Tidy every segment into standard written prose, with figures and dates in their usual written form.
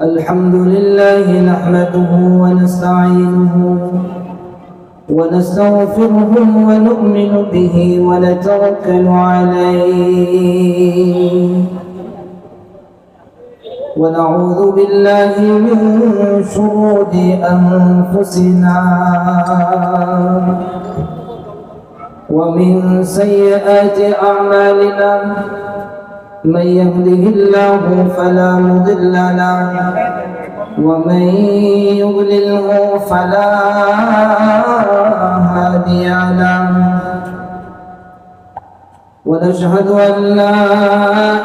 الحمد لله نحمده ونستعينه ونستغفره ونؤمن به ونتوكل عليه ونعوذ بالله من شرور أنفسنا ومن سيئات أعمالنا من يهده الله فلا مضل له ومن يضلله فلا هادي له ونشهد أن لا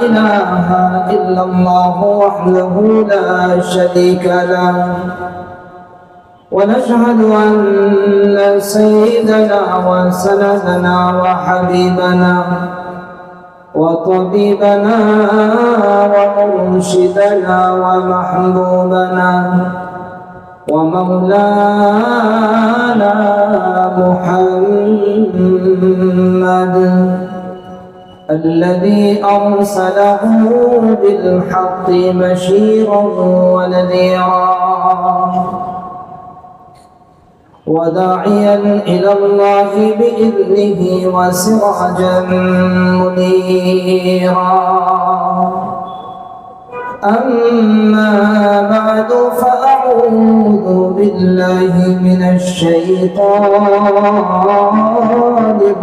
إله إلا الله وحده لا شريك له ونشهد أن سيدنا وسندنا وحبيبنا وطبيبنا ومرشدنا ومحبوبنا ومولانا محمد الذي أرسله بالحق بشيرا ونذيرا وداعيا إلى الله بإذنه وسراجا منيرا أما بعد فأعوذ بالله من الشيطان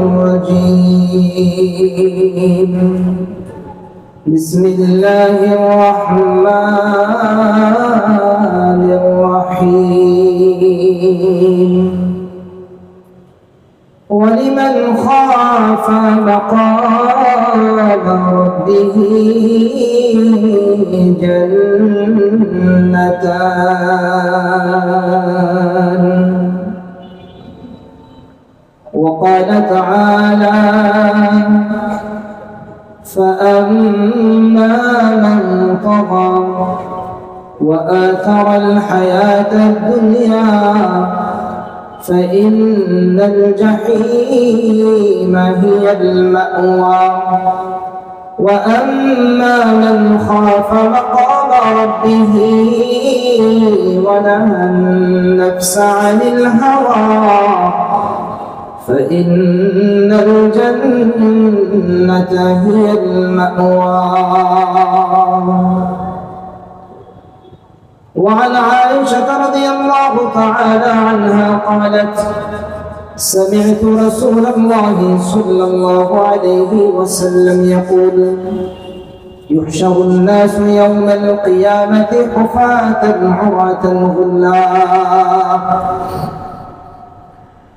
الرجيم بسم الله الرحمن الرحيم ولمن خاف مقام ربه جنتان وقال تعالى فأما من طغى وآثر الحياة الدنيا فإن الجحيم هي المأوى وأما من خاف مقام ربه ونهى النفس عن الهوى فإن الجنة هي المأوى. وعن عائشة رضي الله تعالى عنها قالت سمعت رسول الله صلى الله عليه وسلم يقول يحشر الناس يوم القيامة حفاة عراة غرلا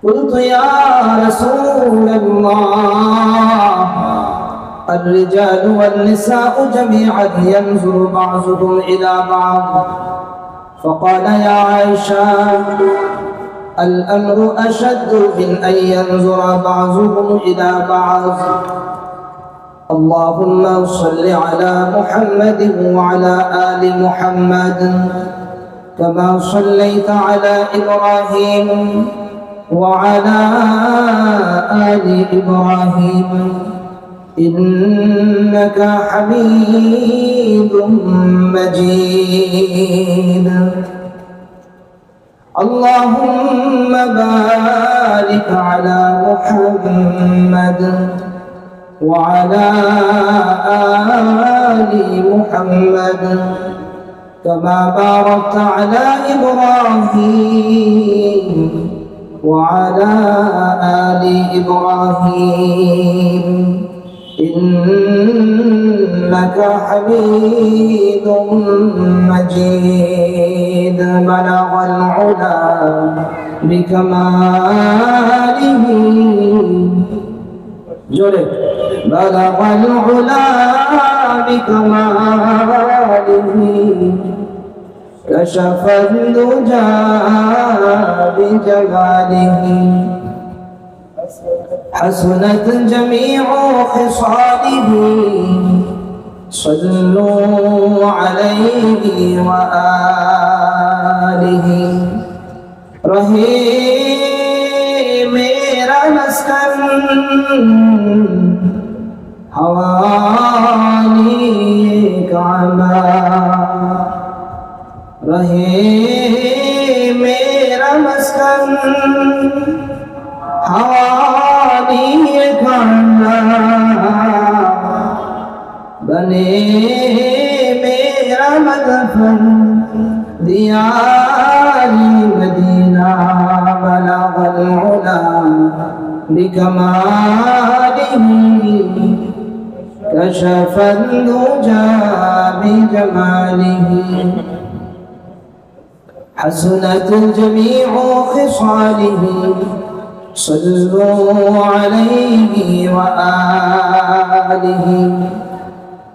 قلت يا رسول الله الرجال والنساء جميعا ينظر بعضهم إلى بعض فقال يا عائشة الأمر أشد من أن ينظر بعضهم إلى بعض اللهم صل على محمد وعلى آل محمد كما صليت على إبراهيم وعلى آل إبراهيم إنك حميد مجيد اللهم بارك على محمد وعلى آل محمد كما باركت على إبراهيم وعلى آل إبراهيم إنك حميد مجيد بلغ العلا بكماله بلغ العلا بكماله كشف الدجى بجماله حسنت جميع خصاله صلوا عليه وآله رحيم मेरा مسكن हवानी बने मेरा मदफन दियारी मदीना बलगल उला बिकमालिही कशफल दुजा बिजमालिही हसनत जमीउ खिसालिही सल्लु अलैहि व आलिही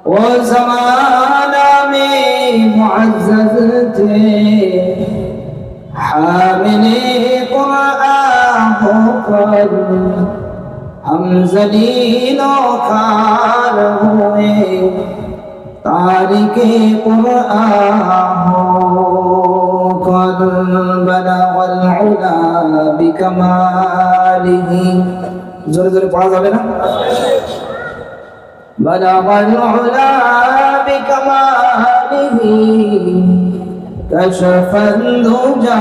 वो ज़माना में मुअज़्ज़ज़ थे हामिले कुरआन होकर हम ज़लीलो ख़ार हुए तारिके कुरआन होकर बलगल उला बिकमालिही जोरे जोरे पढ़ा जाবে না बलगल उला बिकमालिही कशफल दुजा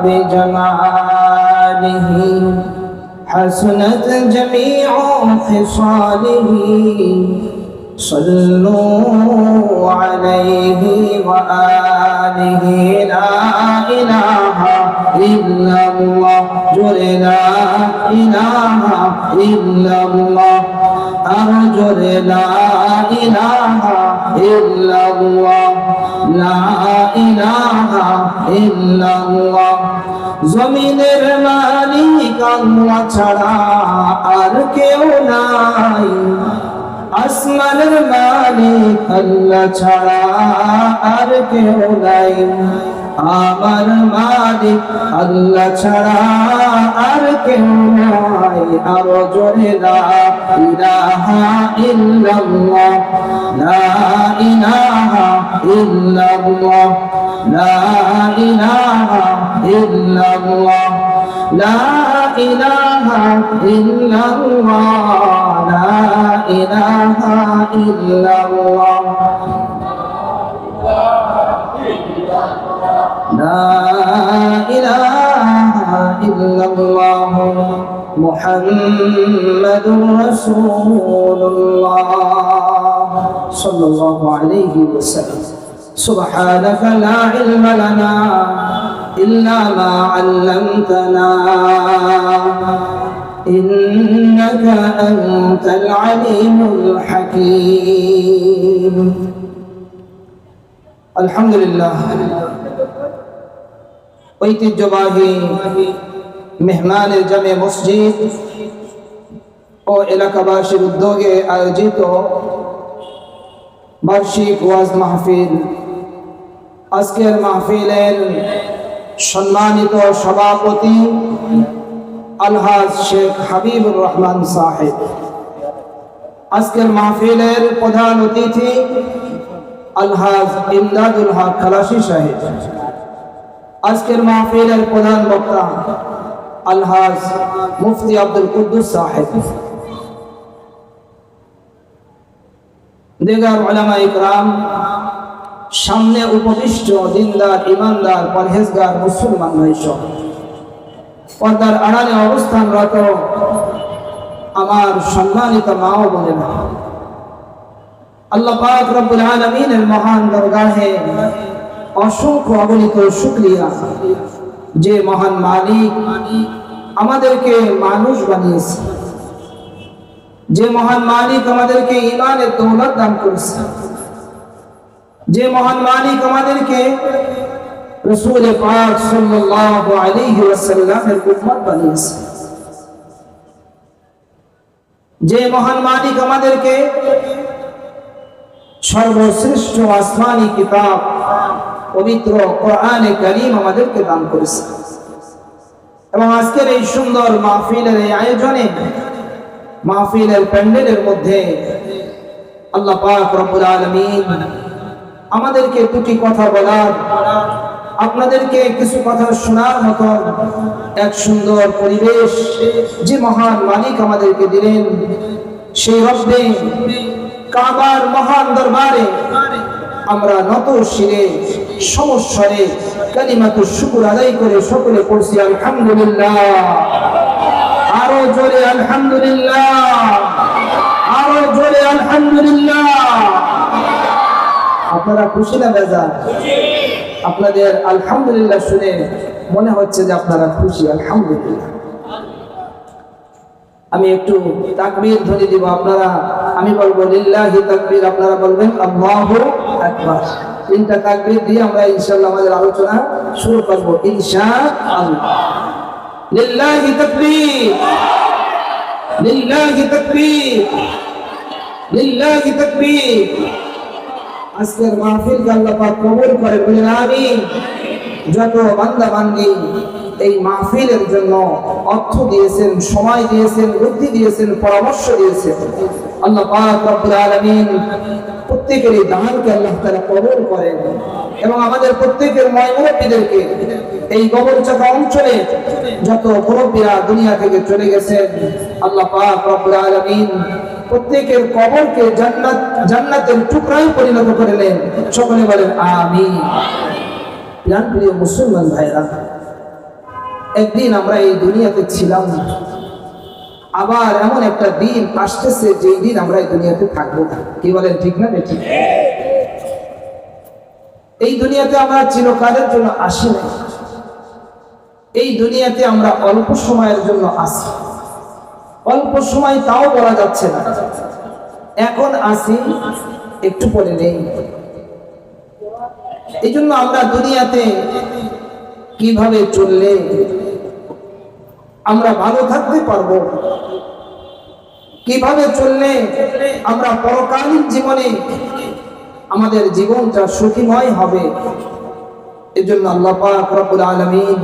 बिजमालिही हसनत जमीउ खिसालिही सल्लु अलैहि व आलिही ला इलाहा इल्लल्लाह जोरे ला इलाहा इल्लल्लाह अर्जुरे ला इलाहा इल्लल्लाह ला इलाहा इल्लल्लाह जमीনের মালিক আল্লাহ ছাড়া আর কেউ নাই আসমানের মালিক আল্লাহ ছাড়া আর কেউ নাই আমার মালিক আল্লাহ ছাড়া আর কেউ নাই আরো জোরে লা ইলাহা ইল্লাল্লাহ লা ইলাহা ইল্লাল্লাহ লা ইলাহা ইল্লাল্লাহ লা ইলাহা ইল্লাল্লাহ লা ইলাহা ইল্লাল্লাহ لا إله إلا الله محمد رسول الله صلى الله عليه وسلم سبحانك لا علم لنا إلا ما علمتنا إنك أنت العليم الحكيم الحمد لله ঐতিহ্যবাহী মেহমানের জামে মসজিদ ও এলাকাবাসীর উদ্যোগে আয়োজিত বার্ষিক ওয়াজ মাহফিল আজকের মাহফিলের সম্মানিত সভাপতি আলহাজ শেখ হাবিবুর রহমান সাহেব, আজকের মাহফিলের প্রধান অতিথি আলহাজ ইমদাদুল হক খালাসি সাহেব, আজকের মাহফিলের প্রধান বক্তা আলহাজ মুফতি আব্দুল কুদ্দুস সাহেব, দিগার উলামা ইকরাম, সামনে উপবিষ্ট দিনদার ইমানদার পরহেজগার মুসলমান ভাই সহ পর্দার আড়ালে অবস্থানরত আমার সম্মানিত মা ও বোনেরা, আল্লাহ পাক রব্বুল আলামিনের মহান দরগাহে অসংখ্য অগণিত শুকরিয়া যে মহান মালিক আমাদেরকে মানুষ বানিয়েছে, যে মহান মালিক আমাদেরকে ঈমানের দৌলত দান করেছে, যে মহান মালিক আমাদেরকে রাসূল পাক সাল্লাল্লাহু আলাইহি ওয়াসাল্লামের উম্মত বানিয়েছে, যে মহান মালিক আমাদেরকে সর্বশ্রেষ্ঠ আসমানি কিতাব পবিত্র কোরআনে কারীম আমাদেরকে দান করেছে। এবং আজকের এই সুন্দর মাহফিলের এই আয়োজনে, মাহফিলের প্যান্ডেলের মধ্যে আল্লাহ পাক রব্বুল আলামিন আমাদেরকে দুটি কথা বলার, আপনাদেরকে কিছু কথা শোনার মতো এক সুন্দর পরিবেশ যে মহান মালিক আমাদেরকে দিলেন, সেই রব্বে কাবার মহান দরবারে আমরা নত শিরে সমস্বরে কালিমাতুশ শুকর আদায় করে সকলে পড়ছি আলহামদুলিল্লাহ। আরো জোরে আলহামদুলিল্লাহ, আরো জোরে আলহামদুলিল্লাহ। আপনারা খুশি না বেজার? আপনাদের আলহামদুলিল্লাহ শুনে মনে হচ্ছে যে আপনারা খুশি। আলহামদুলিল্লাহ। আমি একটু তাকবীর ধ্বনি দিব, আপনারা, আমি বলবো লিল্লাহি তাকবীর, আপনারা বলবেন আল্লাহু আকবার। তিনটা তাকবীর দিয়ে আমরা ইনশাআল্লাহ আমাদের আলোচনা শুরু করব ইনশাআল্লাহ। লিল্লাহি তাকবীর, লিল্লাহি তাকবীর, লিল্লাহি তাকবীর। আজকের মাহফিলকে আল্লাহ পাক কবুল করে, বলেন আমিন। যত বান্দা বান্দি এই মাহফিলের জন্য অর্থ দিয়েছেন, সময় দিয়েছেন, বুদ্ধি দিয়েছেন, পরামর্শ দিয়েছেন, আল্লাহ পাক রব্বুল আলামিন প্রত্যেকের এই দানকে আল্লাহ তাআলা কবুল করেন এবং আমাদের প্রত্যেকের মুরব্বিদেরকে এই গবরচাকা অঞ্চলে যত মুরব্বিরা দুনিয়া থেকে চলে গেছেন, আল্লাহ পাক রব্বুল আলামিন প্রত্যেকের কবরকে জান্নাতের টুকরায় পরিণত করে নেন। সকলে বলেন আমিন। প্রিয় মুসলমান ভাইরা, একদিন আমরা এই দুনিয়াতে ছিলাম, আবার এমন একটা দিন আসতেছে যেই দিন আমরা এই দুনিয়াতে থাকবো। কি বলেন, ঠিক না ঠিক? এই দুনিয়াতে আমরা চিরকালের জন্য আসি না, এই দুনিয়াতে আমরা অল্প সময়ের জন্য আসি। অল্প সময় তাও বলা যাচ্ছে না, এখন আসি একটু পরে নেই। এই জন্য আমরা দুনিয়াতে কিভাবে চললে আমরা ভালো থাকতে পারবো, কিভাবে চললে আমরা পরকালীন জীবনে আমাদের জীবনটা সুখীময় হবে, এজন্য আল্লাহ পাক রব্বুল আলামিন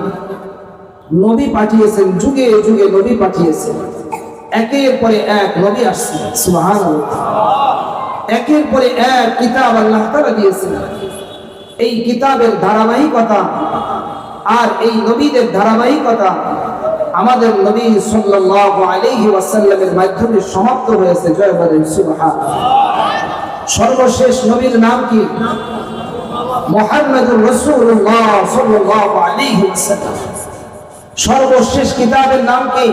নবী পাঠিয়েছেন, যুগে যুগে নবী পাঠিয়েছেন। একের পরে এক নবী আসছে, সুবহানাল্লাহ। একের পরে এক কিতাব আল্লাহ তাআলা দিয়েছেন। এই কিতাবের ধারাবাহিকতা আর এই নবীদের ধারাবাহিকতা আমাদের নবী সাল্লাল্লাহু আলাইহি ওয়াসাল্লামের মাধ্যমে সমাপ্ত হয়েছে। জয় বলেন সুবহানাল্লাহ। সর্বশেষ নবীর নাম কি? মুহাম্মদুর রাসূলুল্লাহ সাল্লাল্লাহু আলাইহি ওয়াসাল্লাম। সর্বশেষ কিতাবের নাম কি?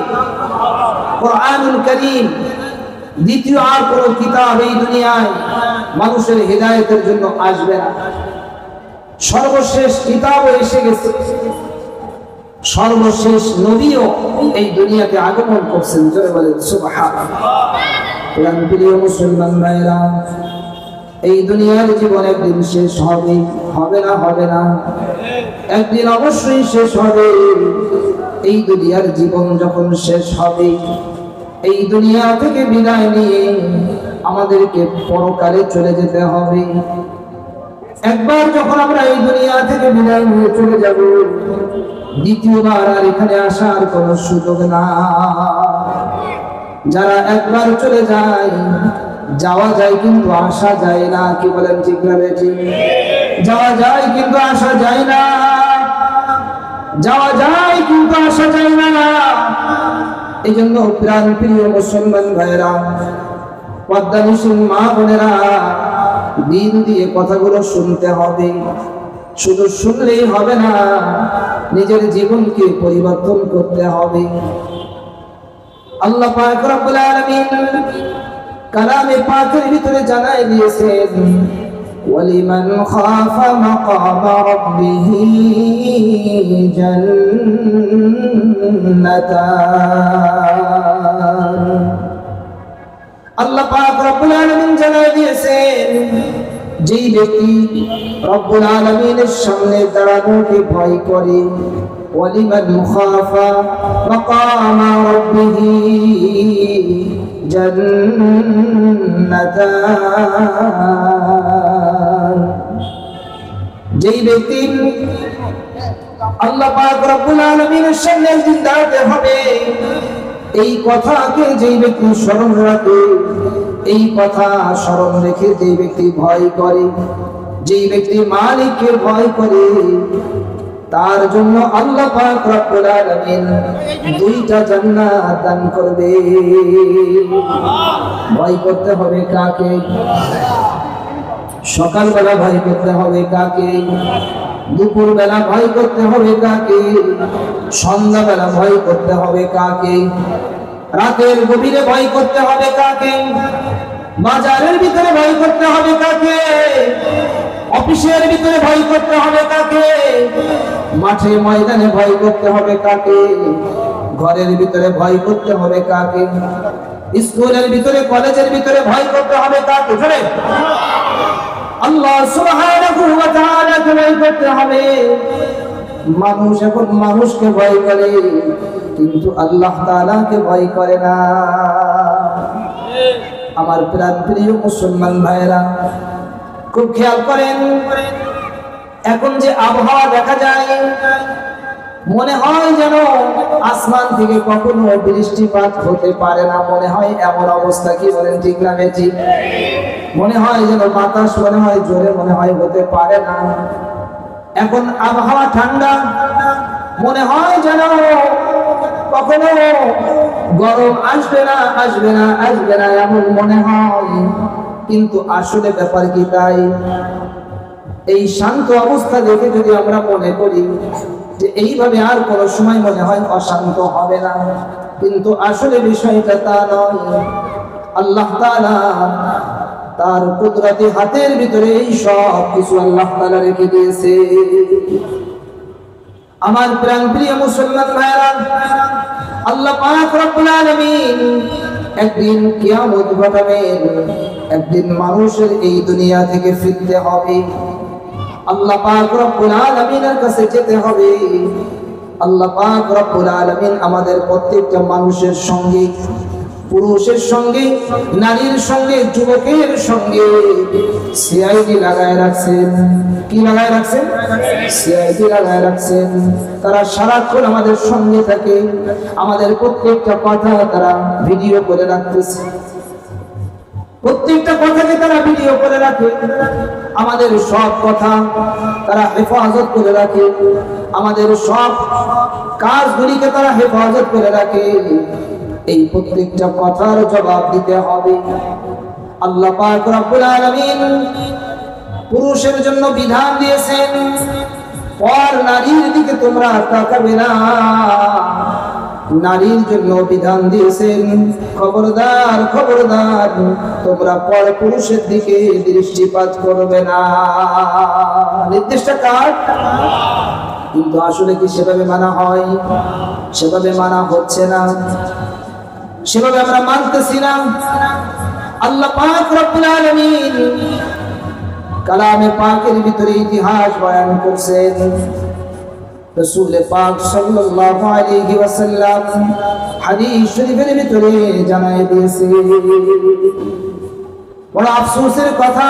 কোরআনুল কারীম। দ্বিতীয় আর কোন কিতাব এই দুনিয়ায় মানুষের হিদায়াতের জন্য আসবে না। সর্বশেষ কিতাবও এসে গেছে, সর্বশেষ নবীও এই দুনিয়াতে আগমন করছেন। জয় বলেন সুবহানাল্লাহ। প্রিয় মুসলমান ভাইরা, এই দুনিয়ার জীবন একদিন শেষ হবে, হবে না? হবে না? একদিন অবশ্যই শেষ হবে। এই দুনিয়ার জীবন যখন শেষ হবে, এই দুনিয়া থেকে বিদায় নিয়ে আমাদেরকে পরকালে চলে যেতে হবে। একবার যখন আমরা এই দুনিয়া থেকে বিদায় নিয়ে চলে যাব, দ্বিতীয়বার আর এখানে আসার কোনো সুযোগ না। যারা একবার চলে যায়, যাওয়া যায় কিন্তু আসা যায় না। কি বলেন, ঠিক না বেঠিক? যাওয়া যায় কিন্তু আসা যায় না, যাওয়া যায় কিন্তু আসা যায় না। এই জন্য প্রাণ প্রিয় মুসলমান ভাইরা, পদ্মানিসীন মা বোনেরা, দিন দিয়ে কথাগুলো শুনতে হবে। শুধু শুনলেই হবে না, নিজের জীবনকে পরিবর্তন করতে হবে। আল্লাহ পাক রব্বুল আলামিন কালামে পাকের ভিতরে জানাই দিয়েছেন, ওয়ালিমান খাফা মাকামা রাব্বিহি জান্নাতান। আল্লাহ পাক রব্বুল আলামিন জানাই দিয়েছেন, যেই ব্যক্তি রব্বুল আলামিনের সামনে দাঁড়ানোকে ভয় করে, ওয়ালিমান খাফা মাকামা রাব্বিহি জান্নাতান। যেই ব্যক্তি আল্লাহ পাক রব্বুল আলামিনের সামনে একদিন দাঁড়াতে হবে, এই কথাকে যেই ব্যক্তি স্মরণ রাখে, এই কথা স্মরণ রেখে যেই ব্যক্তি ভয় করে, যেই ব্যক্তি মালিককে ভয় করে, তার জন্য আল্লাহ পাক রব্বুল আলামিন দুইটা জান্নাত দান করবে। ভয় করতে হবে কাকে? সকালবেলা ভয় করতে হবে কাকে? দুপুর বেলা ভয় করতে হবে কাকে? সন্ধ্যাবেলা ভয় করতে হবে কাকে? রাতের গভীরে ভয় করতে হবে কাকে? বাজারের ভিতরে ভয় করতে হবে কাকে? অফিসের ভিতরে ভয় করতে হবে কাকে? মাঠে ময়দানে ভয় করতে হবে কাকে? ঘরের ভিতরে ভয় করতে হবে কাকে? স্কুলের ভিতরে কলেজের ভিতরে ভয় করতে হবে কাকে? জোরে আল্লাহ সুবহানাহু ওয়া তাআলাকে ভয় করতে হবে। মানুষ এখন মানুষকে ভয় করে, কিন্তু আল্লাহ তাআলাকে ভয় করে না। আমার প্রিয় মুসলমান ভাইরা, খুব খেয়াল করেন, এখন যে আবহাওয়া দেখা যায়, মনে হয় যেন আসমান থেকে কখনো বৃষ্টিপাত হতে পারে না। মনে হয় এমন অবস্থা, কি বলেন ঠিক না বেঠিক? মনে হয় যেন বাতাস মনে হয় জোরে মনে হয় হতে পারে না। এখন আবহাওয়া ঠান্ডা, মনে হয় যেন কখনো গরম আসবে না আসবে না আসবে না এমন মনে হয়, কিন্তু আসলে ব্যাপার কি তাই? এই শান্ত অবস্থা দেখে যদি আমরা মনে করি যে এইভাবে আর কোনো সময় মনে হয় অশান্ত হবে না, কিন্তু আসলে বিষয়টা তা নয়। আল্লাহ তাআলা তার কুদরতি হাতের ভিতরে এই সব কিছু আল্লাহ তাআলা রেখে দিয়েছে। আমার প্রিয় মুসলমান ভাইরা, আল্লাহ পাক রব্বুল আলামিন একদিন কিয়ামত ঘটাবেন, একদিন মানুষের এই দুনিয়া থেকে ফিরতে হবে, আল্লাহ পাক রব্বুল আলামিনের কাছে যেতে হবে। আল্লাহ পাক রব্বুল আলামিন আমাদের প্রত্যেকটা মানুষের সঙ্গে, পুরুষের সঙ্গে, নারীর সঙ্গে, যুবকের সঙ্গে সিআইডি লাগায় রাখছেন। কি লাগায় রাখছেন? সিআইডি লাগায় রাখছেন। তারা সারাক্ষণ আমাদের সঙ্গে থাকে, আমাদের প্রত্যেকটা কথা তারা ভিডিও করে রাখতেছে, প্রত্যেকটা কথাকে তারা ভিডিও করে রাখে, আমাদের সব কথা তারা হেফাজত করে রাখে, আমাদের সব কাজগুলিকে তারা হেফাজত করে রাখে। এই প্রত্যেকটা কথার জবাব দিতে হবে। আল্লাহ পাক রব্বুল আলামিন পুরুষের জন্য বিধান দিয়েছেন, পর নারীর দিকে তোমরা তাকাবে না। নারীর জন্য বিধান দিয়েছেন, খবরদার খবরদার তোমরা পর পুরুষের দিকে দৃষ্টিপাত করবে না। নির্দিষ্ট কাজ, কিন্তু আসলে কি সেভাবে মানা হয়? সেভাবে মানা হচ্ছে না, সেভাবে আমরা মানতেছি না। আল্লাহ পাক রব্বুল আলামিন কালামে পাকের ভিতরে ইতিহাস বয়ান করছেন। রাসূল পাক সাল্লাল্লাহু আলাইহি ওয়াসাল্লাম হাদিস শরীফের ভিতরে জানায় দিয়েছে। বড় আফসোসের কথা,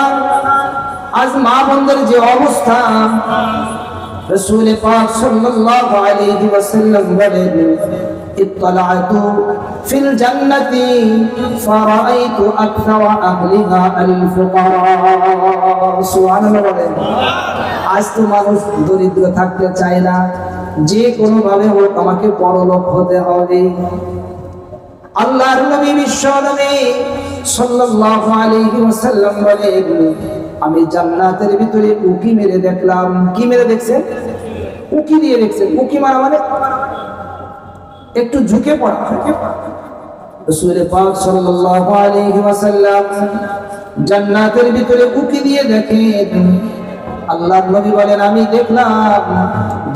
আজ মা বোনদের যে অবস্থা, রাসূল পাক সাল্লাল্লাহু আলাইহি ওয়াসাল্লাম বলেন, ইত্তালাতু ফিল জান্নাতি ফারাআইতু আকসারা আহলিহা আল ফুকারা। সুবহানাল্লাহ বলেন। আজ তো মানুষ দরিদ্র থাকতে চায় না, যে কোনো ভাবে হোক আমাকে বড়লোক হতে হবে। আল্লাহর নবী বিশ্ব নবী সাল্লাল্লাহু আলাইহি ওয়াসাল্লাম বলেন, আমি জান্নাতের ভিতরে উকি মেরে দেখলাম। কি মেরে দেখছেন? উকি দিয়ে দেখছেন। উকি মারা মানে একটু ঝুঁকে পড়া। রাসূল পাক সাল্লাল্লাহু আলাইহি ওয়াসাল্লাম জান্নাতের ভিতরে উকি দিয়ে দেখেন। আল্লাহর নবী বলেন, আমি দেখলাম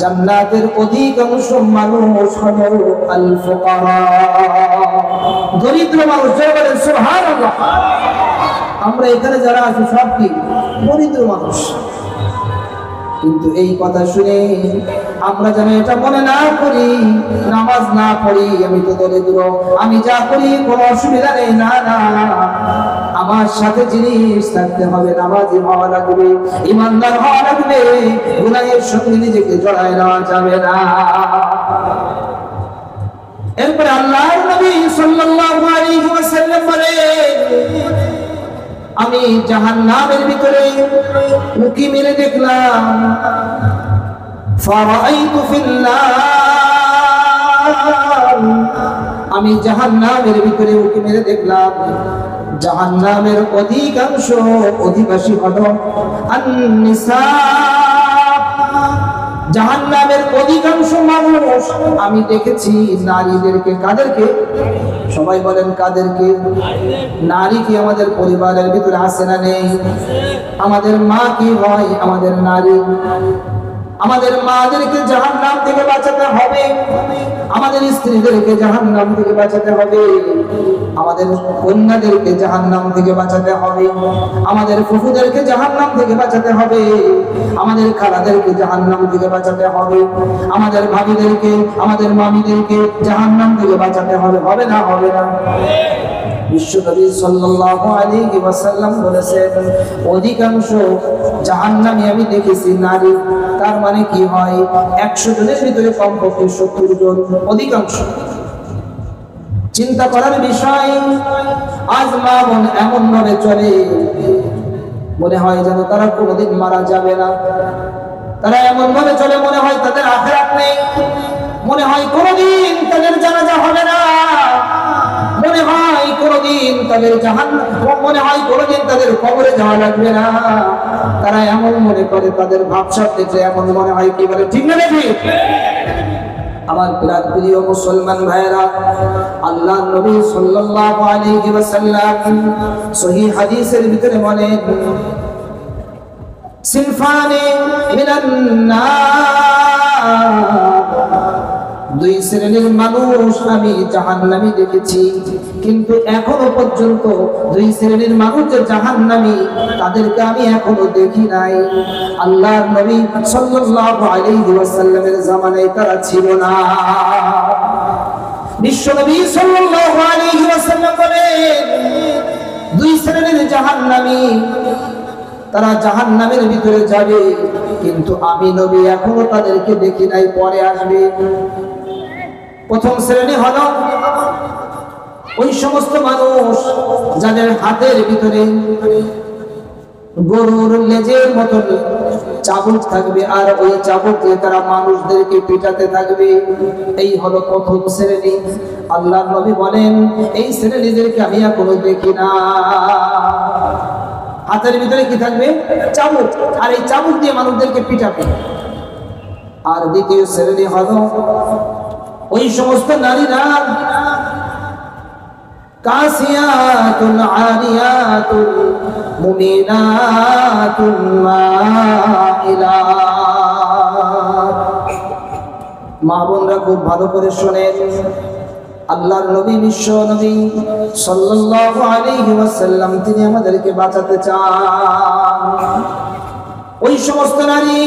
জান্নাতের অধিকাংশ মানুষ হলো আল ফুকারা, দরিদ্র মানুষ। যারা বলেন সুবহানাল্লাহ। আমরা এখানে যারা আছি সব কি দরিদ্র মানুষ, কিন্তু এই কথা শুনে আমরা যেন এটা মনে না করি, নামাজ না পড়ি আমি তো দরিদ্র, আমি যা করি কোনো অসুবিধা নেই। না না, আমার সাথে জিনিস থাকতে হবে, নামাজি হওয়া লাগবে, ইমানদার হওয়া লাগবে, গুনাহের সঙ্গে নিজেকে জড়ায় নেওয়া যাবে না। এরপরে আল্লাহর নবী সাল্লাল্লাহু আলাইহি ওয়াসাল্লাম বলেন, আমি জাহান্নামের ভিতরে উকি মেরে দেখলাম, ফারাআইতু ফিন্নার, আমি জাহান্নামের ভিতরে উকি মেরে দেখলাম জাহান্নামের অধিকাংশ অধিবাসী হলো আন-নিসা, জাহান্নামের অধিকাংশ মানুষ আমি দেখেছি নারীদেরকে। কাদেরকে? সবাই বলেন কাদেরকে? নারী কি আমাদের পরিবারের ভিতরে আছে না নেই? আমাদের মা কি হয়? আমাদের নারী। আমাদের মাদেরকে জাহান্নাম থেকে বাঁচাতে হবে, আমাদের স্ত্রীদেরকে জাহান্নাম থেকে বাঁচাতে হবে, আমাদের কন্যাদেরকে জাহান্নাম থেকে বাঁচাতে হবে, আমাদের ফুফুদেরকে জাহান্নাম থেকে বাঁচাতে হবে, আমাদের খালাদেরকে জাহান্নাম থেকে বাঁচাতে হবে, আমাদের ভাবিদেরকে, আমাদের মামিদেরকে জাহান্নাম থেকে বাঁচাতে হবে। হবে না? হবে না? বিশ্বনবী সাল্লাল্লাহু আলাইহি ওয়াসাল্লাম বলেছেন, অধিকাংশ জাহান্নামী আমি দেখেছি নারী। তার মানে কি হয়? 100 জনের ভিতরে কমপক্ষে 70 জন অধিকাংশ। চিন্তা করার বিষয়, আজ মা বোন এমন ভাবে চলে মনে হয় যেন তারা কোনোদিন মারা যাবে না। তারা এমন ভাবে চলে মনে হয় তাদের আখিরাত নেই, মনে হয় কোনোদিন তাদের জানাজা হবে না, মনে হয় কোনোদিন তাদের জাহান্নাম, মনে হয় কোনোদিন তাদের কবরে যাওয়া লাগবে না। তারা এমন মনে করে, তাদের ভাবসাব দেখে এমন মনে হয়। কি বলে ঠিক না নাকি? আমার প্রিয় মুসলমান ভাইরা, আল্লাহর নবী সাল্লাল্লাহু আলাইহি ওয়াসাল্লাম সহিহ হাদিসের ভিতরে বলেন, সিনফানে মিনান নার, দুই শ্রেণীর মানুষ আমি জাহান্নামী দেখেছি, কিন্তু এখনো পর্যন্ত দুই শ্রেণীর মানুষ যে জাহান্নামী তাদেরকে আমি এখনো দেখি নাই। আল্লাহর নবী সাল্লাল্লাহু আলাইহি ওয়াসাল্লামের জামানায় তারা ছিল না। বিশ্বনবী সাল্লাল্লাহু আলাইহি ওয়াসাল্লাম বলেন, দুই শ্রেণীর জাহান্নামী, তারা জাহান্নামের ভিতরে যাবে, কিন্তু আমি নবী এখনো তাদেরকে দেখি নাই, পরে আসবে। প্রথম শ্রেণী হলো ওই সমস্ত মানুষ যাদের হাতের ভিতরে গরুর লেজের মতন চাবুক থাকবে, আর ওই চাবুক দিয়ে তারা মানুষদেরকে পিটাতে থাকবে। এই হলো প্রথম শ্রেণী। আল্লাহর নবী বলেন, এই শ্রেণীদেরকে আমি এখনো দেখি না। হাতের ভিতরে কি থাকবে? চাবুক, আর এই চাবুক দিয়ে মানুষদেরকে পিটাবে। আর দ্বিতীয় শ্রেণী হলো ওই সমস্ত নারীরা, কাসিয়াতুন আরিয়াতুন মুমিনাতুন মাইলাত। মা বোনরা খুব ভালো করে শোনেন, আল্লাহর নবী, বিশ্ব নবী সাল্লাল্লাহু আলাইহি ওয়াসাল্লাম তিনি আমাদেরকে বাঁচাতে চান। ওই সমস্ত নারী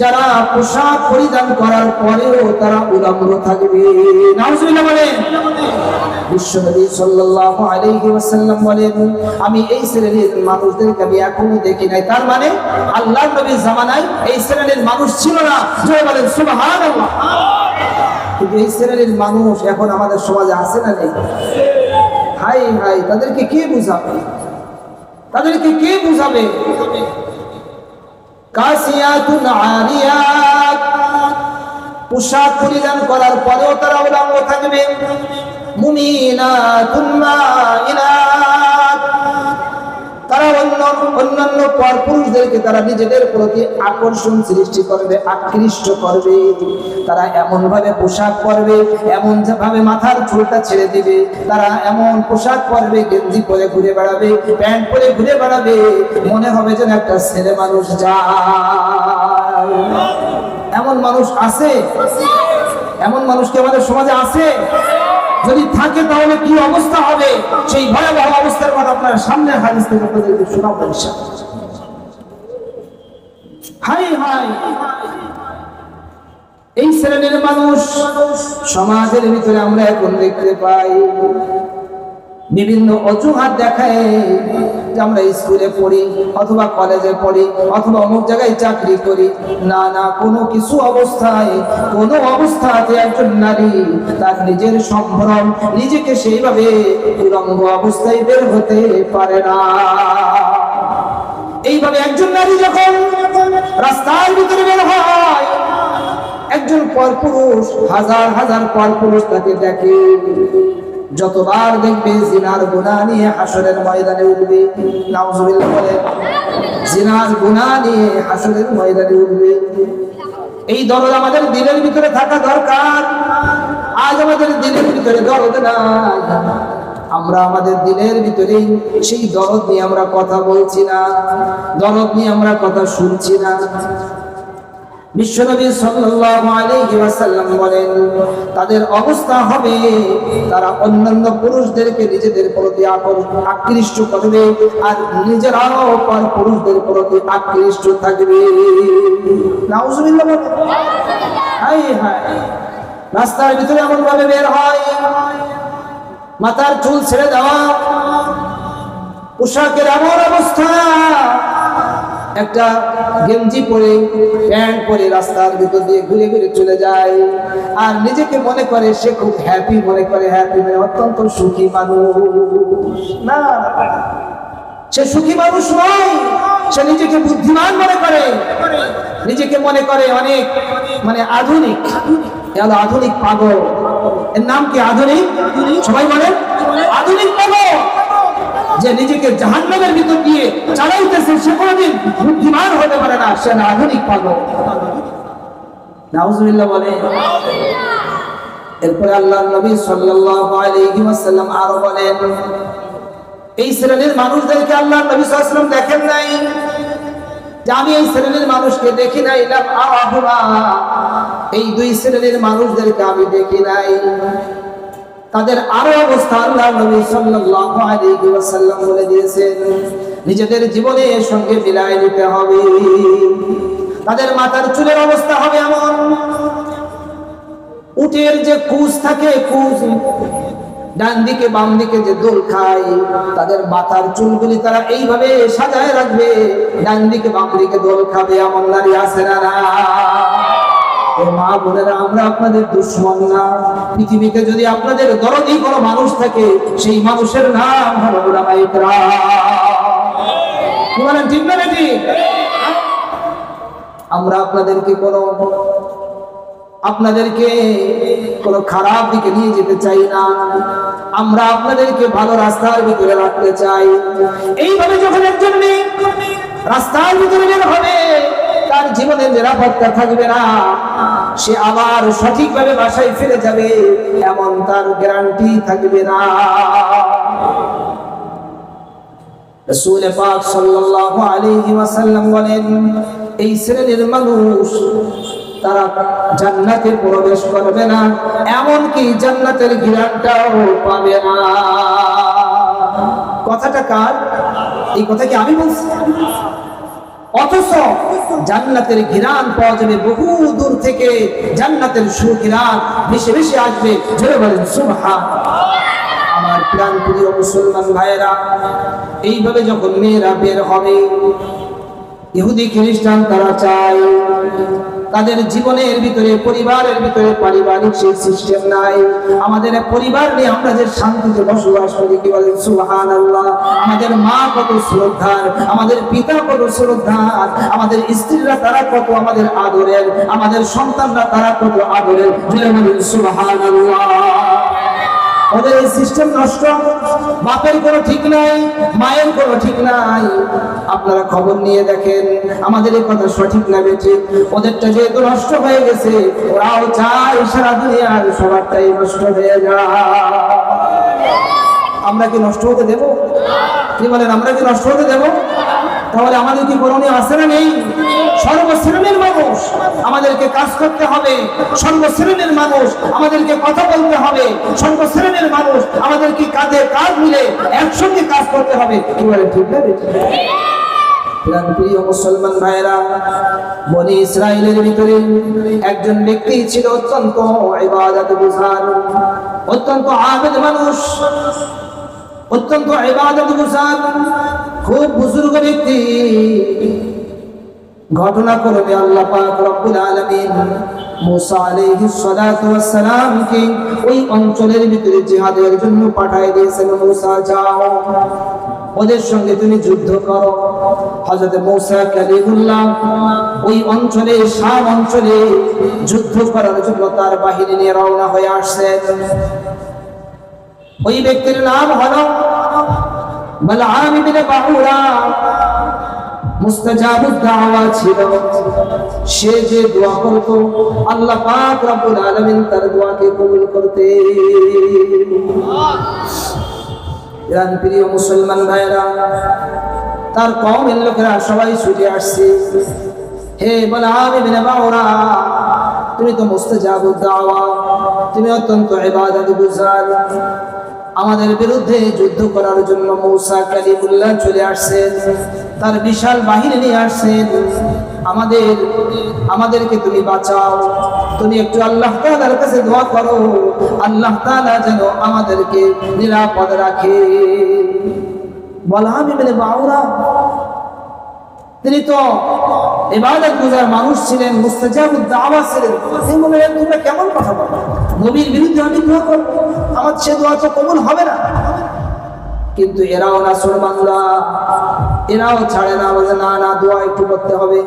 যারা পোশাক পরিধান করার পরেও তারা উলঙ্গ থাকবে। নাউজুবিল্লাহ বলেন। বিশ্বনবী সাল্লাল্লাহু আলাইহি ওয়াসাল্লাম বলেন, আমি এই শ্রেণীর মানুষদেরকে আমি এখনো দেখি নাই। তার মানে আল্লাহর নবীর জামানায় এই শ্রেণীর মানুষ ছিল না। জোরে বলেন সুবহানাল্লাহ। কিন্তু এই শ্রেণীর মানুষ এখন আমাদের সমাজে আছে না নেই? হাই হাই, তাদেরকে কে বুঝাবে? তাদেরকে কে বুঝাবে? কাসিয়াতুন আরিয়াত, পোশাক পরিধান করার পরেও তারা উলঙ্গ থাকবে। মুমিনাতুন মাইলাত, তারা অন্যান্য পরপুরুষদেরকে তারা নিজেদের প্রতি আকর্ষণ সৃষ্টি করবে, আকৃষ্ট করবে। তারা এমন ভাবে পোশাক পরবে, এমন ভাবে মাথার চুলটা ছেড়ে দিবে, তারা এমন পোশাক পরবে, গেঞ্জি পরে ঘুরে বেড়াবে, প্যান্ট পরে ঘুরে বেড়াবে, মনে হবে যেন একটা ছেলে মানুষ যায়। এমন মানুষ আছে? এমন মানুষ কি আমাদের সমাজে আছে? যদি থাকে তাহলে কি অবস্থা হবে? সেই ভয়াবহ অবস্থার কথা আপনার সামনে হাদিস থেকে আপনাদেরকে শোনাবো ইনশাআল্লাহ। হাই হাই, এই শ্রেণীর মানুষ সমাজের ভিতরে আমরা এখন দেখতে পাই। বিভিন্ন অজুহাত দেখায় যে আমরা স্কুলে পড়ি, অথবা কলেজে পড়ি, অথবা অমুক জায়গায় চাকরি করি। না না, কোনো কিছু অবস্থায়, কোনো অবস্থাতে একজন নারী তার নিজের সম্ভ্রম, নিজেকে সেইভাবে উলঙ্গ অবস্থায় বের হতে পারে না। এইভাবে একজন নারী যখন রাস্তার ভিতরে বের হয়, একজন পরপুরুষ, হাজার হাজার পরপুরুষ তাকে দেখে। যতবার দেখবে জিনার গুনাহ নিয়ে হাসরের ময়দানে উঠবে। নাউজুবিল্লাহ বলে, জিনার গুনাহ নিয়ে হাসরের ময়দানে উঠবে। এই দরদ আমাদের দিলের ভিতরে থাকা দরকার। আজ আমাদের দিলের ভিতরে দরদ নাই, আমরা আমাদের দিলের ভিতরে সেই দরদ নিয়ে আমরা কথা বলছি না, দরদ নিয়ে আমরা কথা শুনছি না। বিশ্বনবী সাল্লাল্লাহু আলাইহি ওয়াসাল্লাম বলেন, তাদের অবস্থা হবে তারা অন্যান্য পুরুষদেরকে নিজেদের প্রতি আকৃষ্ট করবে আর নিজেরাও পর পুরুষদের প্রতি আকৃষ্ট থাকবে। নাউজুবিল্লাহ বলেন। হায় হায়, রাস্তার ভিতরে এমন ভাবে বের হয়, মাথার চুল ছেড়ে দেওয়া, পোশাকের এমন অবস্থা, একটা গেঞ্জি পরে প্যান্ট পরে রাস্তার ভিতর দিয়ে ঘুরে ঘুরে চলে যায় আর নিজেকে মনে করে সে খুব হ্যাপি, মনে করে হ্যাপি মানে অত্যন্ত সুখী মানুষ। না, সে সুখী মানুষ নয়, সে নিজেকে বুদ্ধিমান মনে করে, নিজেকে মনে করে অনেক মানে আধুনিক। আধুনিক পাগল, এর নাম কি? আধুনিক। সবাই বলেন আধুনিক পাগল। যে নিজেকে জাহান্নামের ভিতর দিয়ে চালাইতেছে সে কোনদিন বুদ্ধিমান হতে পারে না, সে আধুনিক পাগল। নাউজুবিল্লাহ বলে। এরপরে আল্লাহর নবী সাল্লাল্লাহু আলাইহি ওয়াসাল্লাম আরো বলেন, এই শ্রেণীর মানুষদেরকে আল্লাহর নবী সাল্লাল্লাহু আলাইহি ওয়াসাল্লাম দেখেন নাই যে আমি এই শ্রেণীর মানুষকে দেখি নাই, এই দুই শ্রেণীর মানুষদেরকে আমি দেখি নাই। তাদের আরো অবস্থা আল্লাহর নবী সাল্লাল্লাহু আলাইহি ওয়াসাল্লাম বলে দিয়েছেন, নিজেদের জীবনের সঙ্গে মিলায় নিতে হবে। তাদের মাথার চুলের অবস্থা হবে এমন, উটের যে কুচ থাকে, কুচ ডান দিকে বাম দিকে যে দোল খায়, তাদের মাথার চুলগুলি তারা এইভাবে সাজায় রাখবে, ডান দিকে বাম দিকে দোল খাবে। এমন নারী আছে না? মা বোনেরা, আমরা আপনাদের দুশমন না। পৃথিবীতে যদি আপনাদের দরদি কোনো মানুষ থাকে, সেই মানুষের নাম হলো উলামায়ে কেরাম। কি বলেন, ঠিক না বেটি? আমরা আপনাদেরকে কোনো খারাপ দিকে নিয়ে যেতে চাই না, আমরা আপনাদেরকে ভালো রাস্তার ভিতরে রাখতে চাই। এইভাবে যখন একজন মেয়ে রাস্তার ভিতরে বের হবে, তার জীবনের নিরাপত্তা থাকবে না, সে আবার সঠিকভাবে বাসায় ফিরে যাবে এমন তার গ্যারান্টি থাকবে না। রাসূল পাক সাল্লাল্লাহু আলাইহি ওয়াসাল্লাম বলেন, এই শ্রেণীর মানুষ তারা জান্নাতে প্রবেশ করবে না, এমনকি জান্নাতের ঘ্রাণটাও পাবে না। কথাটা কার? এই কথা কি আমি বলছি? অথচ জান্নাতের ঘ্রাণ পাওয়া যাবে বহু দূর থেকে, জান্নাতের সুঘ্রাণ ভেসে ভেসে আসবে। জোরে বলেন সুবহানাল্লাহ। আমার প্রাণ প্রিয় মুসলমান ভাইয়েরা, এইভাবে যখন মেয়েরা বের হবে, ইহুদি খ্রিস্টান তারা চায় তাদের জীবনের ভিতরে, পরিবারের ভিতরে পারিবারিক সেই সিস্টেম নাই। আমাদের পরিবার নিয়ে আমরা যে শান্তিতে বসবাস করি, কি বলেন সুবহানাল্লাহ। আমাদের মা কত শ্রদ্ধার, আমাদের পিতা কত শ্রদ্ধার, আমাদের স্ত্রীরা তারা কত আমাদের আদরের, আমাদের সন্তানরা তারা কত আদরের। জোরে বলেন সুবহানাল্লাহ। ওদের এই সিস্টেম নষ্ট, বাপের কোনো ঠিক নাই, মায়ের কোনো ঠিক নাই। আপনারা খবর নিয়ে দেখেন, আমাদের এই কথা সঠিক না বেঠিক? ওদেরটা যেহেতু নষ্ট হয়ে গেছে, ওরাও চায় সারা দুনিয়ার সবারটাই নষ্ট হয়ে যায়। আমরা কি নষ্ট হতে দেব? কি বলেন, আমরা কি নষ্ট হতে দেব? তাহলে আমাদের কি করণীয় আছে না নেই? সর্বশ্রেণীর মানুষ আমাদেরকে কাজ করতে হবে, সর্বশ্রেণীর মানুষ আমাদেরকে কথা বলতে হবে, সর্বশ্রেণীর মানুষ আমাদেরকে কাঁধে কাঁধ মিলে একসঙ্গে কাজ করতে হবে। কি বলে, ঠিক না? প্রিয় মুসলমান ভাইরা, বনি ইসরাইলের ভিতরে একজন ব্যক্তি ছিল অত্যন্ত ইবাদতগুজার, অত্যন্ত আবেদ মানুষ, অত্যন্ত ইবাদতগুজার, খুব বুজুর্গ ব্যক্তি। ঘটনা করবে আল্লাহ পাক রব্বুল আলামিন মুসা আলাইহিস সালাতু ওয়াস সালামকে ওই অঞ্চলের ভিতরে জিহাদের জন্য পাঠিয়ে দিয়েছেন। মুসা, যাও, ওদের সঙ্গে তুমি যুদ্ধ করো। হযরত মুসা কালিমুল্লাহ ওই অঞ্চলে, শাম অঞ্চলে যুদ্ধ করার জন্য তার বাহিনী নিয়ে রওনা হয়ে আসছেন। ওই ব্যক্তির নাম হলো বালআম ইবনে বাউরা। মুস্তাজাবুদ দাওয়া ছিল। সে যে দোয়া করত আল্লাহ পাক রব্বুল আলামিন তার দোয়াকে কবুল করতেন। প্রিয় মুসলমান ভাইরা, তার কওমের লোকেরা সবাই ছুটে আসছে। হে বালআম ইবনে বাউরা, তুমি তো মুস্তাজাবুদ দাওয়া, তুমি অত্যন্ত ইবাদতগুজার। আমাদের বিরুদ্ধে যুদ্ধ করার জন্য মূসা কালিমুল্লাহ চলে আসছেন, তার বিশাল বাহিনী নিয়ে আসছেন। আমাদেরকে তুমি বাঁচাও। তুমি একটু আল্লাহ তাআলার কাছে দোয়া করো, আল্লাহ তাআলা যেন আমাদেরকে নিরাপদ রাখে। বালআম ইবনে বাউরা তিনি তো ইবাদতগুজার মানুষ ছিলেন, মুস্তাজাবুদ দাওয়া ছিলেন। তিনি বললেন, তোমরা কেমন কথা বলো? নবীর বিরুদ্ধে আমি দোয়া করব, আমার সে দোয়া তো কবুল হবে না। কিন্তু এরাও নাফরমানরা, এরাও ছাড়ে না, বলে না না, দোয়া একটু করতে হবে।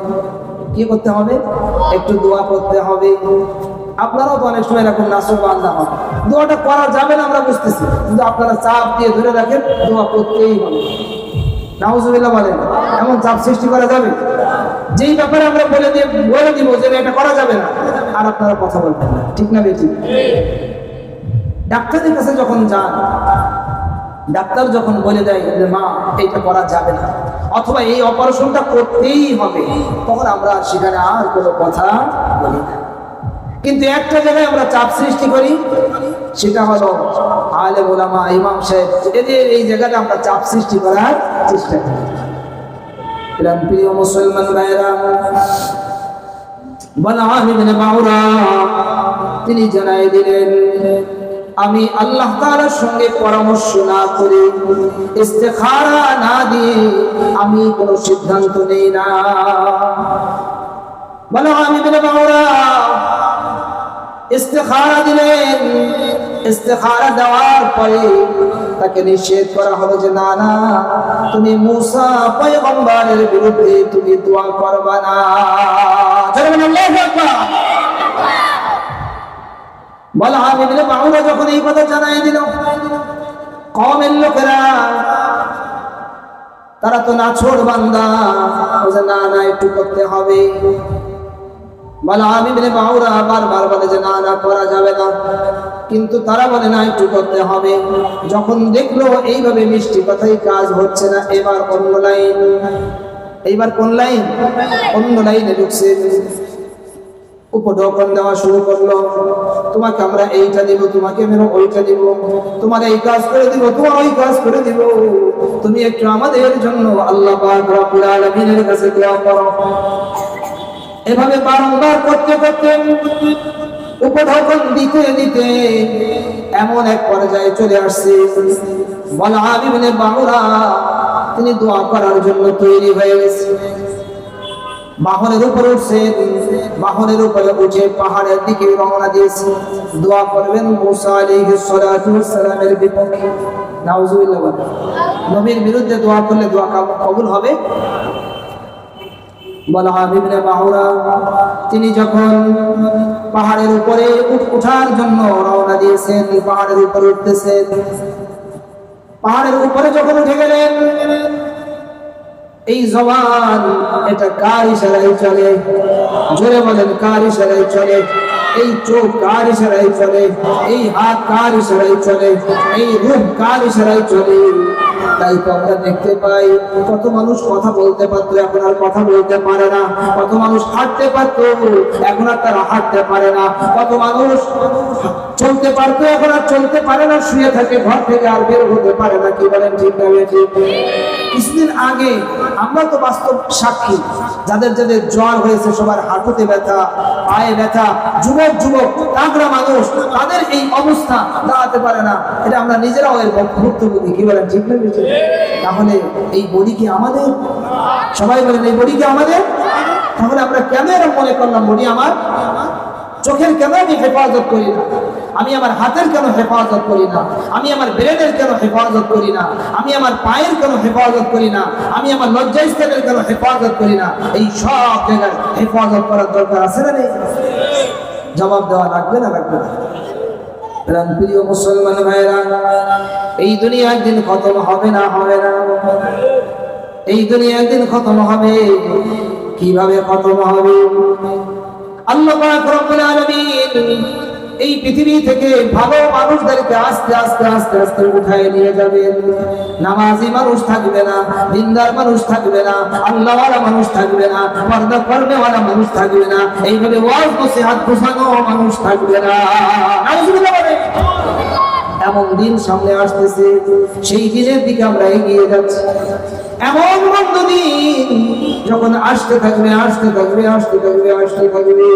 কি করতে হবে? একটু দোয়া করতে হবে। আপনারাও তো অনেক সময় এরকম নাফরমান হন, দোয়াটা করা যাবে না আমরা বুঝতেছি, কিন্তু আপনারা চাপ দিয়ে ধরে রাখেন দোয়া করতেই হবে। নাউজুবিল্লাহ বলেন, এমন চাপ সৃষ্টি করা যাবে? যেই ব্যাপারে আমরা বলে দিব যে এটা করা যাবে না, আর আপনারা কথা বলবেন না, ঠিক না বেঠিক? ডাক্তারের কাছে যখন যান, ডাক্তার যখন বলে দেয় যে মা এইটা করা যাবে না, অথবা এই অপারেশনটা করতেই হবে, তখন আমরা সেখানে আর কোনো কথা বলি না। কিন্তু একটা জায়গায় আমরা চাপ সৃষ্টি করি, সেটা হলো আলেম ওলামা, ইমাম সাহেব, এদের এই জায়গাটা আমরা চাপ সৃষ্টি করার চেষ্টা করি। প্রিয় মুসলমান ভাইরা, বালআম ইবনে বাউরা তিনি জানাই দিলেন, আমি আল্লাহ তাআলার সঙ্গে পরামর্শ না করে, ইস্তেখারা না দিয়ে আমি কোনো সিদ্ধান্ত নেই না। বালআম ইবনে বাউরা ইস্তেখারা দিলেন। ইস্তেখারা দেওয়ার পরে তাকে নিষেধ করা হলো যে না না, তুমি মূসা পয়গম্বরের বিরুদ্ধে তুমি দোয়া করবা না। আল্লাহু আকবার। বালআম ইবনে বাউরা যখন এই কথা জানাই দিল, কওমের লোকেরা তারা তো নাছোড় বান্দা, বলে না না একটু করতে হবে। বালআম ইবনে বাউরা বারবার বলে যে না না করা যাবে না, কিন্তু তারা বলে না একটু করতে হবে। যখন দেখলো এইভাবে মিষ্টি কথাই কাজ হচ্ছে না, এবার অন্য লাইন। এইবার কোন লাইন? অন্য লাইনে ঢুকছে। উপঢৌকন দেওয়া শুরু করলো, তোমাকে আমরা এইটা দিব, তোমাকে আমরা ওইটা দিব, তোমার এই কাজ করে দিব, তোমার ওই কাজ করে দিব, তুমি একটু আমাদের জন্য আল্লাহ পাক রব্বুল আলামিনের কাছে দোয়া করো। এভাবে বারংবার করতে করতে, উপঢৌকন দিতে দিতে এমন এক পর্যায়ে চলে আসছে, বালআম ইবনে বাউরা তিনি দোয়া করার জন্য তৈরি হয়ে গেছে। বাহনের উপরে উঠছেন, বাহনের উপরে উঠে পাহাড়ের দিকে রওনা দিয়েছে। দোয়া করবেন মূসা আলাইহিস সালাতু ওয়াস সালামের বিপক্ষে। নাউজুবিল্লাহ। নবীর বিরুদ্ধে দোয়া করলে দোয়া কবুল হবে? বালআম ইবনে বাউরা তিনি যখন পাহাড়ের উপরে ওঠার জন্য রওনা দিয়েছেন, পাহাড়ের উপরে উঠতেছেন। পাহাড়ের উপরে যখন উঠে গেলেন, এই জবান এটা কার ইশারায় চলে? জোরে বলেন, কার ইশারায় চলে? এই চোখ কার ইশারায় চলে? এই হাত কার ইশারায় চলে? এই রূহ কার ইশারায় চলে? তাই তো আমরা দেখতে পাই কত মানুষ কথা বলতে পারতো, এখন আর কথা বলতে পারে না। কত মানুষ হাঁটতে পারতো, এখন আর তারা হাঁটতে পারে না। কত মানুষ চলতে পারতো, এখন আর চলতে পারে না, শুয়ে থাকে, ঘর থেকে আর বের হতে পারে না। কি বলেন, ঠিক না ঠিক? কিছুদিন আগে আমরা তো বাস্তব সাক্ষী, যাদের যাদের জ্বর হয়েছে সবার হাঁটুতে ব্যথা, পায়ে ব্যথা, যুবক তাগড়া মানুষ, তাদের এই অবস্থা, দাঁড়াতে পারে না। এটা আমরা নিজেরাও এর ভুক্তভোগী। কি বলেন, ঠিক না? তাহলে এই বডি কি আমাদের? সবাই বলেন, এই বডি কি আমাদের? তাহলে আমরা কেন এরকম মনে করলাম বডি আমার? চোখের কেন আমি হেফাজত করি না? আমি আমার হাতের কেন হেফাজত করি না? আমি আমার ব্রেনের কেন হেফাজত করি না? আমি আমার পায়ের কেন হেফাজত করি না? আমি আমার লজ্জাস্থানের কেন হেফাজত করি না? এই সব জায়গায় হেফাজত করার দরকার আছে না নেই? জবাব দেওয়া লাগবে না, লাগবে না? প্রিয় মুসলমান ভাইরা, এই দুনিয়া একদিন খতম হবে না, হবে না। এই দুনিয়া একদিন খতম হবে। কিভাবে খতম হবে? আল্লাহ পাক রব্বুল আলামিন এই পৃথিবী থেকে ভালো মানুষদেরকে আস্তে আস্তে আস্তে আস্তে উঠায় নিয়ে যাবেন। নামাজি মানুষ থাকবে না, দিনদার মানুষ থাকবে না, আল্লাহওয়ালা মানুষ থাকবে না, পর্দা করনেওয়ালা মানুষ থাকবে না, এইভাবে ওয়াজ নসিহত বোঝানো মানুষ থাকবে না। নাউজুবিল্লাহ বলেন। এমন দিন সামনে আসতেছে, সেই দিনের দিকে আমরা এগিয়ে যাচ্ছি। এমন বন্ধ দিন যখন আসতে থাকবে আসতে থাকবে আসতে থাকবে আসতে থাকবে।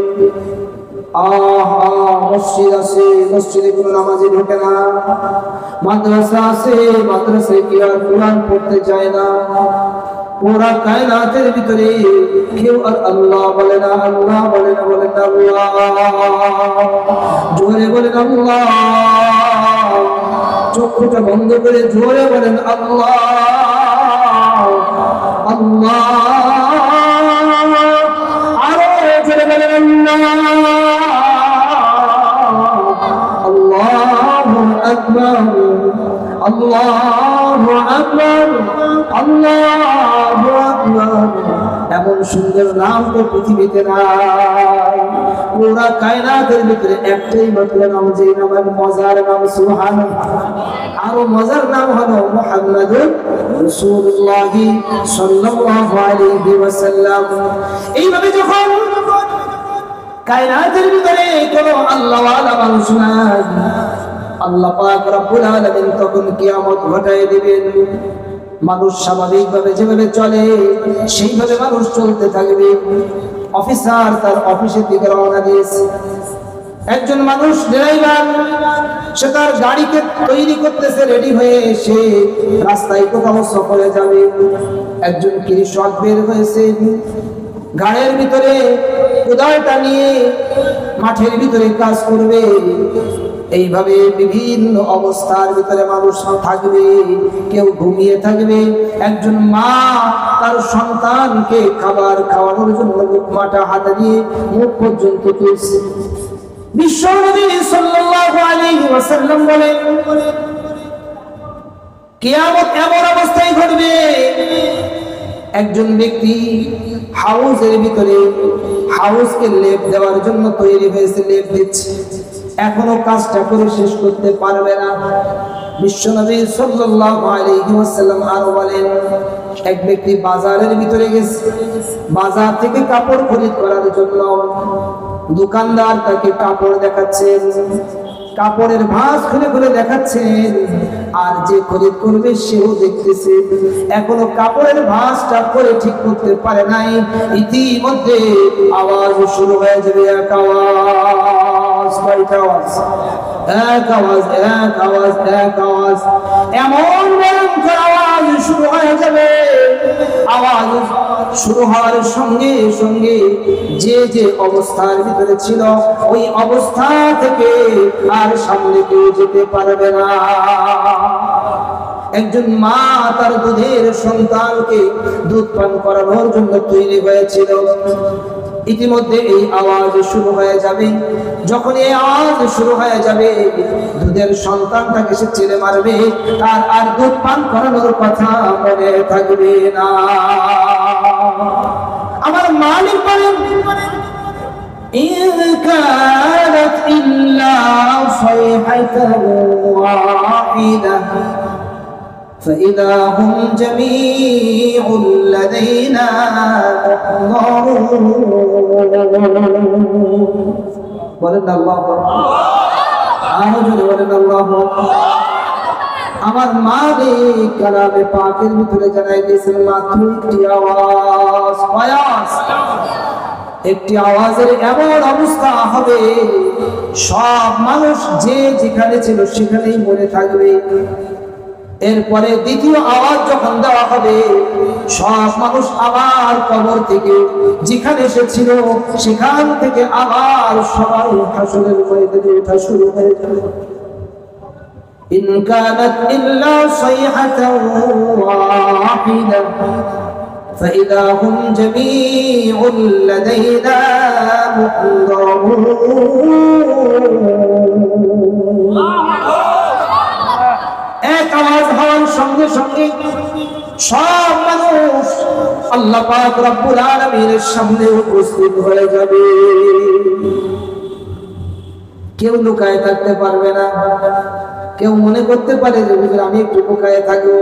মসজিদ আছে, মসজিদে কোনো নামাজি ঢোকে না। মাদ্রাসা আছে, মাদ্রাসায় কি আর কোরআন পড়তে চায় না। পুরা কায়নাতের ভিতরে কেউ আর আল্লাহ বলে না, আল্লাহ বলে না, বলেন আল্লাহ, জোরে বলেন আল্লাহ। চক্ষুটা বন্ধ করে জোরে বলেন আল্লাহ, আল্লাহ। আরো জোরে বলেন আল্লাহু আকবার, আল্লাহু আকবার, আল্লাহু আকবার। এমন সুন্দর নাম তো পৃথিবীতে নাই। পুরা কায়নাতের ভিতরে একটাই মাত্র নাম, যে নামের মজার নাম সুবহানাল্লাহ। আরো মজার নাম হলো মুহাম্মাদুর রাসূলুল্লাহ সাল্লাল্লাহু আলাইহি ওয়াসাল্লাম। এইভাবে যখন কায়নাতের ভিতরে কোনো আল্লাহওয়ালা মানুষ নাই, আল্লাহ পাক রব্বুল আলামিন তখন কিয়ামত ঘটায় দিবেন। মানুষ স্বাভাবিকভাবে যেভাবে চলে সেইভাবে মানুষ চলতে থাকবে। অফিসার তার অফিসের দিকে রওনা দিয়েছে। একজন মানুষ ড্রাইভার, সে তার গাড়িকে তৈরি করতেছে, রেডি হয়ে সে রাস্তায় কোথাও সফরে যাবে। একজন কৃষক বের হয়েছে, গাড়ির ভিতরে কোদালটা নিয়ে মাঠের ভিতরে কাজ করবে। এইভাবে বিভিন্ন অবস্থার ভিতরে মানুষ থাকবে। কেউ ঘুমিয়ে থাকবে। একজন মা তার সন্তানকে খাবার খাওয়ানোর জন্য মাটা হাতে দিয়ে মুখ পর্যন্ত তুলছে। বিশ্বনবী সাল্লাল্লাহু আলাইহি ওয়াসাল্লাম বলেন, কিয়ামত এমন অবস্থায় ঘটবে, একজন ব্যক্তি হাউসের ভিতরে হাউসকে লেপ দেওয়ার জন্য তৈরি হয়েছে, লেপ দিচ্ছে, এখনো কাজটা করে শেষ করতে পারবে না। বিশ্বনবী সাল্লাল্লাহু আলাইহি ওয়াসাল্লাম আরো বলেন, এক ব্যক্তি বাজারের ভিতরে গেছে, বাজার থেকে কাপড় খরিদ করার জন্য। দোকানদার তাকে কাপড় দেখাচ্ছেন, কাপড়ের ভাঁজ খুলে খুলে দেখাচ্ছেন, আর যে খরিদ করবে সেও দেখতেছে। এখনো কাপড়ের ভাঁজটা করে ঠিক করতে পারে নাই। ইতিমধ্যে আওয়াজ শুরু হয়ে যাবে, এক আওয়াজ, কয়টা আওয়াজ? এক আওয়াজ, এক আওয়াজ, এক আওয়াজ। এমন ভয়ঙ্কর আওয়াজ শুরু হয়ে যাবে। আওয়াজ শুরু হওয়ার সঙ্গে সঙ্গে যে যে অবস্থার ভিতরে ছিল ওই অবস্থা থেকে আর সামনে কেউ যেতে পারবে না। একজন মা তার দুধের সন্তানকে দুধ পান করানোর জন্য তৈরি হয়েছিল। ইতিমধ্যে এই আওয়াজ শুরু হয়ে যাবে। যখন এই আওয়াজ শুরু হয়ে যাবে, দুধের সন্তানটাকে সে ছেলে মারবে, তার আর দুধ পান করানোর কথা মনে থাকবে না। আমার মালিক বলেন, إن كانت إلا صيحة واحدة فإذا هم جميع لدينا محضرون বলেন আল্লাহু আকবার, আরো জোরে বলেন আল্লাহু আকবার। আমার মালিক কালামে পাকের ভিতরে জানাই দিয়েছেন মাত্র একটি আওয়াজ, আওয়াজ, একটি আওয়াজের এমন অবস্থা হবে, সব মানুষ যে যেখানে ছিল সেখানেই মরে থাকবে। এরপরে দ্বিতীয় আওয়াজ যখন দেওয়া হবে, সব মানুষ আবার কবর থেকে যেখানে এসেছিল সেখান থেকে আবার সবাই হাসরের ময়দানে ওঠা শুরু হয়ে যাবে। ইন কানাত ইল্লা সাইহাতান ওয়াহিদা فإذا هم جميع لدينا محضرون এক আওয়াজ হওয়ার সঙ্গে সঙ্গে সব মানুষ আল্লাহ পাক রব্বুল আলামিনের সামনে উপস্থিত হয়ে যাবে। কেউ লুকায় থাকতে পারবে না। কেউ মনে করতে পারে যে হুজুর আমি একটু লুকায় থাকবো,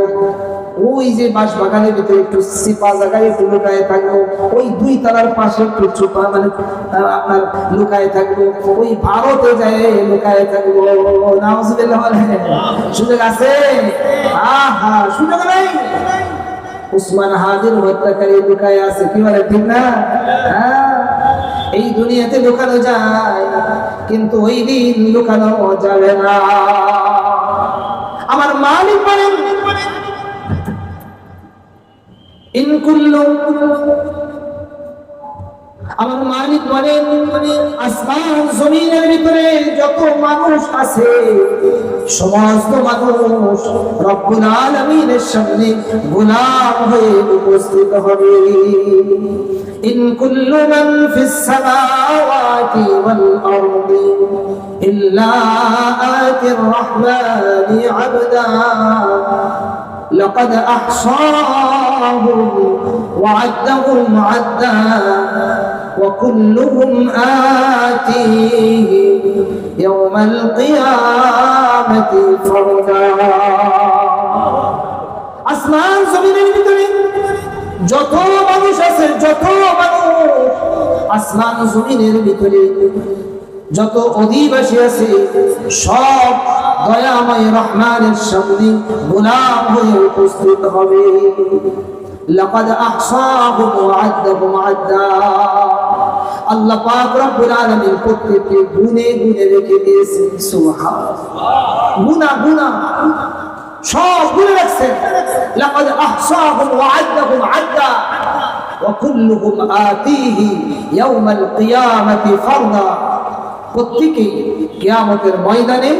ওই যে বাঁশ বাগানের ভিতরে একটু সিপা জায়গায় একটু লুকায় থাকবো, ওই 2 তলার পাশে একটু চুপা মানে আপনার লুকায় থাকবো, ওই ভারতে যায় লুকায় থাকবো। নাউজুবিল্লাহ, সুযোগ আছে? আহা, সুযোগ নাই। উসমান হাদির হত্যাকারী লুকায় আছে, কি বলে ঠিক না? এই দুনিয়াতে লুকানো যায়, কিন্তু ওই দিন লুকানো যাবে না। আমার মালিক বলেন ইন কুল্লু, আমার মালিক বলেন আসমান জমিনের ভিতরে যত মানুষ আছে সমস্ত মানুষ রব্বুল আলামিনের সামনে গোলাম হয়ে উপস্থিত হবে। ইন কুল্লু মান ফিস সামাওয়াতি ওয়াল আরদি ইল্লা আতির রহমানি আবদা لقد أحصاهم وعدهم عدا وكلهم آتيه يوم القيامة فردا। আসমান জমিনের ভিতরে যত মানুষ আছে, যত মানুষ আসমান জমিনের ভিতরে যত অধিবাসী আছে সব দয়াময় রহমানের সামনে গোলাম হয়ে উপস্থিত হবে। লাকাদ আহসাহুম ওয়া আদ্দাহুম আদ্দা, আল্লাহ পাক রব্বুল আলামিন প্রত্যেককে গুনে গুনে রেখে দিয়েছেন। সুবহানাল্লাহ, গুনা গুনা সব গুনে রাখছেন। লাকাদ আহসাহুম ওয়া আদ্দাহুম আদ্দা ওয়া কুল্লুহুম আতিহি ইয়াওমাল কিয়ামাতি ফারদা। প্রত্যেকেই কিয়ামতের ময়দানে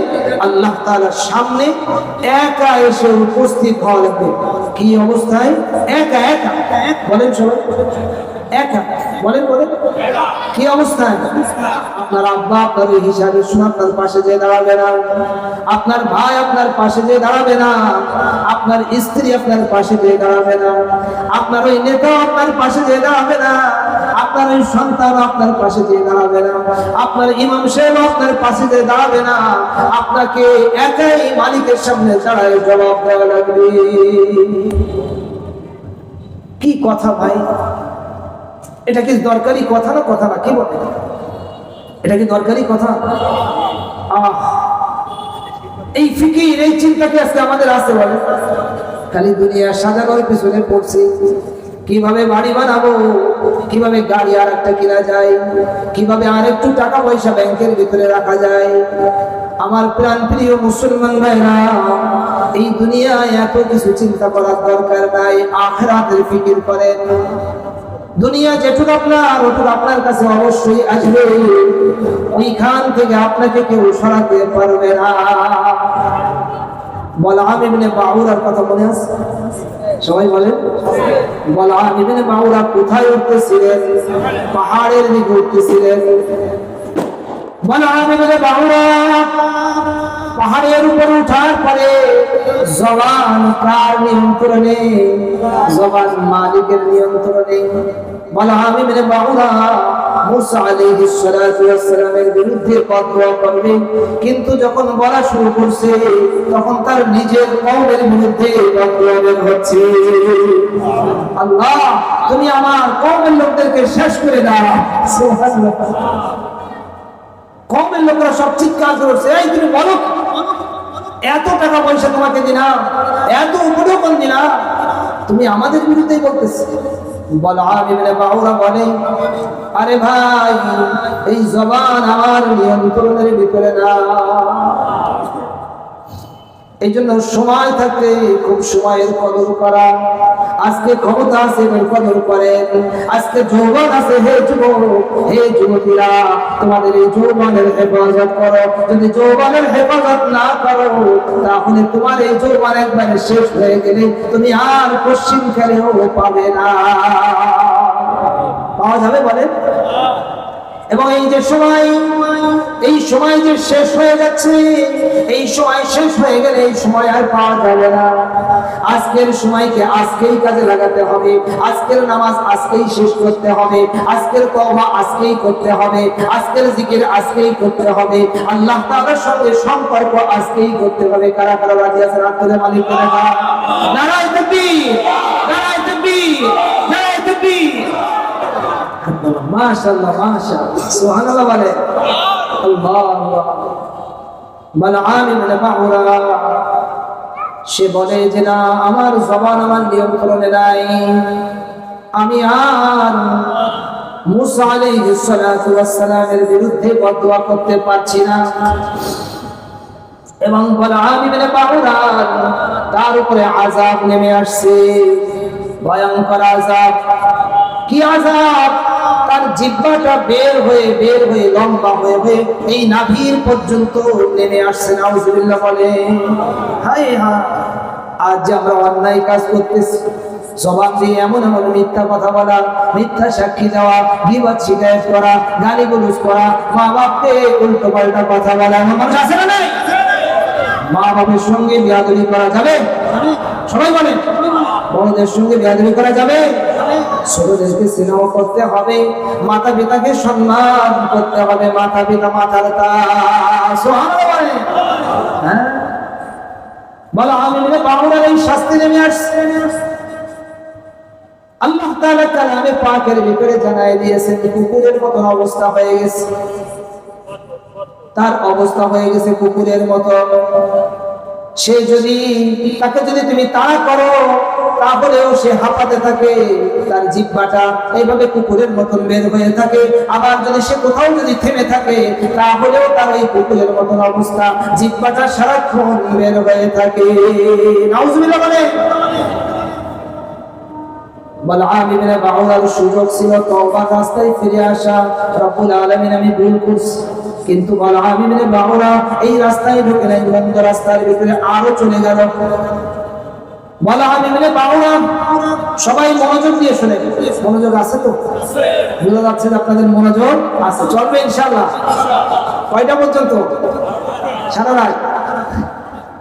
আল্লাহ তাআলার সামনে একা এসে উপস্থিত হওয়া লাগবে। কি অবস্থায়? একা একা। বলেন সবাই, একা। বলেন বলেন, কি অবস্থায়? আপনার আব্বা আপনার হিসাবে আপনার পাশে যে দাঁড়াবে না, আপনার ভাই আপনার পাশে যে দাঁড়াবে না, আপনার স্ত্রী আপনার পাশে যে দাঁড়াবে না, আপনার ওই নেতা আপনার পাশে যে দাঁড়াবে না, আপনার ওই সন্তান আপনার পাশে যে দাঁড়াবে না, আপনার ইমাম সাহেব আপনার পাশে যে দাঁড়াবে না, আপনাকে একাই মালিকের সামনে দাঁড়ায় জবাব দেওয়া লাগবে। কি কথা ভাই, এটা কি দরকারি কথা না? কথা না, কি বলে? এটা কি দরকারি কথা? এই ফিকির, এই চিন্তা কি আজকে আমাদের আছে? বলে খালি দুনিয়া সাজানোর পিছনে পড়ছি। কিভাবে বাড়ি বানাবো, কিভাবে গাড়ি আর একটা কিনা যায়, কিভাবে আর একটু টাকা পয়সা ব্যাংকের ভিতরে রাখা যায়। আমার প্রাণ প্রিয় মুসলমান ভাইরা, এই দুনিয়ায় এত কিছু চিন্তা করার দরকার নাই, আখিরাতের ফিকির করেন। দুনিয়া যেটুকু আপনার ওটুকু আপনার কাছে অবশ্যই আসবে, ওইখান থেকে আপনাকে কেউ সরাতে পারবে না। বলআম ইবনে বাউরার কথা মনে আছে? সবাই বলেন, বলআম ইবনে বাউরা কোথায় উঠতেছিলেন? পাহাড়ের দিকে উঠতেছিলেন। বলআম ইবনে বাউরা পাহাড়ের উপর উঠার পরে জবান কার নিয়ন্ত্রণে? জবান মালিকের নিয়ন্ত্রণে। বলআম ইবনে বাউরা মুসা আলাইহিস সালাতু ওয়াস সালামের বিরুদ্ধে ফতোয়া করবে, কিন্তু যখন বলা শুরু করছে তখন তার নিজের কওমের বিরুদ্ধে ফতোয়া বের হচ্ছে। আল্লাহ, তুমি আমার কওমের লোকদেরকে শেষ করে দাও। সুবহানাল্লাহ। কওমের লোকরা সব চিৎকার করছে, এই তুমি বলো, এত টাকা পয়সা তোমাকে দিলাম, এত উপঢৌকন দিলাম, তুমি আমাদের বিরুদ্ধেই বলতেছ। বলআম ইবনে বাউরা বলে, আরে ভাই, এই জবান আমার নিয়ন্ত্রণের ভিতরে না। এই জন্য সময় থাকতে খুব সময়ের কদর করা। আজকে ক্ষমতা আছে, এর কদর করেন। আজকে যৌবন আছে, হে যুবক, হে যুবতীরা, তোমাদের এই যৌবনের হেফাজত করো। যদি যৌবনের হেফাজত না করো, তাহলে তোমার এই যৌবন একবারে শেষ হয়ে গেলে তুমি আর পশ্চিম খেলেও পাবে না। পাওয়া যাবে? বলেন। এবং এই যে সময়, এই সময় যে শেষ হয়ে যাচ্ছে, এই সময় শেষ হয়ে গেলে এই সময় আর পাওয়া যাবে না। আজকের সময়কে আজকেই কাজে লাগাতে হবে, আজকের নামাজ আজকেই শেষ করতে হবে, আজকের তওবা আজকেই করতে হবে, আজকের জিকির আজকেই করতে হবে, আল্লাহ তাআলার সঙ্গে সম্পর্ক আজকেই করতে হবে। কারা কারা রাজি আছেন হাত তুলে মালিক দেখা। নারায়ে তাকবীর, নারায়ে তাকবীর, নারায়ে তাকবীর। মাশাআল্লাহ মাশাআল্লাহ সুবহানাল্লাহ বলে। আল্লাহ বালআম ইবনে বাউরা সে বলে যে না, আমার জবান আমার নিয়ন্ত্রণে নাই, আমি আর মুসা আলাইহিস সালাতু ওয়াস সালামের বিরুদ্ধে বদদুয়া করতে পারছি না। এবং বালআম ইবনে বাউরা তার উপরে আযাব নেমে আসছে, ভয়ঙ্কর আযাব। কি আযাব? তার জিহ্বাটা বের হয়ে লম্বা হয়ে এই নাভির পর্যন্ত নেমে আসছে। নাউজুবিল্লাহ বলে। হায় হায়, আজ যে আমরা অন্যায় কাজ করতেছি, জবান দিয়ে এমন এমন মিথ্যা কথা বলা, মিথ্যা সাক্ষী দেওয়া, গীবত শিকায়ত করা, গালিগালাজ করা, মা বাপকে উল্টো পাল্টা কথা বলা, এমন মানুষ আছে না নাই? মা বাপের সঙ্গে বেয়াদবি করা যাবে? সবাই বলেন। বড়দের সঙ্গে বেয়াদবি করা যাবে? ছোটদেরকে স্নেহ করতে হবে, মাতা পিতাকে সম্মান করতে হবে, মাতা পিতা মাতার তাজ। সুবহানাল্লাহ বলেন। হ্যাঁ, বালআম ইবনে বাউরার এই শাস্তি নেমে আসছে। আল্লাহ তাআলা কালামে পাকের ভিতরে জানায় দিয়েছেন কুকুরের মতো অবস্থা হয়ে গেছে, তার অবস্থা হয়ে গেছে কুকুরের মতো। সে যদি তাকে যদি তুমি তাড়া করো তাহলেও সে হাঁপাতে থাকে, তার জিহ্বাটা এইভাবে কুকুরের মতন বের হয়ে থাকে। আবার যদি সে কোথাও যদি থেমে থাকে তাহলেও তার ওই কুকুরের মতন অবস্থা, জিহ্বাটা সারাক্ষণ বের হয়ে থাকে। নাউজুবিল্লাহ বলে। বালআম ইবনে বাউরার সুযোগ ছিল তওবার রাস্তায় ফিরে আসা, রব্বুল আলামিন আমি ভুল করছি, কিন্তু বালআম ইবনে বাউরা এই রাস্তায় ঢুকে নাই, বন্ধ রাস্তার ভিতরে আরো চলে গেল। বালআম ইবনে বাউরা, সবাই মনোযোগ দিয়ে শুনেন। মনোযোগ আছে তো? বুঝা যাচ্ছে যে আপনাদের মনোযোগ আছে। চলবে ইনশাআল্লাহ। কয়টা পর্যন্ত? সারা রাত?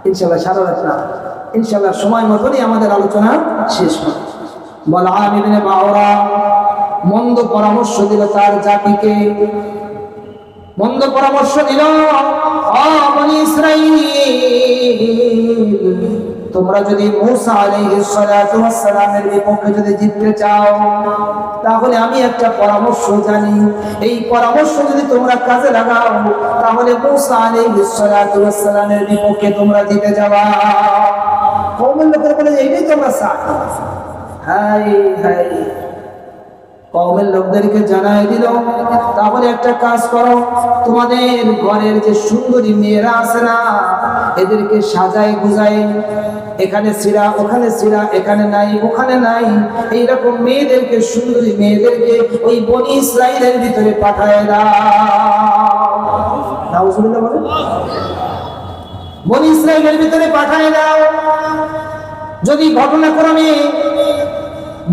ইনশাআল্লাহ সারা রাত না, ইনশাআল্লাহ সময় মতনই আমাদের আলোচনা শেষ হবে। বালআম ইবনে বাউরা মন্দ পরামর্শ দিল তার জাতিকে, মন্দ পরামর্শ দিল, ও বনি ইসরাঈল, তোমরা যদি মূসা আলাইহিস সালাতু ওয়াস সালামের বিপক্ষে যদি জিততে চাও তাহলে আমি একটা পরামর্শ জানি, এই পরামর্শ যদি তোমরা কাজে লাগাও তাহলে মূসা আলাইহিস সালাতু ওয়াস সালামের বিপক্ষে তোমরা জিতে যাবা। কওমের লোকেরা বলে এইটাই তোমরা চাও। হাই হাই, কওমের লোকদেরকে জানাই দিল, তাহলে একটা কাজ করো, তোমাদের ঘরের যে সুন্দরী মেয়েরা আছে না, এদেরকে সাজায় গুজায়, এখানে ছিড়া ওখানে ছিড়া, এখানে নাই ওখানে নাই, এইরকম মেয়েদেরকে, সুন্দরী মেয়েদেরকে ওই বনি ইসরাইলের ভিতরে পাঠায় দাও। নাউজুবিল্লাহ বলেন। বনি ইসরাইলের ভিতরে পাঠায় দাও। যদি ঘটনাক্রমে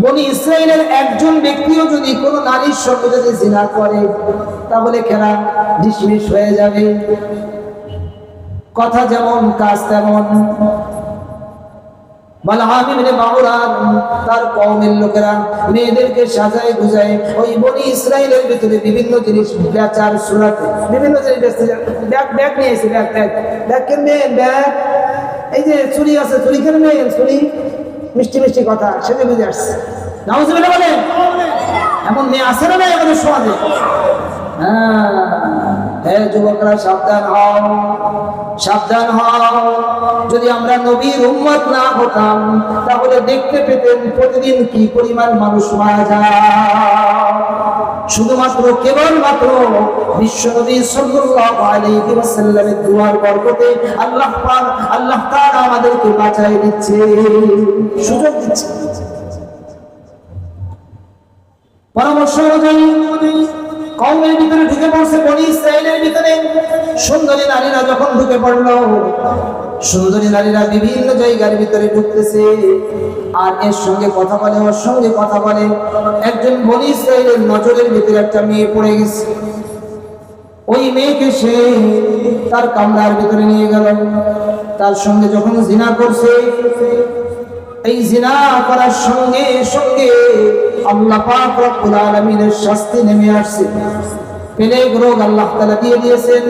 বনি ইসরাইলের একজন ব্যক্তিও যদি কোনো নারীর সঙ্গে যদি জিনা করে তাহলে খেলা ডিসমিস হয়ে যাবে। কথা যেমন কাজ তেমন। বালআম ইবনে বাউরা তার কওমের লোকেরা মেয়েদেরকে সাজায় গুজায় ওই বনি ইসরাইলের ভিতরে বিভিন্ন জিনিস বেচার সুরাতে বিভিন্ন জিনিস বেচতে, ব্যাগ নিয়ে এসে ব্যাগ কিনবেন, ব্যাগ, এই যে চুরি আছে চুরি কিনবেন, চুরি, মিষ্টি মিষ্টি কথা, সেটা বুঝে আসছে। নাউজুবিল্লাহ বলেন। এমন মেয়ে আছে না আমাদের সমাজে? হ্যাঁ, যুবকরা সাবধান হও, সাবধান হও। যদি আমরা নবীর উম্মত না হতাম তাহলে দেখতে পেতেন প্রতিদিন কি পরিমাণ মানুষ মারা যায়। শুধুমাত্র কেবলমাত্র বিশ্বনবী সাল্লাল্লাহু আলাইহি ওয়াসাল্লামের দুআর বরকতে আল্লাহ তাআলা আমাদেরকে বাঁচাই দিচ্ছে, সুযোগ দিচ্ছে। পরামর্শ অনুযায়ী কওমের ভিতরে ঢুকে পড়ছে, বনি ইসরাইলের ভিতরে সুন্দরী নারীরা যখন ঢুকে পড়লো, সুন্দরী নারীরা বিভিন্ন জায়গার ভিতরে ঢুকতেছে আর এর সঙ্গে কথা বলে, ওর সঙ্গে কথা বলে। একজন বনি ইসরাইলের নজরের ভিতরে একটা মেয়ে পড়ে গেছে। ওই মেয়েকে সে তার কামরার ভিতরে নিয়ে গেল, তার সঙ্গে যখন জিনা করছে এই জিনা করার সঙ্গে সঙ্গে আল্লাহ পাক রব্বুল আলামিনের শাস্তি নেমে আসছে। প্লেগ রোগ আল্লাহ তাআলা দিয়ে দিয়েছেন।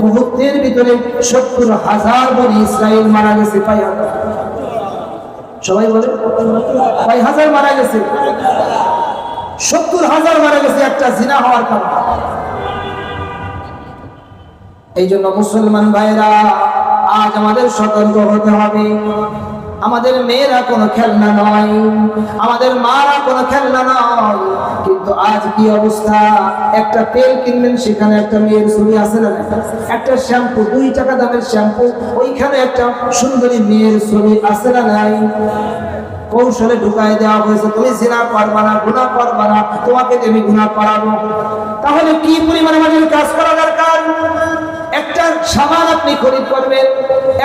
মুহূর্তের ভিতরে ৭০,০০০ বনি ইসরাইল মারা গেছে। সবাই বলে কয় হাজার মারা গেছে? ৭০,০০০ মারা গেছে একটা জিনা হওয়ার কারণে। এই জন্য মুসলমান ভাইরা, আজ আমাদের সতর্ক হতে হবে। আমাদের মেয়েরা কোনো খেলনা নয়, আমাদের মারা কোনো খেলনা নয়। কিন্তু আজ কি অবস্থা, একটা তেল কিনবেন সেখানে একটা মেয়ের ছবি আছে না? একটা শ্যাম্পু 2 টাকা দামের শ্যাম্পু, ওইখানে একটা সুন্দরী মেয়ের ছবি আছে না নাই? কৌশলে ঢুকাই দেওয়া হয়েছে, তুমি জিনা করবা না, গুনাহ করবা না, তোমাকে আমি গুনাহ করাবো। তাহলে কি পরিমাণে আমাদের কাজ করা দরকার? একটা সাবান আপনি খরিদ করবেন,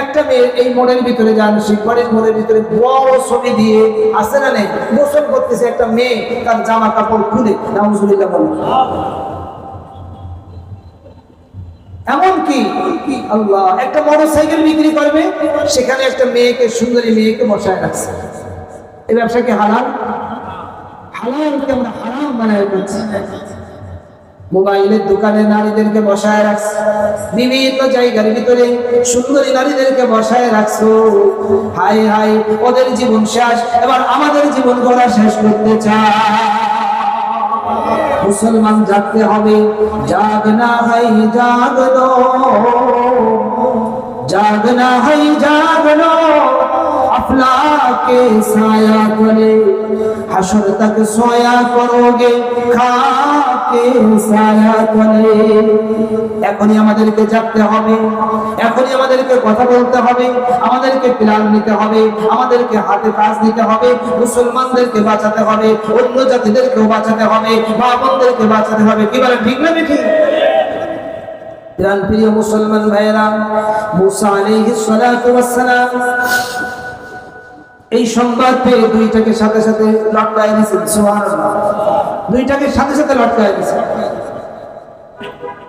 একটা মেয়ে এই মোড়ের ভিতরে যান, শিববাড়ির মোড়ের ভিতরে বড় ছবি দিয়ে আছে না নেই, গোসল করতেছে একটা মেয়ে, তার জামা কাপড় খুলে, নাউজুবিল্লাহ বলেন। এমনকি আল্লাহ একটা মোটরসাইকেল বিক্রি করবে, সেখানে একটা মেয়েকে, সুন্দরী মেয়েকে বসায় রাখছে। এই ব্যবসা কি হালাল? হালালকে আমরা হারাম বানায় ফেলছি। মোবাইলের দোকানে নারীদেরকে বসায় রাখছে, বিভিন্ন জায়গার ভিতরে সুন্দরী নারীদেরকে বসায় রাখছো। হায় হায়, ওদের জীবন শেষ, এবার আমাদের জীবন গড়া শেষ করতে চায়। মুসলমান জাগতে হবে। জাগনা হাই জাগলো, জাগনা হাই জাগলো, আফলাকে সায়া করে হাসর তক সোয়া করোগে, খাকে সায়া করে। এখনই আমাদেরকে জাগতে হবে, এখনই আমাদেরকে কথা বলতে হবে, আমাদেরকে প্ল্যান নিতে হবে, আমাদেরকে হাতে কাজ নিতে হবে। মুসলমানদেরকে বাঁচাতে হবে, অন্য জাতিদেরকেও বাঁচাতে হবে, মা বোনদেরকে বাঁচাতে হবে। কি বলেন, ঠিক না ঠিক? প্রিয় মুসলমান ভাইয়েরা, মুসা আলাইহিস সালাতু ওয়াস সালাম এই সংবাদ পেয়ে 2টাকে সাথে সাথে লটকায় দিয়েছেন। সুবহানাল্লাহ, 2টাকে সাথে সাথে লটকায় দিয়েছেন।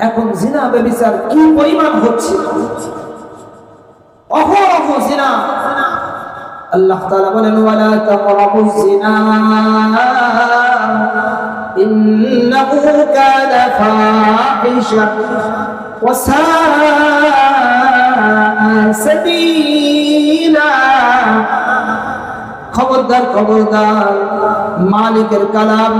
এখন জিনা ব্যভিচার কি পরিমাণ হচ্ছে, অহরহ জিনা। আল্লাহ তাআলা বলেন, ওয়ালা তাকরাবুজ জিনা ইন্নাহু কানা ফাহিশা ওয়া সাআ সাবিলা। খবরদার, খবরদার, মালিকের কালাম,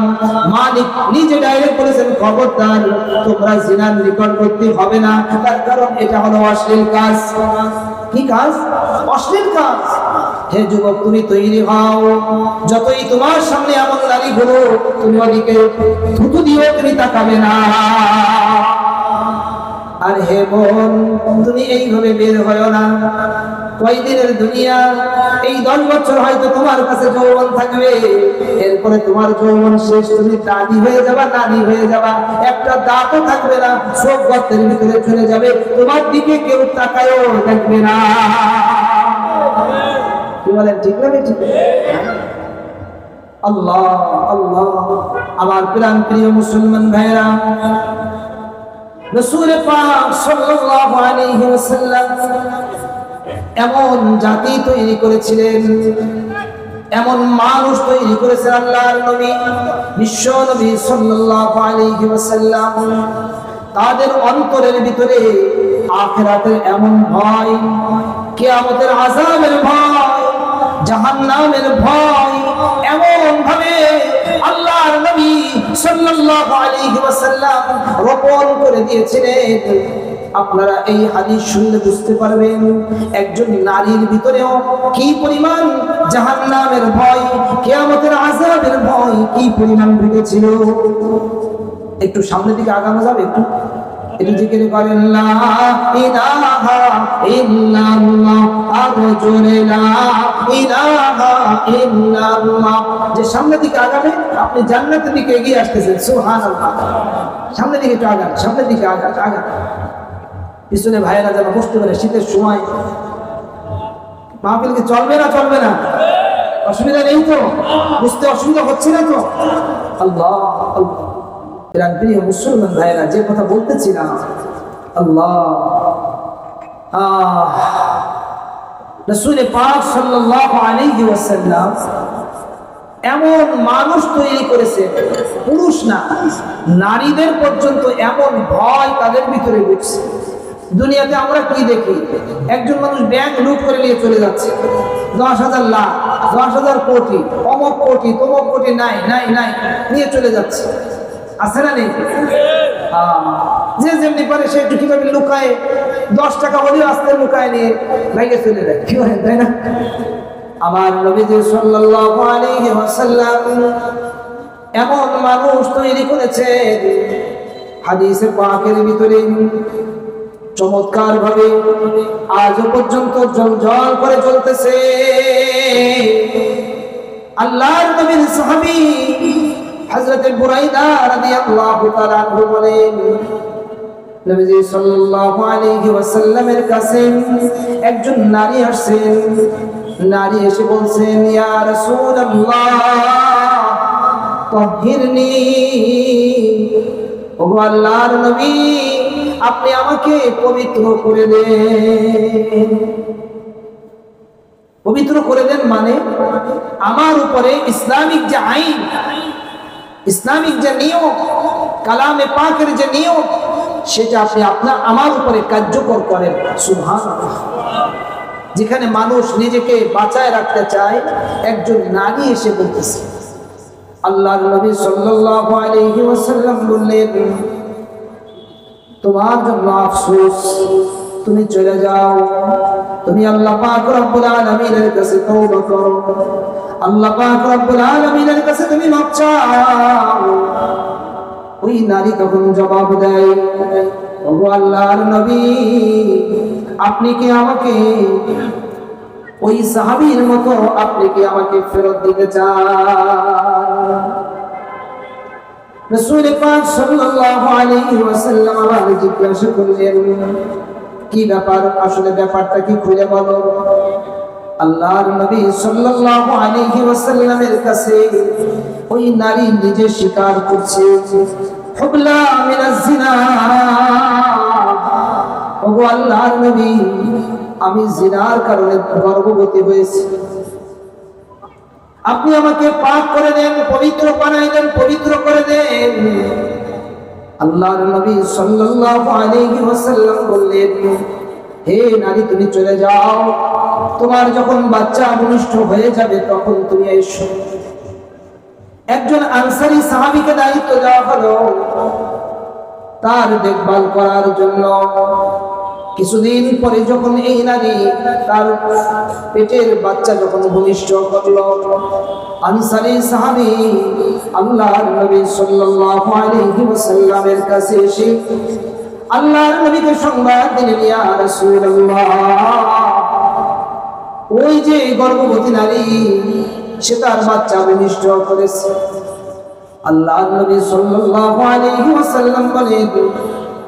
মালিক নিজে ডাইরেক্ট বলেছেন, খবরদার তোমরা জিনার নিকটবর্তী হবে না। তার কারণ এটা হলো অশ্লীল কাজ। কি কাজ? অশ্লীল কাজ। হে যুবক, তুমি তৈরি হও। যতই তোমার সামনে এমন নারী ঘুরো, তুমি ওদিকে থুতু দিয়েও তুমি তাকাবে না। আর হে বোন, তুমি এইভাবে বের হয়ো না। কয়দিনের দুনিয়া, এই 10 বছর হয়তো তোমার কাছে যৌবন থাকবে, এরপরে তোমার যৌবন শেষ, তুমি দাদি হয়ে যাবা, নানি হয়ে যাবা, একটা দাঁতও থাকবে না, সব গর্তের ভিতরে চলে যাবে, তোমার দিকে কেউ তাকায়ও দেখবে না। কি বলেন, ঠিক না ঠিক? আল্লাহ আল্লাহ। আমার প্রিয় মুসলমান ভাইরা, রাসূল পাক সাল্লাল্লাহু আলাইহি ওয়াসাল্লাম এমন জাতি তৈরি করেছিলেন, এমন মানুষ তৈরি করেছেন আল্লাহর নবী, বিশ্ব নবী সাল্লাল্লাহু আলাইহি ওয়াসাল্লাম। তাদের অন্তরের ভিতরে আখিরাতের এমন ভয়, কিয়ামতের আযাবের ভয়, জাহান্নামের ভয় এমন ভাবে আল্লাহর নবী সাল্লাল্লাহু আলাইহি ওয়াসাল্লাম রোপণ করে দিয়েছিলেন। আপনারা এই হাদিস শুনলে বুঝতে পারবেন একজন নারীর ভিতরেও কি পরিমাণ জাহান্নামের ভয়, কিয়ামতের আযাবের ভয় কি পরিমাণ ঢুকেছিল। একটু সামনের দিকে আগানো যাবে? একটু জিকির করেন, লা ইলাহা ইল্লাল্লাহ, আরো জোরে লা ইলাহা ইল্লাল্লাহ। যে সামনের দিকে আগাবে, আপনি জান্নাতের দিকে এগিয়ে আসতেছেন। সুবহানাল্লাহ। সামনের দিকে একটু আগান, সামনের দিকে আগান। পিছনে ভাইয়েরা যেন বুঝতে পারে শীতের সময় মাহফিল কি চলবে না? চলবে না? অসুবিধা নেই তো? বুঝতে অসুবিধা হচ্ছে না তো? আল্লাহ আল্লাহ। প্রিয় মুসলমান ভাইয়েরা, যে কথা বলতেছিলাম, আল্লাহ রাসূল পাক সাল্লাল্লাহু আলাইহি ওয়াসাল্লাম এমন মানুষ তৈরি করেছে, পুরুষ না নারীদের পর্যন্ত এমন ভয় তাদের ভিতরে ঢুকছে। দুনিয়াতে আমরা কি দেখি, একজন মানুষ ব্যাংক লুট করে নিয়ে চলে যাচ্ছে, 10,000 লাখ 10,000 কোটি অমক কোটি তমক কোটি নাই নাই নাই নিয়ে চলে যাচ্ছে, আছে না নেই? যে যেমনি পারে সে একটু কিভাবে লুকায়, 10 টাকা হলেও আস্তে লুকায় নিয়ে বাইরে চলে যায়, কি হয় তাই না? আমার নবীজি সাল্লাল্লাহু আলাইহি ওয়াসাল্লাম এমন মানুষ তৈরি করেছেন, হাদিসে পাকের ভিতরে চমৎকার ভাবে আজ পর্যন্ত জ্বলজ্বল করে জ্বলতেছে। আল্লাহর নবীর সাহাবী হযরত বুরাইদা রাদিয়াল্লাহু তাআলা আনহু বলেন, নবীজি সাল্লাল্লাহু আলাইহি ওয়াসাল্লামের কাছে একজন নারী আসছেন। নারী এসে বলছেন, ইয়া রাসূলুল্লাহ তাহহিরনি, ওগো আল্লাহর নবী আপনি আমাকে পবিত্র করে দেন। পবিত্র করে দেন মানে আমার উপরে ইসলামিক যে আইন, ইসলামিক যে নিয়ম, কালামে পাকের যে নিয়ম, সেটা আপনি আমার উপরে কার্যকর করেন। সুবহানাল্লাহ। যেখানে মানুষ নিজেকে বাঁচায় রাখতে চায়, একজন নারী এসে বলতেছে। আল্লাহর নবী সাল্লাল্লাহু আলাইহি ওয়াসাল্লাম বললেন, তোমার জন্য আফসোস, তুমি চলে যাও, তুমি আল্লাহ পাক রব্বুল আলামিনের কাছে তওবা করো, আল্লাহ পাক রব্বুল আলামিনের কাছে তুমি মাফ চাও। ওই নারী তখন জবাব দেয়, ওগো আল্লাহর নবী আপনি কি আমাকে ওই সাহাবীর মতো আপনি কি আমাকে ফেরত দিতে চান? রাসূল পাক সাল্লাল্লাহু আলাইহি ওয়াসাল্লাম আবার জিজ্ঞাসা করলেন, কি ব্যাপার, আসলে ব্যাপারটা কি খুলে বলো। আল্লাহর নবী সাল্লাল্লাহু আলাইহি ওয়াসাল্লামের কাছে ওই নারী নিজে স্বীকার করছে, হুবলা মিনাজ জিনা, ওগো আল্লাহর নবী আমি জিনার কারণে গর্ভবতী হয়েছি, আপনি আমাকে পাক করে দেন, পবিত্র বানাই দেন, পবিত্র করে দেন। আল্লাহর নবী সাল্লাল্লাহু আলাইহি ওয়াসাল্লাম বললেন, হে নারী তুমি চলে যাও, তোমার যখন বাচ্চা ভূমিষ্ঠ হয়ে যাবে তখন তুমি এসো। একজন আনসারী সাহাবীকে দায়িত্ব দেওয়া হলো তার দেখভাল করার জন্য। কিছুদিন পরে যখন এই নারী তার পেটের বাচ্চা যখন ভূমিষ্ঠ করলো, আনসারী সাহাবী আল্লাহর নবী সাল্লাল্লাহু আলাইহি ওয়াসাল্লামের কাছে এসে আল্লাহর নবীকে সংবাদ দিলেন, ইয়া রাসূলুল্লাহ ওই যে গর্ভবতী নারী সে তার বাচ্চা ভূমিষ্ঠ করেছে। আল্লাহর নবী সাল্লাল্লাহু আলাইহি ওয়াসাল্লাম বলেন,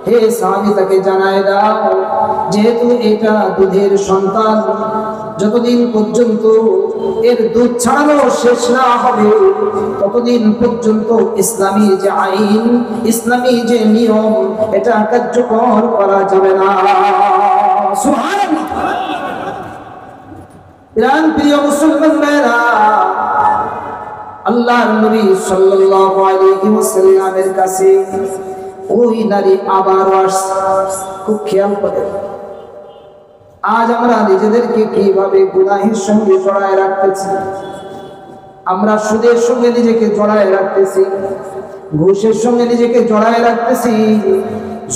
হে সাহাবী তাকে জানায় দাও, যেহেতু এটা দুধের সন্তান, যতদিন পর্যন্ত এর দুধ ছাড়ানো শেষ না হবে ততদিন পর্যন্ত ইসলামী যে আইন, ইসলামী যে নিয়ম, এটা কার্যকর করা যাবে না। সুবহানাল্লাহ। ইরান প্রিয় মুসলমান ভাইরা, আল্লাহর নবী সাল্লাল্লাহু আলাইহি ওয়াসাল্লামের কাছে ওই নারী আবারও আসছে। খুব খেয়াল করে, আজ আমরা নিজেদেরকে কিভাবে গুনাহের সঙ্গে জড়ায় রাখতেছি। আমরা সুদের সঙ্গে নিজেকে জড়ায় রাখতেছি, ঘুষের সঙ্গে নিজেকে জড়ায় রাখতেছি,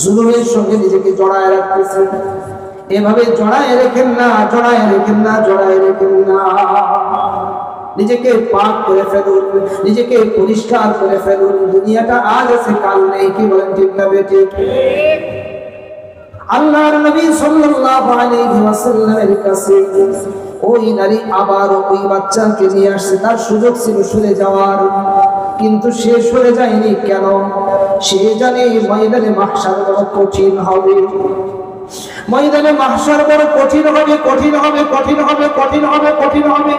জুলুমের সঙ্গে নিজেকে জড়ায় রাখতেছি। এভাবে জড়ায় রেখেন না, জড়ায় রেখেন না, জড়ায় রেখেন না। নিজেকে পাক করে ফেলুন, নিজেকে পরিষ্কার করে ফেলুন। দুনিয়াটা আজ আছে কাল নেই, কি বলেন ঠিক না বেঠিক? আল্লাহর নবী সাল্লাল্লাহু আলাইহি ওয়াসাল্লামের কাছে ওই নারী আবার ওই বাচ্চাকে নিয়ে আসছে। তার সুযোগ ছিল সরে যাওয়ার, কিন্তু সে সরে যায়নি। কেন? সে জানে ময়দানে মাহশার বড় কঠিন হবে, ময়দানে মাহশার বড় কঠিন হবে, কঠিন হবে, কঠিন হবে, কঠিন হবে, কঠিন হবে।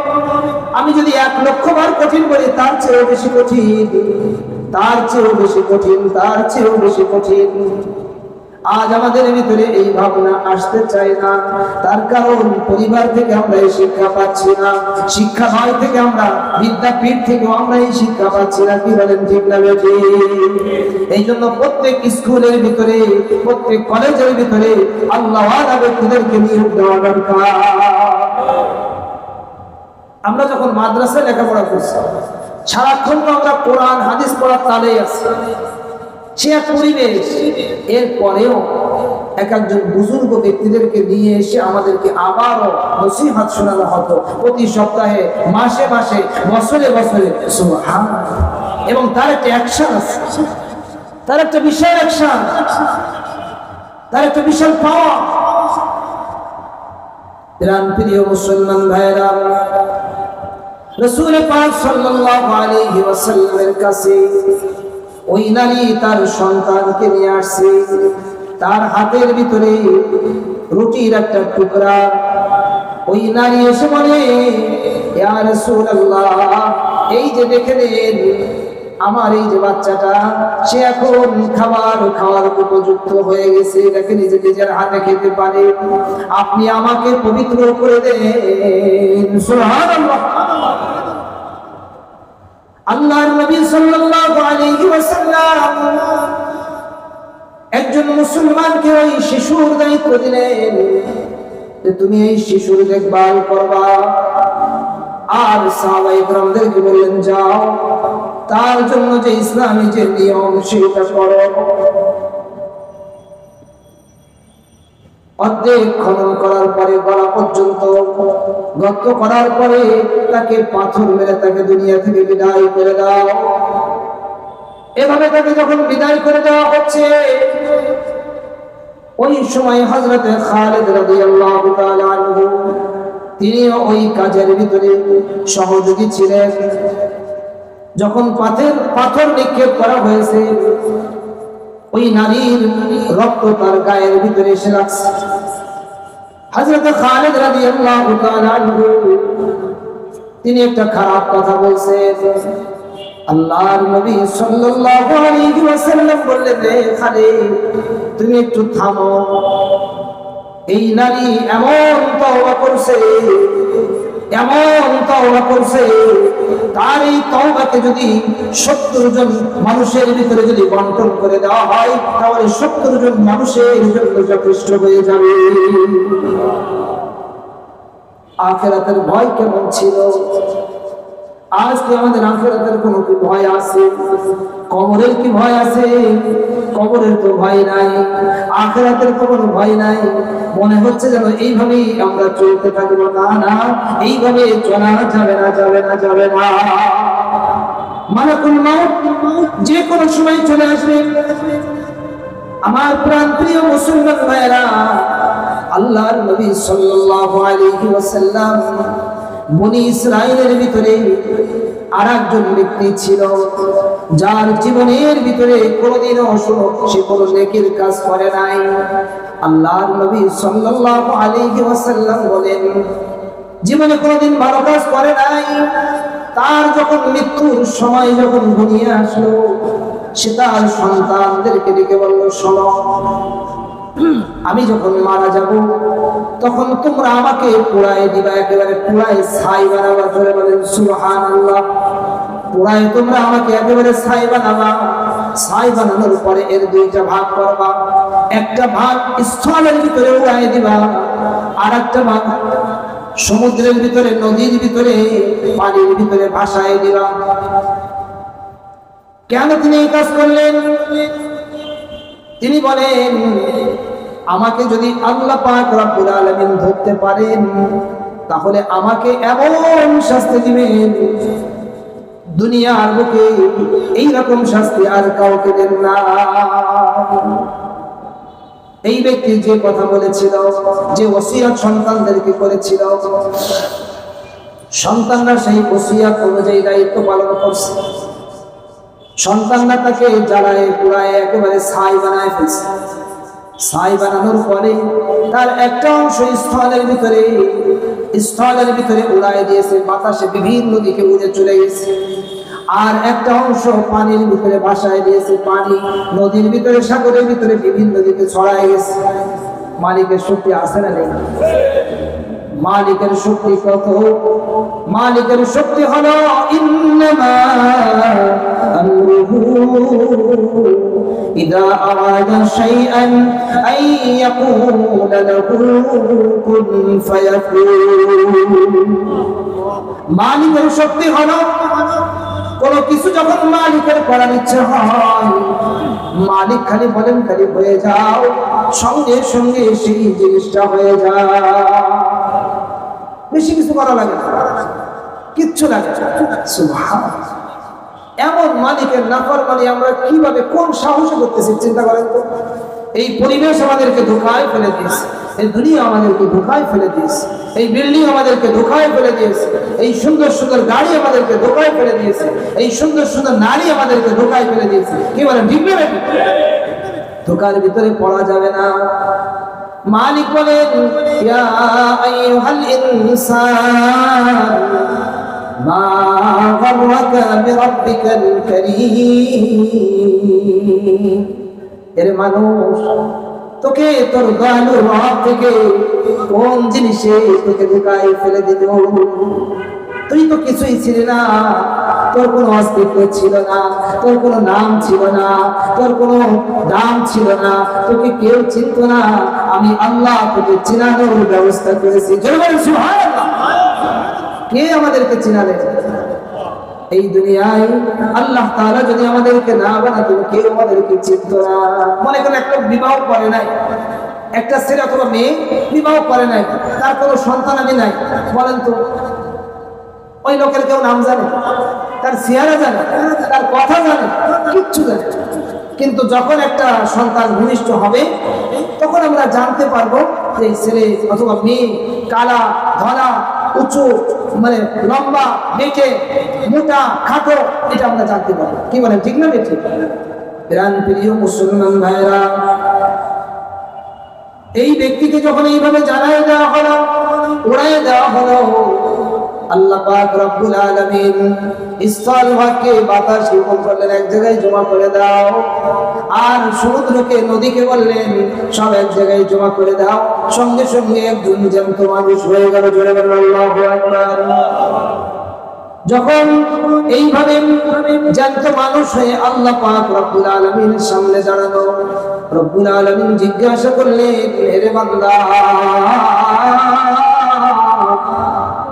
আমি যদি 1 লক্ষ বার কঠিন বলি তার চেয়েও বেশি কঠিন, তার চেয়েও বেশি কঠিন, তার চেয়েও বেশি কঠিন। আজ আমাদের ভিতরে এই ভাবনা আসতে চায় না। তার কারণ পরিবার থেকে আমরা এই শিক্ষা পাচ্ছি না, শিক্ষা হয় থেকে আমরা বিদ্যাপীঠ থেকে আমরা এই শিক্ষা পাচ্ছি না। কি বলেন ঠিক না বেঠিক? এই জন্য প্রত্যেক স্কুলের ভিতরে, প্রত্যেক কলেজের ভিতরে আল্লাহওয়ালা ব্যক্তিদেরকে নিয়োগ দেওয়া দরকার। আমরা যখন মাদ্রাসায় লেখাপড়া করছি, সারাক্ষণ আমরা কোরআন হাদিস পড়ার তালেই আছি, সে এক পরিবেশ। এরপরেও এক একজন বুজুর্গ ব্যক্তিদেরকে নিয়ে এসে আমাদেরকে আবারও নসিহত শোনানো হতো প্রতি সপ্তাহে, মাসে মাসে, বছরে বছরে। সুবহানাল্লাহ। এবং তার একটা অ্যাকশন আছে, তার একটা বিশাল অ্যাকশন, তার একটা বিশাল পাওয়ার। প্রিয় মুসলমান ভাইরা, রাসূল পাক সাল্লাল্লাহু আলাইহি ওয়াসাল্লামের কাছে ওই নারী তার সন্তানকে নিয়ে আসছে, তার হাতের ভিতরে রুটির একটা টুকরা। ওই নারী এসে বলে, ইয়া রাসূলুল্লাহ, এই যে দেখে নেন আমার এই যে বাচ্চাটা, সে এখন খাওয়ার উপযুক্ত হয়ে গেছে, দেখে নিজে নিজের হাতে খেতে পারে, আপনি আমাকে পবিত্র করে দেন। সুবহানাল্লাহ। আল্লাহর নবী সাল্লাল্লাহু আলাইহি ওয়াসাল্লাম একজন মুসলমানকে ওই শিশুর দায়িত্ব দিলেন যে তুমি এই শিশুর দেখভাল করবা। আর সাহাবায়ে কেরামদেরকে বললেন, যাও তার জন্য যে ইসলামী যে নিয়ম সেটা করো। অর্ধেক খনন করার পরে, গলা পর্যন্ত গর্ত করার পরে তাকে পাথর মেরে তাকে দুনিয়া থেকে বিদায় করে দাও। এভাবে তাকে যখন বিদায় করে দেওয়া হচ্ছে, ওই সময় হযরতে খালিদ রাদিয়াল্লাহু তাআলা আনহু তিনি ওই কাজের ভিতরে সহযোগী ছিলেন। যখন পাথর নিক্ষেপ করা হয়েছে, ওই নারীর রক্ত তার গায়ের ভিতরে এসে লাগছে। হযরত খালিদ রাদিয়াল্লাহু তাআলা আনহু তিনি একটা খারাপ কথা বলছেন। আল্লাহর নবী সাল্লাল্লাহু আলাইহি ওয়াসাল্লাম বললেন, হে খালিদ, তুমি একটু থামো। এই নারী এমন তওবা করছে, এমন তওবা করছে, তার এই তওবাকে যদি 70 জন মানুষের ভিতরে যদি বন্টন করে দেওয়া হয়, তাহলে 70 জন মানুষের জন্য যথেষ্ট হয়ে যাবে। আখিরাতের ভয় কেমন ছিল? আজকে আমাদের আখিরাতের কোনো কি ভয় আছে? কবরের কি ভয় আছে? কবরের তো ভয় নাই, আখিরাতের তো কোনো ভয় নাই। মনে হচ্ছে যেন এইভাবেই আমরা চলতে থাকবো। না না, এইভাবে চলা যাবে না, যাবে না, যাবে না। মালাকুল মউত যে কোনো সময় চলে আসবে। আমার প্রাণপ্রিয় মুসলমান ভাইরা, আল্লাহর নবী সাল্লাল্লাহু আলাইহি ওয়াসাল্লাম বনি ইসরাইলের ভিতরে আরেকজন ব্যক্তি ছিল, যার জীবনের ভিতরে কোনোদিনও সে কোনো নেকির কাজ করে নাই। আল্লাহর নবী সাল্লাল্লাহু আলাইহি ওয়াসাল্লাম বলেন, জীবনে কোনোদিন ভালো কাজ করে নাই। তার যখন মৃত্যুর সময় যখন ঘনিয়ে আসলো, সে তার সন্তানদেরকে ডেকে বলল, শোনো, আমি যখন মারা যাব তখন তোমরা আমাকে পোড়ায় দিবা, একেবারে পোড়ায় ছাই বানাবা। ধরে বলেন সুবহানাল্লাহ। পোড়ায় তোমরা আমাকে একেবারে ছাই বানাবা। ছাই বানানোর পরে এর দুইটা ভাগ করবা। একটা ভাগ স্থলের ভিতরে উড়ায় দিবা, আর একটা ভাগ সমুদ্রের ভিতরে, নদীর ভিতরে, পানির ভিতরে ভাসায় দিবা। কেন তিনি এই কাজ করলেন? তিনি বলেন, আমাকে যদি আল্লাহ পাক রব্বুল আলামিন ধরতে পারেন, তাহলে আমাকে এমন শাস্তি দিবেন, দুনিয়ার বুকে এইরকম শাস্তি আর কাউকে দেন না। এই ব্যক্তি যে কথা বলেছিল, যে ওসিয়ত সন্তানদেরকে করেছিল, সন্তানরা সেই ওসিয়ত অনুযায়ী দায়িত্ব পালন করছে। সন্তানরা তাকে জ্বালায় পুড়ায় একেবারে ছাই বানায় ফেলছে। ছাই বানানোর পরে তার একটা অংশ স্থলের ভিতরে উড়ায় দিয়েছে, বাতাসে বিভিন্ন দিকে উড়ে চলে গেছে। আর একটা অংশ পানির ভিতরে ভাসায় দিয়েছে। পানি নদীর ভিতরে, সাগরের ভিতরে বিভিন্ন দিকে ছড়ায় গেছে। মালিকের শক্তি আছে না নেই? মালিকের শক্তি কত? মালিকের শক্তি হলো ইন্নামা আমরুহু ইযা আরাদা শাইআন আন ইয়াকুলা লাহু কুন ফায়াকুন। মালিকের শক্তি হলো কোন কিছু যখন মালিকের করার ইচ্ছে হয়, মালিক খালি বলেন খালি হয়ে যাও, সঙ্গে সঙ্গে সেই জিনিসটা হয়ে যায়। বেশি কিছু করা লাগে না, কিচ্ছু লাগে না। সুবহানাল্লাহ। এমন মালিকের নাফরমানি আমরা কিভাবে, কোন সাহসে করতেছি চিন্তা করেন তো। এই পরিবেশ আমাদেরকে ধোঁকায় ফেলে দিয়েছে, এই দুনিয়া আমাদেরকে ধোঁকায় ফেলে দিয়েছে, এই বিল্ডিং আমাদেরকে ধোঁকায় ফেলে দিয়েছে, এই সুন্দর সুন্দর গাড়ি আমাদেরকে ধোঁকায় ফেলে দিয়েছে, এই সুন্দর সুন্দর নারী আমাদেরকে ধোঁকায় ফেলে দিয়েছে। কি বলেন, ঠিক না? ধোঁকার ভিতরে পড়া যাবে না। মালিক বলেন ইয়া আইয়ুহাল ইনসান মা গাররাকা বিরাব্বিকাল কারীম। এর মানুষ, তোকে তোর দয়ালু রব থেকে কোন জিনিসে তোকে ধোঁকায় ফেলে দিল? তুই তো কিছুই ছিলি না, তোর কোনো অস্তিত্ব ছিল না, তোর কোনো নাম ছিল না, তোর কোনো দাম ছিল না, তোকে কেউ চিনত না। আমি আল্লাহ তোকে চিনানোর ব্যবস্থা করেছি। সুবহানাল্লাহ। কে আমাদেরকে চিনালেন? এই দুনিয়ায় আল্লাহ তাআলা যদি আমাদেরকে না বানাতেন, কেউ আমাদেরকে চিনত না। মনে করেন একটা বিবাহ করে নাই, একটা ছেলে অথবা মেয়ে বিবাহ করে নাই, তার কোনো সন্তান আমি নাই, বলেন তো ওই লোকের কেউ নাম জানে? তার চেহারা জানে? তার কথা জানে? কিচ্ছু জানে। কিন্তু যখন একটা সন্তান ভূমিষ্ঠ হবে, তখন আমরা জানতে পারবো যে এই ছেলে অথবা মেয়ে কালা, ধলা, উঁচু, মানে লম্বা, বেঁটে, মোটা, খাটো, এটা আমরা জানতে পারবো। কি বলেন, ঠিক না বেঠিক? প্রাণ প্রিয় মুসলমান ভাইরা, এই ব্যক্তিকে যখন এইভাবে জানাই দেওয়া হলো, উড়াই দেওয়া হলো, আল্লাহ পাক রব্বুল আলামিন স্থলভাগকে বাতাস হুকুম করলেন এক জায়গায় জমা করে দাও, আর সমুদ্রকে, নদীকে বললেন সব এক জায়গায় জমা করে দাও। সঙ্গে সঙ্গে একজন জ্যান্ত মানুষ হয়ে গেল। জোরে বলেন আল্লাহু আকবার। যখন এইভাবে জ্যান্ত মানুষ হয়ে আল্লাহ পাক রব্বুল আলামিনের সামনে দাঁড়ানো, রব্বুল আলামিন জিজ্ঞাসা করলেন, হে বান্দা,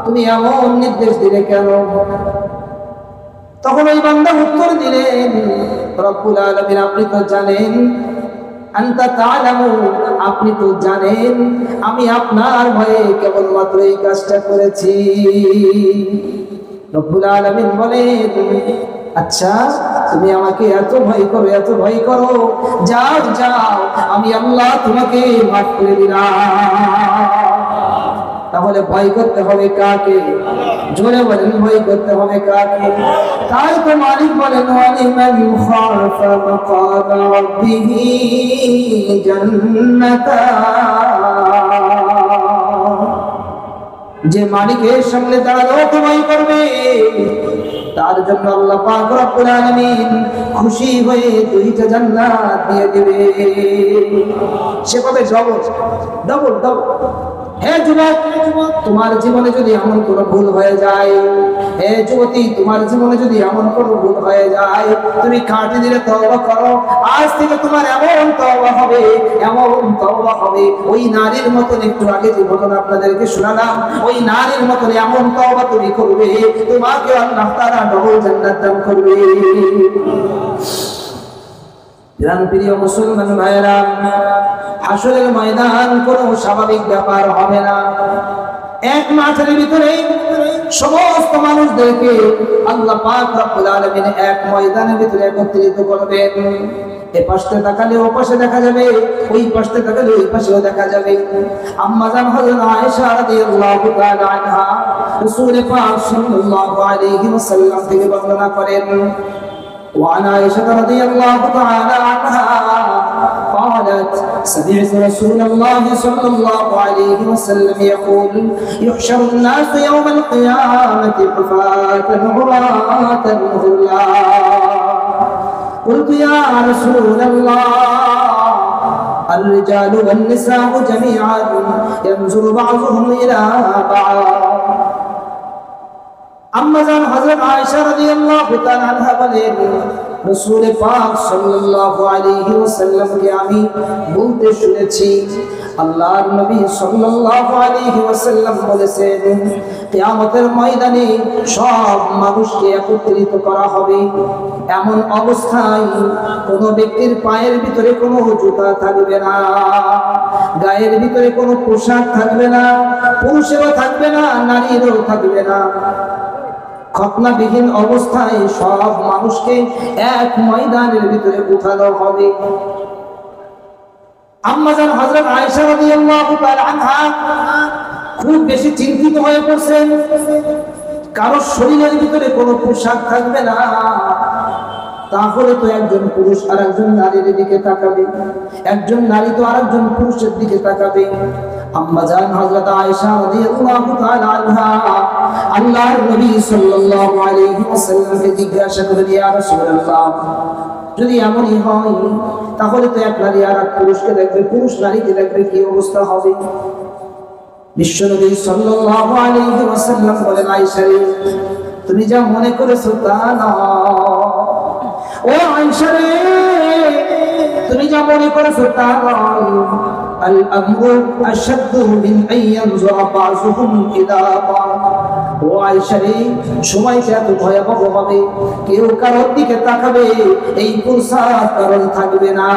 তুমি এমন নির্দেশ দিলে কেন? তখন ওই বান্দা উত্তর দিলেন, রব্বুল আলামিন আপনি তো জানেন, আনতা তাআলামু, আপনি তো জানেন আমি আপনার ভয়ে কেবলমাত্র এই কাজটা করেছি। রব্বুল আলামিন বলেন, আচ্ছা তুমি আমাকে এত ভয় করো, এত ভয় করো, যাও যাও, আমি আল্লাহ তোমাকে মাফ করে দিলাম। তাহলে ভয় করতে হবে কাকে? জোরে বলেন, ভয় করতে হবে কাকে? তাই তো মালিক বলেন, ওয়ালিমান খাফা মাকাম রাব্বিহি জান্নাতান। যে মালিকের সামনে দাঁড়ালো ভয় করবে, তার জন্য আল্লাহ পাক রব্বুল আলামিন খুশি হয়ে দুইটা জান্নাত দিয়ে দিবে। সে পাবে ডবল ডবল ডবল। হে যুবক, তোমার জীবনে যদি এমন কোনো ভুল হয়ে যায়, হে যুবতী, তোমার জীবনে যদি এমন কোনো ভুল হয়ে যায়, তুমি কাটি দিলে তওবা করো। আজ থেকে তোমার এমন তওবা হবে, এমন তওবা হবে, ওই নারীর মতন, একটু আগে যে ঘটনা আপনাদেরকে শোনালাম, ওই নারীর মতন এমন তওবা তুমি করবে, তোমাকে আল্লাহ তাআলা ডবল জান্নাত দান করবে। প্রিয় মুসলমান ভাইরা, হাসরের ময়দান কোনো স্বাভাবিক ব্যাপার হবে না। এক মাঠের ভিতরে সমস্ত মানুষদেরকে আল্লাহ পাক রব্বুল আলামিন এক ময়দানের ভিতরে একত্রিত করবেন। এই পাশে তাকালে ও পাশে দেখা যাবে, ওই পাশে তাকালে ওই পাশেও দেখা যাবে। আম্মা জান হযরত আয়েশা রাদিয়াল্লাহু তাআলা আনহা রাসূল পাক সাল্লাল্লাহু আলাইহি ওয়াসাল্লাম থেকে বর্ণনা করেন, وعن عائشة رضي الله تعالى عنها قالت سمعت رسول الله صلى الله عليه وسلم يقول يحشر الناس يوم القيامة حفاة عراة غرلا قلت يا رسول الله الرجال والنساء جميعا ينظر بعضهم إلى بعض আম্মা জান হযরত আয়েশা রাদিয়াল্লাহু তাআলা আনহা বলেন রাসূল পাক সাল্লাল্লাহু আলাইহি ওয়াসাল্লামকে আমি বলতে শুনেছি আল্লাহর নবী সাল্লাল্লাহু আলাইহি ওয়াসাল্লাম বলেছেন কিয়ামতের ময়দানে সব মানুষকে একত্রিত করা হবে এমন অবস্থায় কোনো ব্যক্তির পায়ের ভিতরে কোনো জুতা থাকবে না গায়ের ভিতরে কোনো পোশাক থাকবে না পুরুষেরও থাকবে না নারীরও থাকবে না খতনাবিহীন অবস্থায় সব মানুষকে এক ময়দানের ভিতরে উঠানো হবে আম্মা জান হযরত আয়েশা রাদিয়াল্লাহু তাআলা আনহা খুব বেশি চিন্তিত হয়ে পড়ছেন কারো শরীরের ভিতরে কোনো পোশাক থাকবে না তাহলে তো একজন পুরুষ আর একজন নারীর দিকে তাকাবে একজন নারী তো আরেকজন পুরুষের দিকে তাকাবে আম্মা জান হযরত আয়েশা রাদিয়াল্লাহু তাআলা আনহা আল্লাহর নবী সাল্লাল্লাহু আলাইহি ওয়াসাল্লামকে জিজ্ঞাসা করলেন ইয়া রাসূলুল্লাহ যদি এমনই হয় তাহলে তো এক নারী আর এক পুরুষকে দেখবে পুরুষ নারীকে দেখবে কি অবস্থা হবে বিশ্বনবী সাল্লাল্লাহু আলাইহি ওয়াসাল্লাম বলেন আয়েশা তুমি যা মনে করেছো তা না ও আয়েশা রে তুমি যা মনে করেছো তা নয় আল আমরু আশাদ্দু মিন আন ইয়ানজুরা বাযুহুম ইলা বায ও আয়েশা রে সময়টা এত ভয়াবহ হবে কেউ কারোর দিকে তাকাবে এই ফুরসাত কারণ থাকবে না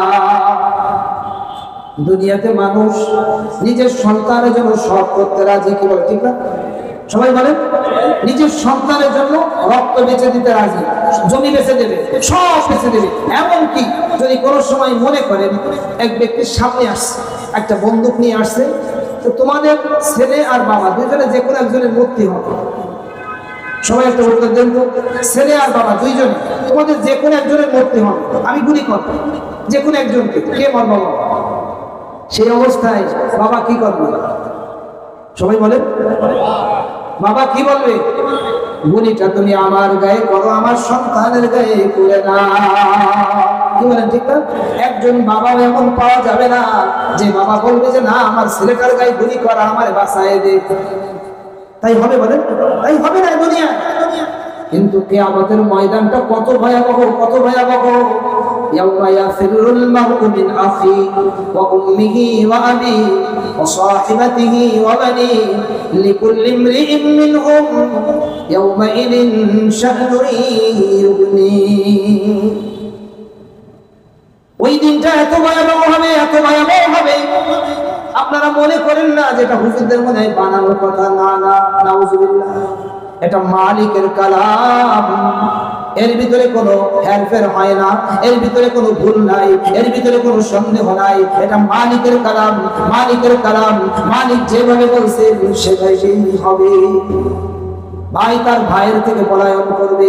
দুনিয়াতে মানুষ নিজের সন্তানের জন্য সব করতে রাজি কি বলে ঠিক না সবাই বলে নিজের সন্তানের জন্য রক্ত বেঁচে দিতে রাজি জমি বেঁচে দেবে সব বেঁচে দেবে এমনকি যদি কোনো সময় মনে করেন এক ব্যক্তির সামনে আসছে একটা বন্দুক নিয়ে আসছে তো তোমাদের ছেলে আর বাবা দুজনে যে কোনো একজনের মুক্তি হবে সবাই একটা উত্তর দেন তো ছেলে আর বাবা দুইজনে তোমাদের যে কোনো একজনের মুক্তি হবে আমি গুলি করব যে কোনো একজনকে কে মারব বাবা সেই অবস্থায় বাবা কি করবে সবাই বলে বাবা কি বলবে গুলিটা তুমি আমার গায়ে করো আমার সন্তানের গায়ে করে না কি বলেন ঠিক না একজন বাবা এমন পাওয়া যাবে না যে বাবা বলবে যে না আমার ছেলেটার গায়ে গুলি করা আমার বাঁচায় দে তাই হবে বলেন তাই হবে না দুনিয়ায় কিন্তু কিয়ামতের ময়দানটা কত ভয়াবহ ইয়াউমা ইয়াফিরুল মার'উ মিন আখি ওয়া উম্মিহি ওয়া আবি ওয়া সাহিবাতিহি ওয়া বানি লিকুল্লি ইমরিইন মিনহুম ইয়াউমা ইদিন শা'নুন ইউগনি ওই দিনটা এত ভয়াবহ হবে আপনারা মনে করেন না যেটা হুজুরদের মনে বানানো কথা না নাউজুবিল্লাহ এটা মালিকের কালাম এর ভিতরে কোনো হেরফের হয় না এর ভিতরে কোনো ভুল নাই এর ভিতরে কোনো সন্দেহ নাই এটা মালিকের কালাম মালিক যেভাবে বলছে সেটাই হবে ভাই তার ভাইয়ের থেকে পলায়ন করবে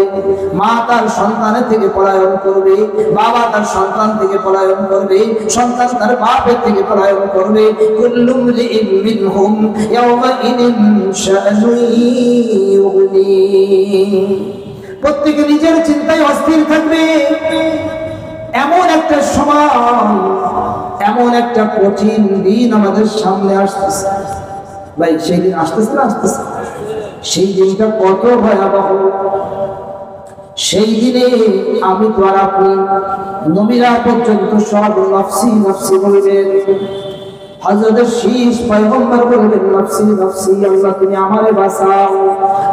মা তার সন্তানের থেকে পলায়ন করবে বাবা তার সন্তান থেকে পলায়ন করবে সন্তান তার বাপের থেকে পলায়ন করবে কুল্লুম লিমিনহুম ইয়াওমাইদিন শা'নুন ইউগনি প্রত্যেকে নিজের চিন্তায় অস্থির থাকবে এমন একটা সময় এমন একটা কঠিন দিন আমাদের সামনে আসতেছে ভাই সেই দিন আসতেছে সেই দিনটা কত ভয়াবহ সেই দিনে আমি তো আর আপনি নবীরা পর্যন্ত সব নফসি বলবেন হযরত শীষ পয়গম্বর বলবেন নফসি আল্লাহ তুমি আমারে বাঁচাও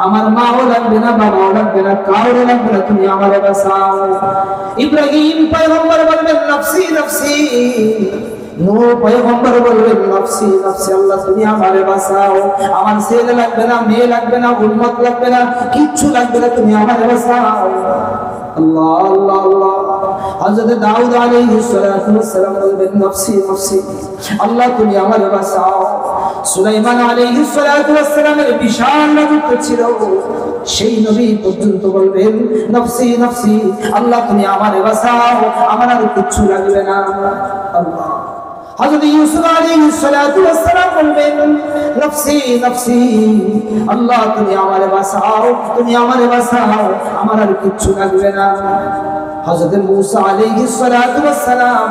আমার মাও লাগবে না বাবাও লাগবে না কারো লাগবে না তুমি আমারে বাঁচাও ইব্রাহিম পয়গম্বর বলবেন নফসি নূহ পয়গম্বর বলবেন নফসি আল্লাহ তুমি আমারে বাঁচাও আমার ছেলে লাগবে না মেয়ে লাগবে না উম্মত লাগবে না কিচ্ছু লাগবে না তুমি আমারে বাঁচাও আল্লাহ হযরত দাউদ আলাইহিস সালাতু ওয়াস সালাম বলবেন নফসি আল্লাহ তুমি আমারে বাঁচাও সুলাইমান আলাইহিস সালাতু ওয়াস সালামের বিশাল রাজত্ব ছিল সেই নবী পর্যন্ত বলবেন নফসি আল্লাহ তুমি আমারে বাঁচাও আমার আর কিচ্ছু লাগবে না আল্লাহ হযরত ইউসুফ আলাইহিস সালাতু ওয়াস সালাম বলবেন, নফসি নফসি, আল্লাহ তুমি আমারে বাঁচাও, তুমি আমারে বাঁচাও, আমার আর কিচ্ছু লাগবে না। হযরত মূসা আলাইহিস সালাতু ওয়াস সালাম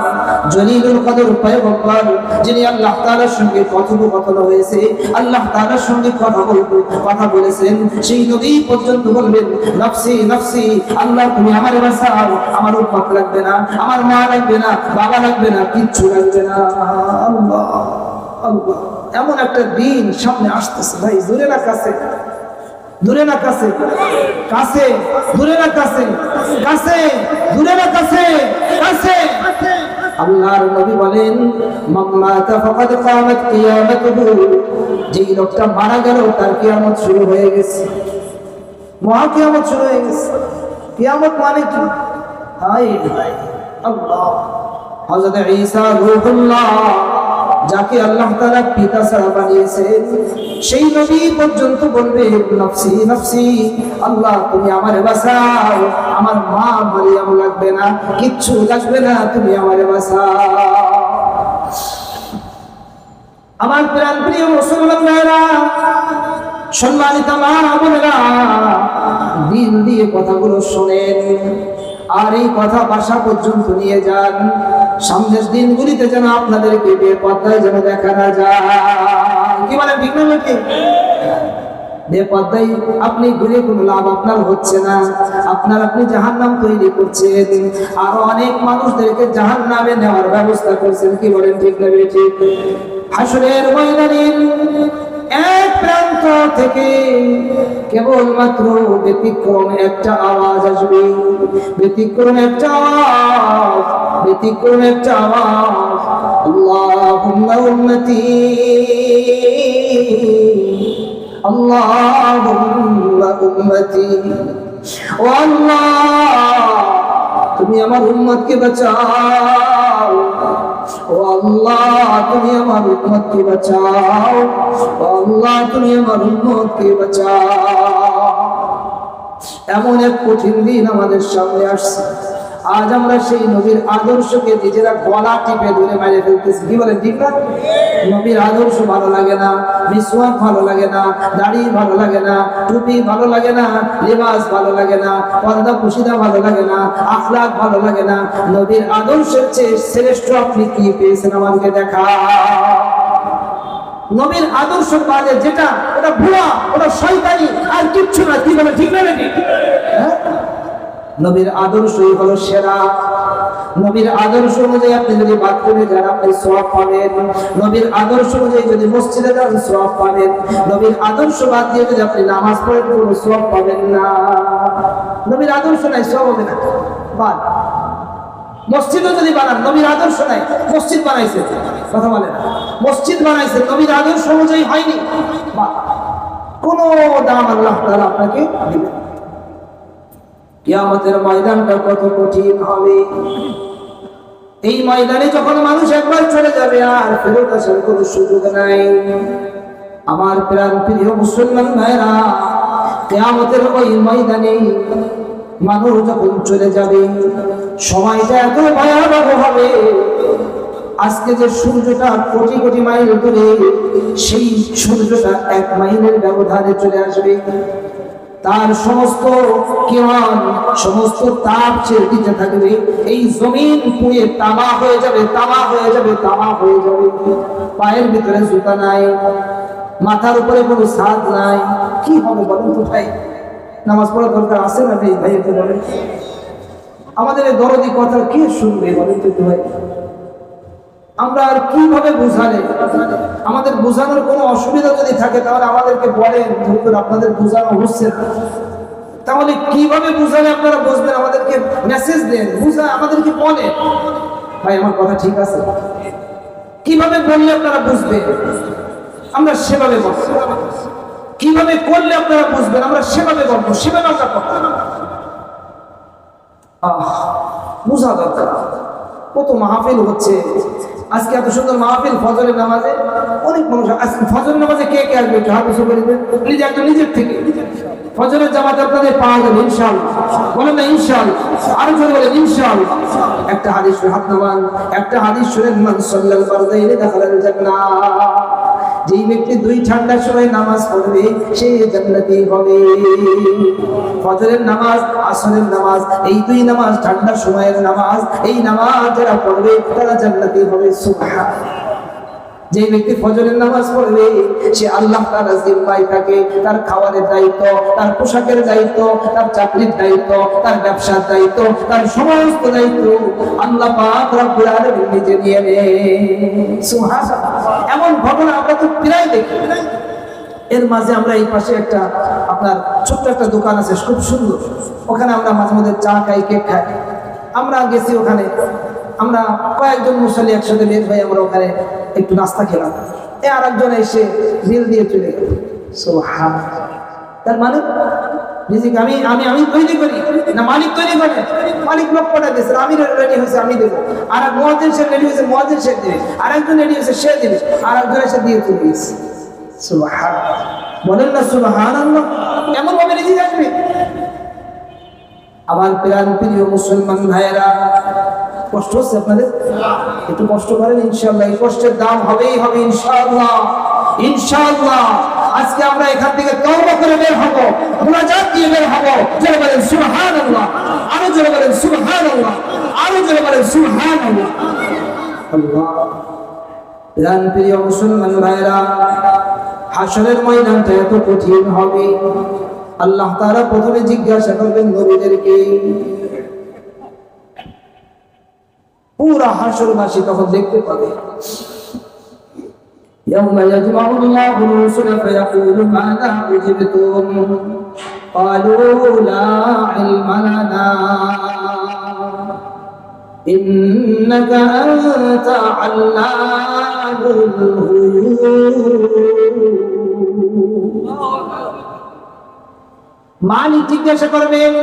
জলিলুল কদর পয়গম্বর, যিনি আল্লাহ তাআলার সঙ্গে কথোপকথন হয়েছে, আল্লাহ তাআলার সঙ্গে কথা বলেছেন, সেই নবী পর্যন্ত বলবেন, নফসি নফসি, আল্লাহ তুমি আমারে বাঁচাও, আমার উম্মত লাগবে না, আমার মা লাগবে না, বাবা লাগবে না, কিচ্ছু লাগবে না। আল্লাহ আল্লাহ, এমন একটা দিন সামনে আসতেছে ভাই, দূরে না কাছে, দূরে না কাছে, কাছে দূরে না কাছে, কাছে দূরে না কাছে, কাছে। আল্লাহর নবী বলেন, মাম্মাতা ফাকাদ কামাত কিয়ামাতুহু, যেই লোকটা মারা গেল তার কিয়ামত শুরু হয়ে গেছে, মহা কিয়ামত শুরু হয়ে গেছে। কিয়ামত মানে কি? হায় আল্লাহ, হযরত ঈসা রূহুল্লাহ, যাকে আল্লাহ তাআলা পিতা ছাড়া বানিয়েছেন, সেই নবী পর্যন্ত বলবে, নফসি নফসি, আল্লাহ তুমি আমারে বাঁচাও, আমার মা মারিয়াম লাগবে না, কিচ্ছু লাগবে না, তুমি আমারে বাঁচাও। আমার প্রাণ প্রিয় মুসলমানেরা, সম্মানিত মা বোনেরা, দিল দিয়ে কথাগুলো শোনেন আর এই কথা বাসা পর্যন্ত নিয়ে যান। সামনের দিনগুলিতে যেন আপনাদেরকে বেপর্দায় যেন দেখা না যায়। কি বলেন, ঠিক না নাকি? বেপর্দায় আপনি ঘুরে কোনো লাভ আপনার হচ্ছে না, আপনি জাহান্নাম তৈরি করছেন, আরো অনেক মানুষদেরকে জাহান্নামে নেওয়ার ব্যবস্থা করছেন। কি বলেন, ঠিক না ঠিক? হাসরের ময়দানে এক প্রান্ত থেকে কেবলমাত্র ব্যতিক্রম একটা আওয়াজ আসবে, ব্যতিক্রম একটা আওয়াজ, ব্যতিক্রম একটা আওয়াজ, আল্লাহুম্মা উম্মতি, আল্লাহুম্মা উম্মতি, ও আল্লাহ তুমি আমার উম্মতকে বাঁচাও, ও আল্লাহ তুমি আমার উম্মতকে বাঁচাও, ও আল্লাহ তুমি আমার উম্মতকে বাঁচাও। এমন এক কঠিন দিন আমাদের সামনে আসছে, আজ আমরা সেই নবীর আদর্শকে নিজেরা গলা টিপে ধরে মেরে ফেলতেছি। কি বলেন, ঠিক না? নবীর আদর্শ ভালো লাগে না, মিসওয়াক ভালো লাগে না, দাড়ি ভালো লাগে না, টুপি ভালো লাগে না, লিবাস ভালো লাগে না, পর্দা পুশিদা ভালো লাগে না, আখলাক ভালো লাগে না। নবীর আদর্শের চেয়ে শ্রেষ্ঠ আপনি কি পেয়েছেন আমাদেরকে দেখা। নবীর আদর্শ বাদে যেটা, ওটা ভুয়া, ওটা শয়তানি, আর কিচ্ছু না। কি বলে, ঠিক না নাকি? নবীর আদর্শই হলো সেরা। নবীর আদর্শ অনুযায়ী আপনি যদি বাথরুমে যান আপনি সওয়াব পাবেন, নবীর আদর্শ অনুযায়ী যদি মসজিদে যান সওয়াব পাবেন, নবীর আদর্শ বাদ দিয়ে যদি আপনি নামাজ পড়েন কোনো সওয়াব পাবেন না। নবীর আদর্শ নাই, সওয়াব হবে না। বাদ মসজিদও যদি বানান, নবীর আদর্শ নাই, মসজিদ বানাইছে, কথা বলে না, মসজিদ বানাইছে, নবীর আদর্শ অনুযায়ী হয়নি, বাদ কোনো দাম আল্লাহ তাআলা আপনাকে দিবেন। কিয়ামতের ময়দানটা কত কঠিন হবে। এই ময়দানে যখন মানুষ একবার চলে যাবে আর ফেরত আসার কোনো সুযোগ নাই। আমার প্রাণ প্রিয় মুসলমান ভাইরা, কিয়ামতের ওই ময়দানে মানুষ যখন চলে যাবে সময়টা এত ভয়াবহ হবে। আজকে যে সূর্যটা কোটি কোটি মাইল দূরে, সেই সূর্যটা 1 মাইলের ব্যবধানে চলে আসবে। তার সমস্ত কিরণ, সমস্ত তাপ ছেড়ে দিতে থাকবে। এই জমিন পুড়ে তামা হয়ে যাবে, তামা হয়ে যাবে, তামা হয়ে যাবে। পায়ের ভিতরে জুতা নাই, মাথার উপরে কোনো ছাদ নাই। কি হবে বলেন তো ভাই? নামাজ পড়া দরকার আছে না ভাই? ভাই একটু বলেন, আমাদের এই দরদি কথা কে শুনবে বলেন তো ভাই? আমরা আর কিভাবে বুঝালে, আমাদের বোঝানোর কোনো অসুবিধা যদি থাকে তাহলে আমাদেরকে বলেন, আপনাদের বোঝানো হচ্ছে না, তাহলে কিভাবে বুঝালে আপনারা বুঝবেন? আমাদেরকে মেসেজ দেন, বুঝা আমাদেরকে বলেন ভাই আমার কথা ঠিক আছে, কিভাবে বললে আপনারা বুঝবেন আমরা সেভাবে বলবো, কিভাবে করলে আপনারা বুঝবেন আমরা সেভাবে বলবো, সেভাবে আমরা করবো। বুঝা দরকার। কত মাহফিল হচ্ছে আজকে, এত সুন্দর মাহফিল ফজরের নামাজে। অনেক মানুষ আজকে ফজরের নামাজে কে কে আসবে একটু হাত উঁচু করে দিবেন, নিজে একদম নিজের থেকে। ফজরের জামাতে আপনাদের পাওয়া যাবে ইনশাআল্লাহ, বলেন না ইনশাআল্লাহ, আরো জোরে বলেন ইনশাআল্লাহ। একটা হাদিস হাত নামান, একটা হাদিস শুনেন, মান সাল্লাল ফারদাইনি দাখালাল জান্নাহ, যেই ব্যক্তি দুই ঠান্ডার সময় নামাজ পড়বে সে জান্নাতি হবে। ফজরের নামাজ, আসরের নামাজ, এই দুই নামাজ ঠান্ডার সময়ের নামাজ, এই নামাজ যারা পড়বে তারা জান্নাতি হবে। সুবহানাল্লাহ। যে ব্যক্তি ফজরের নামাজ পড়বে সে আল্লাহ তাআলার জিম্মায় থাকে, তার খাওয়ারের দায়িত্ব, তার পোশাকের দায়িত্ব, তার চাকরির দায়িত্ব, তার ব্যবসার দায়িত্ব, তার সমস্ত দায়িত্ব আল্লাহ পাক রব্বুল আলামিন নিজে নিয়ে নেন। সুবহানাল্লাহ। এমন ঘটনা আমরা তো প্রায় দেখি। এর মাঝে আমরা এই পাশে একটা আপনার ছোট্ট একটা দোকান আছে, খুব সুন্দর, ওখানে আমরা মাঝে মধ্যে চা খাই, কেক খাই। আমরা গেছি ওখানে, আমরা কয়েকজন মুসল্লি একসাথে বের হয়ে আমরা ওখানে একটু নাস্তা খেলাম। আর একজন এসে বিল দিয়ে চলে গেল। সুবহানাল্লাহ। তার মানে নিজেকে আমি আমি আমি তৈরি করি না, মালিক তৈরি করে? মালিক লোক পাঠায় দিয়েছে, আমি রেডি হয়েছে আমি দেবো, আর এক মুয়াজ্জিন সে রেডি হয়েছে, মুয়াজ্জিন সে দেবে, আর একজন রেডি হয়েছে সে দেবে, আর একজন এসে দিয়ে চলে গেছে। সুবহানাল্লাহ। বলেন না সুবহানাল্লাহ। কেমন ভাবে রিজিক আসবে? আমার প্রিয় মুসলমান ভাইয়েরা, কষ্ট হচ্ছে আপনাদের? একটু কষ্ট করেন, ইনশাআল্লাহ এই কষ্টের দাম হবেই হবে ইনশাআল্লাহ। ইনশাআল্লাহ আজকে আমরা এখান থেকে তওবা করে বের হব, মুনাজাত দিয়ে বের হব। জোরে বলেন সুবহানাল্লাহ, আরো জোরে বলেন সুবহানাল্লাহ, আরো জোরে বলেন সুবহানাল্লাহ। আল্লাহ। প্রিয় মুসলমান ভাইয়েরা, হাশরের ময়দানটা এত কঠিন হবে, আল্লাহ তাআলা প্রথমে জিজ্ঞাসা করবেন নবীদেরকে। পুরা হাশরবাসী তখন দেখতে পাবে, ইয়াউমা ইয়াজমাউ আল্লাহু রুসুলা ফায়াকুলু মাযা উজিবতুম ক্বালু লা ইলমা লানা ইন্নাকা আনতা আল্লামুল গুয়ুব। মালিক জিজ্ঞাসা করবেন,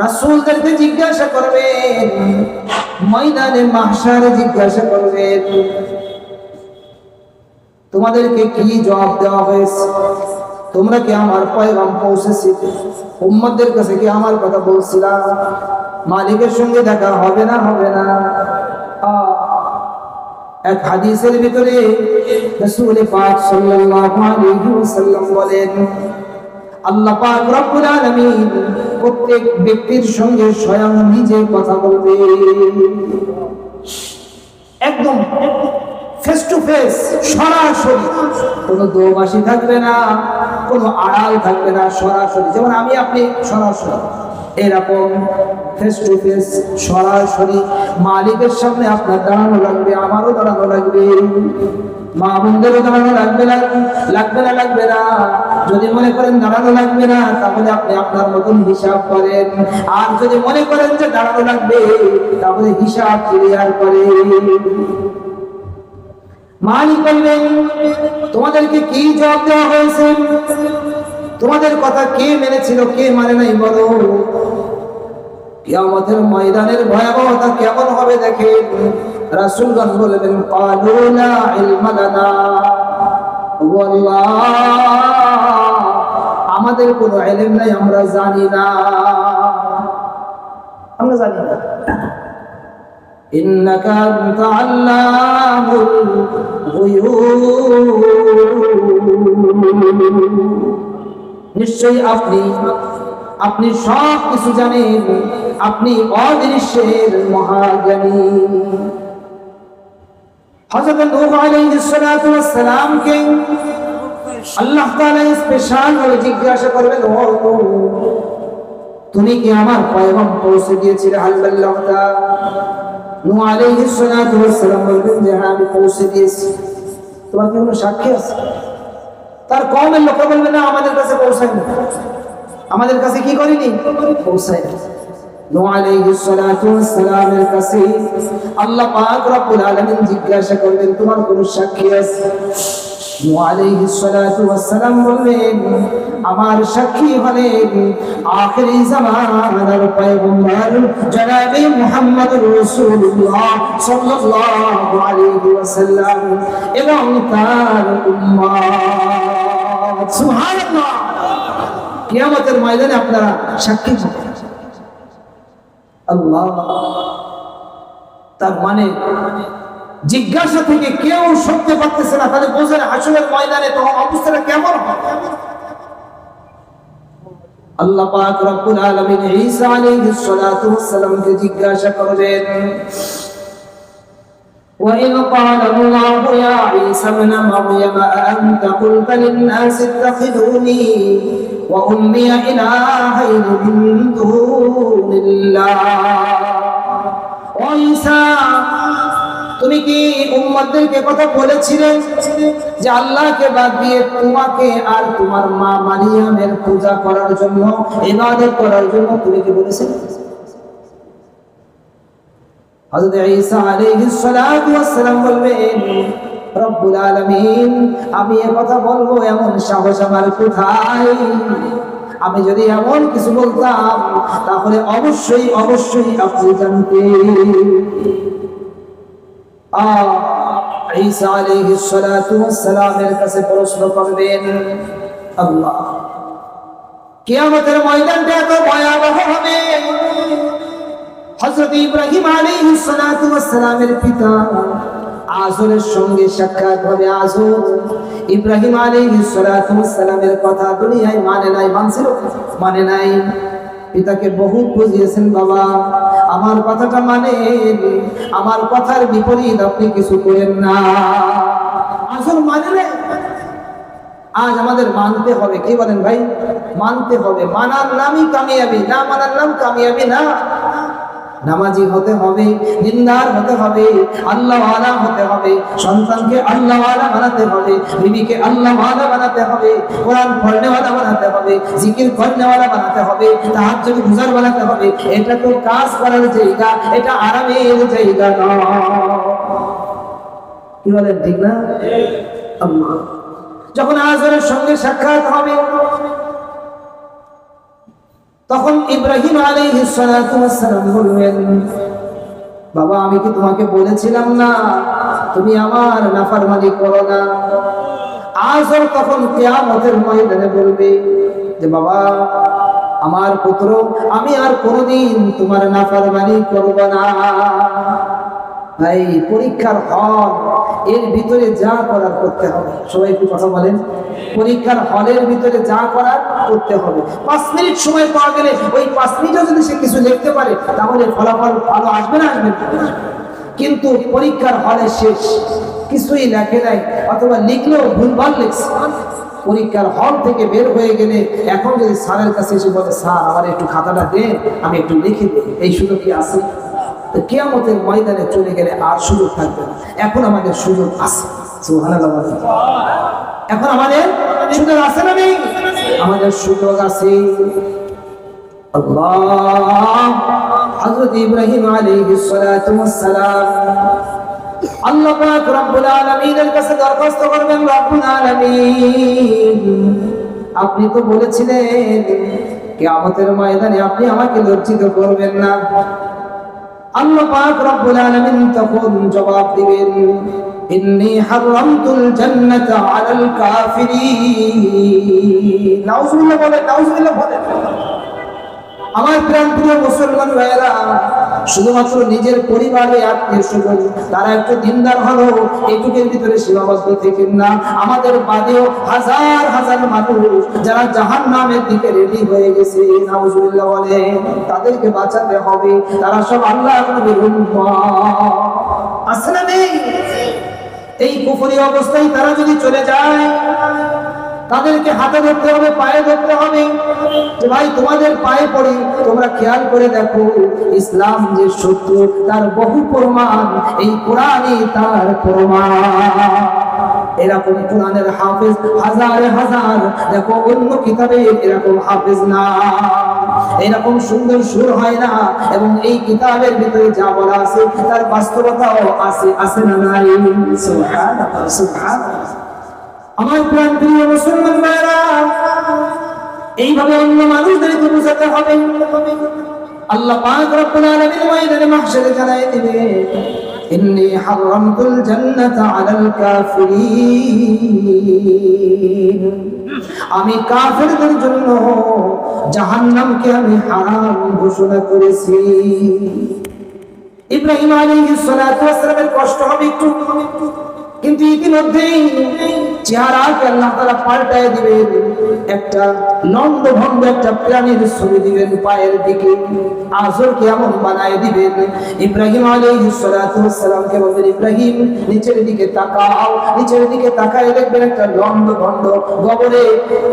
রাসূলদেরকে জিজ্ঞাসা করবেন, ময়দানে মাহশারে জিজ্ঞাসা করবেন, তোমাদেরকে কি জবাব দেওয়া হয়েছে? তোমরা কি আমার পয়গাম পৌঁছেছে? উম্মতদের কাছে কি আমার কথা বলছিলা? মালিকের সঙ্গে দেখা হবে না? হবে না? এক হাদিসের ভিতরে রাসূল পাক সাল্লাল্লাহু আলাইহি ওয়াসাল্লাম বলেন, আল্লাহ পাক রব্বুল আলামিন প্রত্যেক ব্যক্তির সঙ্গে স্বয়ং নিজে কথা বলবে, একদম ফেস টু ফেস, সরাসরি, কোনো দোবাসি থাকবে না, কোনো আড়াল থাকবে না, সরাসরি। যেমন আমি আপনি সরাসরি, এরকম ফেস টু ফেস, সরাসরি মালিকের সামনে আপনার দাঁড়ানো লাগবে, আমারও দাঁড়ানো লাগবে, মা বোনদেরও দাঁড়ানো লাগবে না, লাগবে না। যদি মনে করেন দাঁড়ানো লাগবে না, তাহলে আপনি আপনার মতন হিসাব করেন, আর যদি মনে করেন যে দাঁড়ানো লাগবে, তাহলে হিসাব ক্লিয়ার করেন। মালিক বলবেন, তোমাদেরকে কি জবাব দেওয়া হয়েছে? তোমাদের কথা কে মেনেছিল, কে মানে নাই বলো। কিয়ামতের ময়দানের ভয়াবহতা কেমন হবে দেখেন। রাসূলগণ বলবেন, ক্বালু লা ইলমা লানা, আল্লাহ আমাদের কোনো ইলম নাই, আমরা জানি না, আমরা জানি না। ইন্নাকা আনতা আল্লামুল গুয়ুব, নিশ্চয়ই আপনি সব কিছু জানেন, আপনি অদৃশ্যের মহাজ্ঞানী। হযরত নূহ আলাইহিস সালাতু ওয়াস সালামকে আল্লাহ তাআলা স্পেশাল ভাবে জিজ্ঞাসা করবেন, ও তুমি কি আমার পয়গাম পৌঁছে দিয়েছিলে? হাল বাল্লাগতা। নূহ আলাইহিস সালাতু ওয়াস সালাম বলবেন যে হ্যাঁ, আমি পৌঁছে দিয়েছি। তোমার কি কোনো সাক্ষী আছে? তার কওমের লোক বলবে না, আমাদের কাছে পৌঁছায়নি, আমাদের কাছে কি করিনি, পৌঁছায়নি। নূহ আলাইহিস সালাতু ওয়াস সালামের কাছে আল্লাহ পাক রব্বুল আলামিন জিজ্ঞাসা করবেন, তোমার কোনো সাক্ষী আছে? নূহ আলাইহিস সালাতু ওয়াস সালাম বললেন, আমার সাক্ষী হলেন আখিরি জামানার পয়গম্বর জনাবে মুহাম্মদুর রাসূলুল্লাহ সাল্লাল্লাহু আলাইহি ওয়াসাল্লাম এবং তার উম্মত। সুবহানাল্লাহ। কিয়ামতের ময়দানে আপনারা সাক্ষী হবেন। আল্লাহ তার মানে জিজ্ঞাসা থেকে কেউ সরতে পারতেছে না, তাহলে বোঝেন হাসরের ময়দানে তখন অবস্থাটা কেমন হবে। আল্লাহ পাক রব্বুল আলামিন ঈসা আলাইহিস সালাতু ওয়াস সালামকে জিজ্ঞাসা করবেন, وَإِذْ قَالَ اللَّهُ يَا عِيسَى ابْنَ مَرْيَمَ أَأَنْتَ قُلْتَ لِلنَّاسِ اتَّخِذُونِي وَأُمِّيَ إِلَٰهَيْنِ مِن دُونِ اللَّهِ। ও ঈসা, তুমি কি উম্মতদেরকে কথা বলেছিলে যে আল্লাহকে বাদ দিয়ে তোমাকে আর তোমার মা মারিয়ামের পূজা করার জন্য, ইবাদত করার জন্য তুমি কি বলেছিলে? হযরত ঈসা আলাইহিস সালাতু ওয়াস সালাম বলবেন, রব্বুল আলামিন, আমি এই কথা বলবো এমন সাহস আমার কোথায়? আমি যদি এমন কিছু বলতাম তাহলে অবশ্যই অবশ্যই আপনি জানতেন। ঈসা আলাইহিস সালাতু ওয়াস সালামের কাছে প্রশ্ন করবেন আল্লাহ, কিয়ামতের ময়দানটা এত ভয়াবহ হবে। হযরত ইব্রাহিম আলাইহিস সালাতু ওয়াস সালামের পিতা আজরের সঙ্গে সাক্ষাৎ হবে। আজর ইব্রাহিম আলাইহিস সালাতু ওয়াস সালামের কথা দুনিয়ায় মানে নাই, মানছিল? মানে নাই। পিতাকে বহুত বুঝিয়েছেন, বাবা আমার কথাটা মানেন, আমার কথার বিপরীত আপনি কিছু করেন না। আজর মানে নাই। আজ আমাদের মানতে হবে, কি বলেন ভাই? মানতে হবে। মানার নামই কামিয়াবি, না মানার নাম কামিয়াবি না। নামাজি হতে হবে, দিনদার হতে হবে, আল্লাহওয়ালা হতে হবে, সন্তানকে আল্লাহওয়ালা বানাতে হবে, বিবিকে আল্লাহওয়ালা বানাতে হবে, কোরআন পড়নেওয়ালা বানাতে হবে, জিকির করনেওয়ালা বানাতে হবে, তাহাজ্জুদ গুজার বানাতে হবে। এটা তো কাজ করার জায়গা, এটা আরামের জায়গা নয়। কি বলেন, ঠিক না? আল্লাহ যখন আজরের সঙ্গে সাক্ষাৎ হবে, তখন ইব্রাহিম আলাইহিস সালাতু ওয়াস সালাম বলবেন, বাবা আমি কি তোমাকে বলেছিলাম না তুমি আমার নাফরমানি করো না? আজর তখন কিয়ামতের ময়দানে বলবে যে বাবা আমার পুত্র, আমি আর কোনোদিন তোমার নাফরমানি করব না। ভাই পরীক্ষার হল, এর ভিতরে যা করার করতে হবে। সবাই একটু কথা বলেন। পরীক্ষার হলের ভিতরে যা করার করতে হবে। 5 মিনিট সময় পাওয়া গেলে ওই 5 মিনিটও যদি সে কিছু লিখতে পারে তাহলে ফলাফল ভালো আসবে না? আসবে। কিন্তু পরীক্ষার হলে শেষ কিছুই লেখে নাই, অথবা লিখলেও ভুলভাল লিখছে, পরীক্ষার হল থেকে বের হয়ে গেলে এখন যদি স্যারের কাছে এসে বলে, স্যার আমার একটু খাতাটা দেন, আমি একটু লিখে দিই, এই সুযোগ কি আছে? কিয়ামতের ময়দানে চলে গেলে আর সুযোগ থাকবে না। এখন আমাদের সুযোগ আছে। সুবহানাল্লাহ। এখন আমাদের সুযোগ আছে না নেই? আমাদের সুযোগ আছে। আল্লাহ হযরত ইব্রাহিম আলাইহিস সালাতু ওয়াস সালাম আল্লাহ পাক রব্বুল আলামিনের কাছে দরখাস্ত করবেন, রব্বুল আলামিন আপনি তো বলেছিলেন কিয়ামতের ময়দানে আপনি আমাকে লজ্জিত করবেন না। আল্লাহ পাক রব্বুল আলামিন তখন জবাব দিবেন, ইন্নী হারামতুল জান্নাতা আলাল কাফিরিন। নাউজুবিল্লাহ বলে, নাউজুবিল্লাহ বলে। আমার প্রিয় মুসলমান ভাইয়েরা, শুধুমাত্র নিজের পরিবারে আত্মীয় স্বজন তারা একটু দিনদার হলো এইটুকের ভিতরে সীমাবদ্ধ থেকে না, আমাদের বাদেও হাজার হাজার মানুষ যারা জাহান্নামের দিকে রেডি হয়ে গেছে, নাউজুবিল্লাহ বলে, তাদেরকে বাঁচাতে হবে। তারা সব আল্লাহর নবীর উম্মত। আছে না নেই? এই কুফরি অবস্থায় তারা যদি চলে যায়, তাদেরকে হাতে ধরতে হবে, পায়ে ধরতে হবে যে ভাই তোমাদের পায়ে পড়ি, তোমরা খেয়াল করে দেখো ইসলাম যে সত্য তার বহু প্রমাণ, এই কোরআনই তার প্রমাণ। এরকম কোরআনের হাফেজ হাজারে হাজার, দেখো অন্য কিতাবে এরকম হাফেজ না, এরকম সুন্দর সুর হয় না, এবং এই কিতাবের ভিতরে যা বলা আছে তার বাস্তবতাও আছে। আছে না নাই? সুবহানাল্লাহ, সুবহানাল্লাহ। আমার প্রিয় মুসলমান ভাইরা, এইভাবে অন্য মানুষদেরকে বোঝাতে হবে। আল্লাহ পাক রব্বুল আলামিন ময়দানে মাহশরে জানায় দিবে, ইন্নী হারামতুল জান্নাতা আলাল কাফিরিন, আমি কাফেরদের জন্য জাহান্নামকে আমি হারাম ঘোষণা করেছি। ইব্রাহিম আলাইহিস সালাতু ওয়াস সালামের কষ্ট হবে একটু, কিন্তু ইতিমধ্যেই চেহারাকে আল্লাহ তাআলা পাল্টায় দিবেন, একটা লন্ডভন্ড একটা প্রাণীর ছবি দিবেন পায়ের দিকে, আজরকে এমন বানায় দিবেন। ইব্রাহিম আলাইহিস সালাতু ওয়াস সালামকে বলবেন, ইব্রাহিম নিচের দিকে তাকাও, নিচের দিকে তাকায় দেখবেন একটা লন্ডভন্ড গোবরে,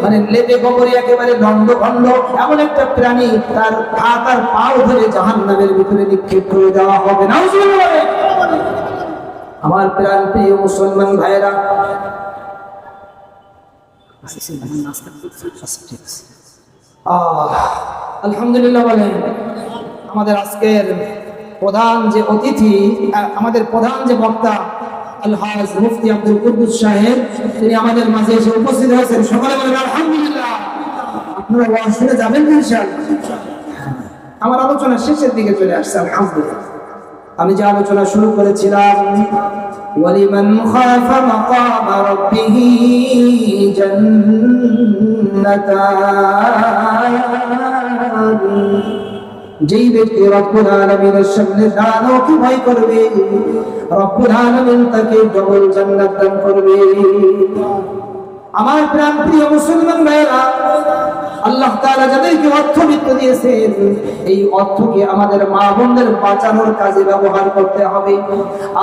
মানে লেপে গোবরে একেবারে লন্ডভন্ড এমন একটা প্রাণী, তার হাত আর পাও ধরে জাহান্নামের ভিতরে নিক্ষেপ করে দেওয়া হবে। নাউজুবিল্লাহ। আমার প্রাণ প্রিয় মুসলমান ভাইরা, আলহামদুলিল্লাহ বলেন। আমাদের আজকের প্রধান যে অতিথি, আমাদের প্রধান যে বক্তা আলহাজ মুফতি আব্দুল কুদ্দুস সাহেব, তিনি আমাদের মাঝে এসে উপস্থিত হয়েছেন। সকলে বলেন আলহামদুলিল্লাহ। আপনারা ওয়াজ শুনে যাবেন ইনশাআল্লাহ। আমার আলোচনা শেষের দিকে চলে আসছে। আলহামদুলিল্লাহ, আমি যে আলোচনা শুরু করেছিলাম, ওয়ালিমান খাফা মাকাম রাব্বিহি জান্নাতান, যেই ব্যক্তি রব্বুল আলামিনের সামনে দাঁড়ানো কি ভয় করবে, রব্বুল আলামিন তাকে ডবল জান্নাত দান করবে। আমার প্রাণ প্রিয় মুসলমান ভাইরা, আল্লাহ তাআলা যাদেরকে অর্থবিত্ত দিয়েছেন, এই অর্থকে আমাদের মা বোনদের বাঁচানোর কাজে ব্যবহার করতে হবে।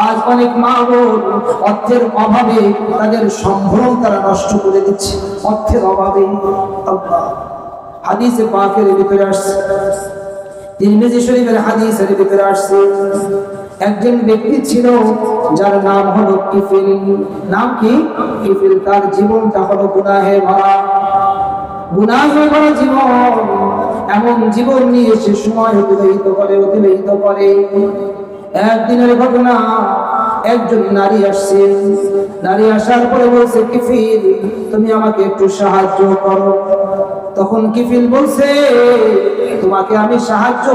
আজ অনেক মা বোন অর্থের অভাবে তাদের সম্ভ্রম তারা নষ্ট করে দিচ্ছে, অর্থের অভাবে। হাদিসে পাকের ভিতরে আসছে, তিরমিজি শরীফের হাদিসের ভিতরে আসছে, একজন ব্যক্তি ছিল যার নাম হলো কিফিল। নাম কি? কিফিল। তার জীবনটা হলো গুনাহে ভরা, গুনাহে ভরা জীবন। এমন জীবন নিয়ে সে সময় অতিবাহিত করে। একদিনের ঘটনা, একজন নারী আসছে। নারী আসার পরে বলছে, কিফিল তুমি আমাকে একটু সাহায্য করো। তখন কিফিল বলছে, তোমাকে আমি সাহায্য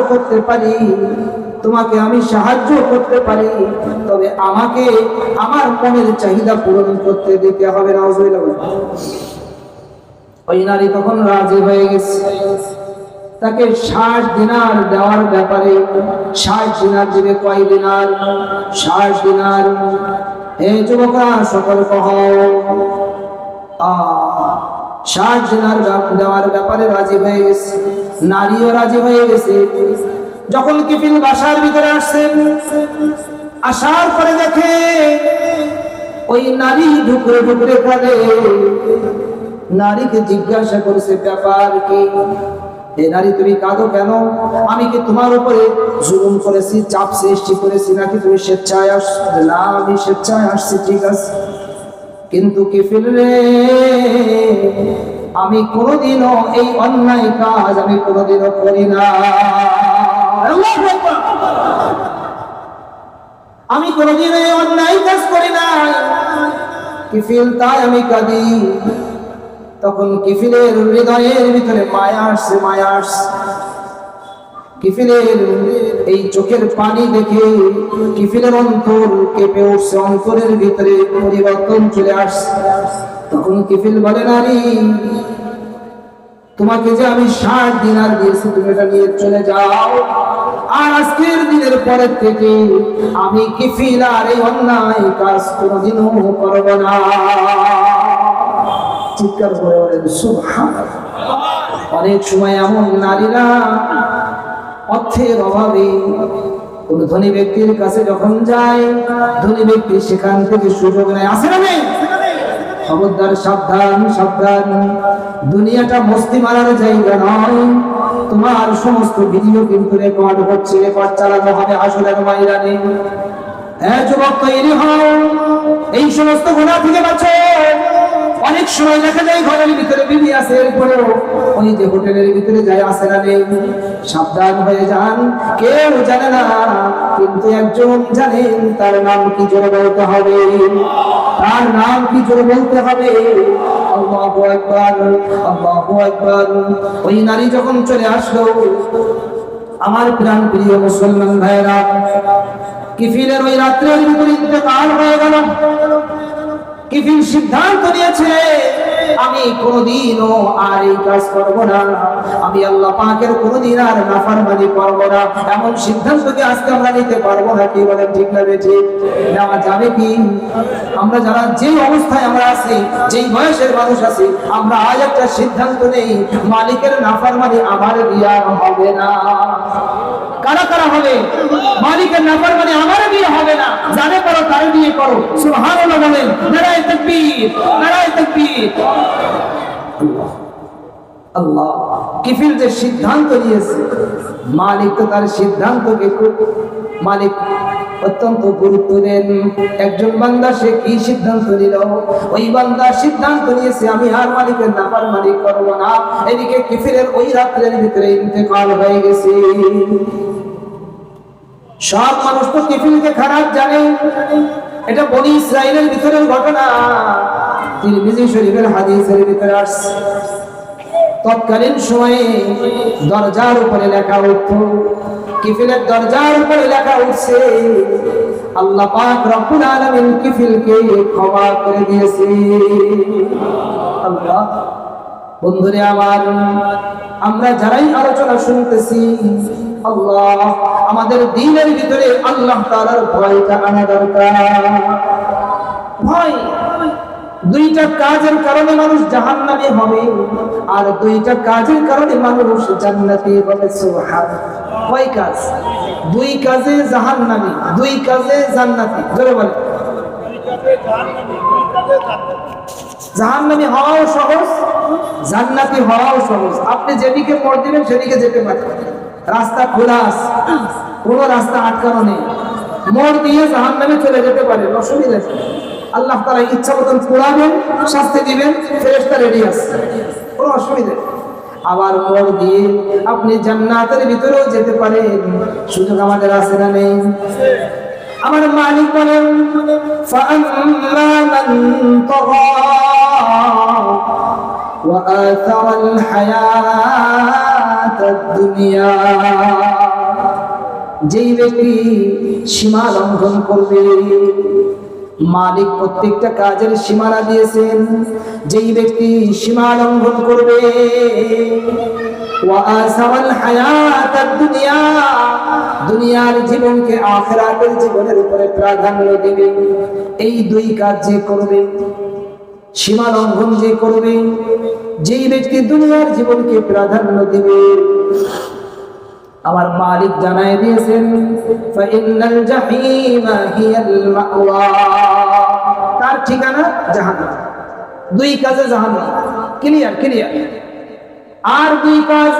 করতে পারি, তবে আমাকে আমার মনের চাহিদা পূরণ করতে দিতে হবে। নাউজুবিল্লাহ। ওই নারী তখন রাজি হয়ে গেছে, তাকে 60 দিনার দেওয়ার ব্যাপারে। 60 দিনার দিবে। কয় দিনার? 60 দিনার। হে যুবকরা সকলে কহো, 60 দিনার দেওয়ার ব্যাপারে রাজি হয়ে গেছে। নারীও রাজি হয়ে গেছে। যখন কিফিল বাসার ভিতরে আসছেন, আসার পরে দেখে ওই নারী ঢুকরে ঢুকরে কাঁদে। নারীকে জিজ্ঞাসা করেছে, ব্যাপার কি? হে নারী, তুমি কাঁদো কেন? আমি কি তোমার উপরে জুলুম করেছি, চাপ সৃষ্টি করেছি, নাকি তুমি স্বেচ্ছায় আসছো? না, আমি স্বেচ্ছায় আসছি। ঠিক আছে, কিন্তু কিফিল রে, আমি কোনোদিনও এই অন্যায় কাজ আমি কোনোদিনও করি না। আমি কোনোদিন এই অন্যায় কাজ করি না কিফিল, তাই আমি কাঁদি। তখন কিফিলের হৃদয়ের ভিতরে মায়া আসছে। কিফিলের এই চোখের পানি দেখে কিফিলের অন্তর কেঁপে উঠছে, অন্তরের ভিতরে পরিবর্তন চলে আসছে। তখন কিফিল বলে, নারী, তোমাকে যে আমি 60 দিনার দিয়েছি, তুমি এটা নিয়ে চলে যাও। আর আজকের দিনের পরের থেকে আমি কিফিল আর এই অন্যায় কাজ কোনোদিনও করব না। চিৎকার করে বলেন সুবহানাল্লাহ। অনেক সময় এমন নারীরা অর্থের অভাবে কোন ধনী ব্যক্তির কাছে যখন যায়, ধনী ব্যক্তি সেখান থেকে সুযোগ নেয়। আছে না নেই? খবরদার, সাবধান। দুনিয়াটা মস্তি মারার জায়গা নয়। তোমার সমস্ত ভিডিও কিন্তু রেকর্ড হচ্ছে, রেকর্ড চালানো হবে। আসলে মাইরা নেই। হ্যাঁ যুবক, তৈরি হও, এই সমস্ত গুনাহ থেকে বাঁচো। অনেক সময় দেখা যায় ঘরের ভিতরে বিবি আছে, এরপরেও ওই যে হোটেলের ভিতরে যায়, আসে না নেই। সাবধান হয়ে যান, কেউ জানে না, কিন্তু একজন জানেন। তার নাম কি জোরে বলতে হবে? আল্লাহু আকবার, আল্লাহু আকবার। ওই নারী যখন চলে আসলো, আমার প্রাণ প্রিয় মুসলমান ভাইরা, কিফিলের ওই রাত্রের ভিতরে ইন্তেকাল হয়ে গেল। কিফিল সিদ্ধান্ত নিয়েছে আমি কোনদিনও আর এই কাজ করব না, আমি আল্লাহ পাকের কোনদিন আর নাফরমানি করব না। এমন সিদ্ধান্ত কি আজকে আমরা নিতে পারবো না? কি বলেন, ঠিক না বেঠিক? নেওয়া যাবে কি? আমরা যারা যে অবস্থায় আমরা আছি, যেই বয়সের মানুষ আছি, আমরা আজ একটা সিদ্ধান্ত নেই, মালিকের নাফরমানি আমার বিয়ে হবে না। কারা কারা হবে? মালিকের নাফরমানি আমার বিয়ে হবে না, জানে করো তার বিয়ে করো। সুবহানাল্লাহ বলেন, নারায়ে তাকবীর, নারায়ে তাকবীর। আল্লাহ কিফিল যে সিদ্ধান্ত নিয়েছে, মালিক তো তার সিদ্ধান্তকে মালিক অত্যন্ত গুরুত্ব দেন। একজন বান্দা সে কি সিদ্ধান্ত নিল? ওই বান্দা সিদ্ধান্ত নিয়েছে আমি আর মালিকের নাফরমানি করব না। এদিকে কিফিলের ওই রাত্রের ভিতরে ইন্তেকাল হয়ে গেছে। সব মানুষ তো কিফিলকে খারাপ জানে, এটা বনি ইসরাইলের ভিতরের ঘটনা। তিরমিজি শরীফের হাদিসের ভিতরে আসছে, তৎকালীন সময়ে দরজার উপরে লেখা উঠত, কিফিলের দরজার উপরে লেখা উঠছে আল্লাহ পাক রব্বুল আলামিন কিফিলকে ক্ষমা করে দিয়েছে। আল্লাহ, বন্ধুরে আমার, আমরা যারাই আলোচনা শুনতেছি, আল্লাহ আমাদের দ্বীনের ভিতরে আল্লাহ তাআলার ভয়টা আনা দরকার। ভয়, দুইটা কাজের কারণে মানুষ জাহান্নামী হবে, আর দুইটা কাজের কারণে মানুষ জান্নাতি হবে। সুবহানাল্লাহ। কয় কাজ? দুই কাজে জাহান্নামী, দুই কাজে জান্নাতি। জোরে বলেন। জাহান্নামী হওয়াও সহজ, জান্নাতি হওয়াও সহজ। আপনি যেদিকে মোড় দিবেন সেদিকে যেতে পারেন, রাস্তা খোলা আছে, কোনো রাস্তা আটকানো নেই, মোড় দিয়ে জাহান্নামে চলে যেতে পারেন, অসুবিধা নেই। আল্লাহ তাআলা ইচ্ছা মতন পোড়াবেন, শাস্তি দিবেন, ফেরেশতা রেডি আছে, কোনো অসুবিধা নেই। আবার মোড় দিয়ে আপনি জান্নাতের ভিতরেও যেতে পারেন, সুযোগ আমাদের আছে না নেই? আমার মালিক বলেন, ফাআম্মা মান তাগা ওয়া আথারাল হায়াতাদ দুনিয়া, যেই ব্যক্তি সীমা লঙ্ঘন করবে, মালিক প্রত্যেকটা কাজের সীমানা দিয়েছেন, যেই ব্যক্তি সীমা লঙ্ঘন করবে, ওয়া আসারাল হায়াতাদ দুনিয়া, দুনিয়ার জীবনকে আখিরাতের জীবনের উপরে প্রাধান্য দেবে, এই দুই কাজ যে করবে, সীমা লঙ্ঘন যে করবে, যেই ব্যক্তি দুনিয়ার জীবনকে প্রাধান্য দিবে, আমার মালিক জানায় দিয়েছেন ফাইনাল জাহিমা হিয়াল মাওয়া, তার ঠিকানা জাহান্নাম। দুই কাজে জাহান্নাম, ক্লিয়ার ক্লিয়ার। আর দুই কাজ,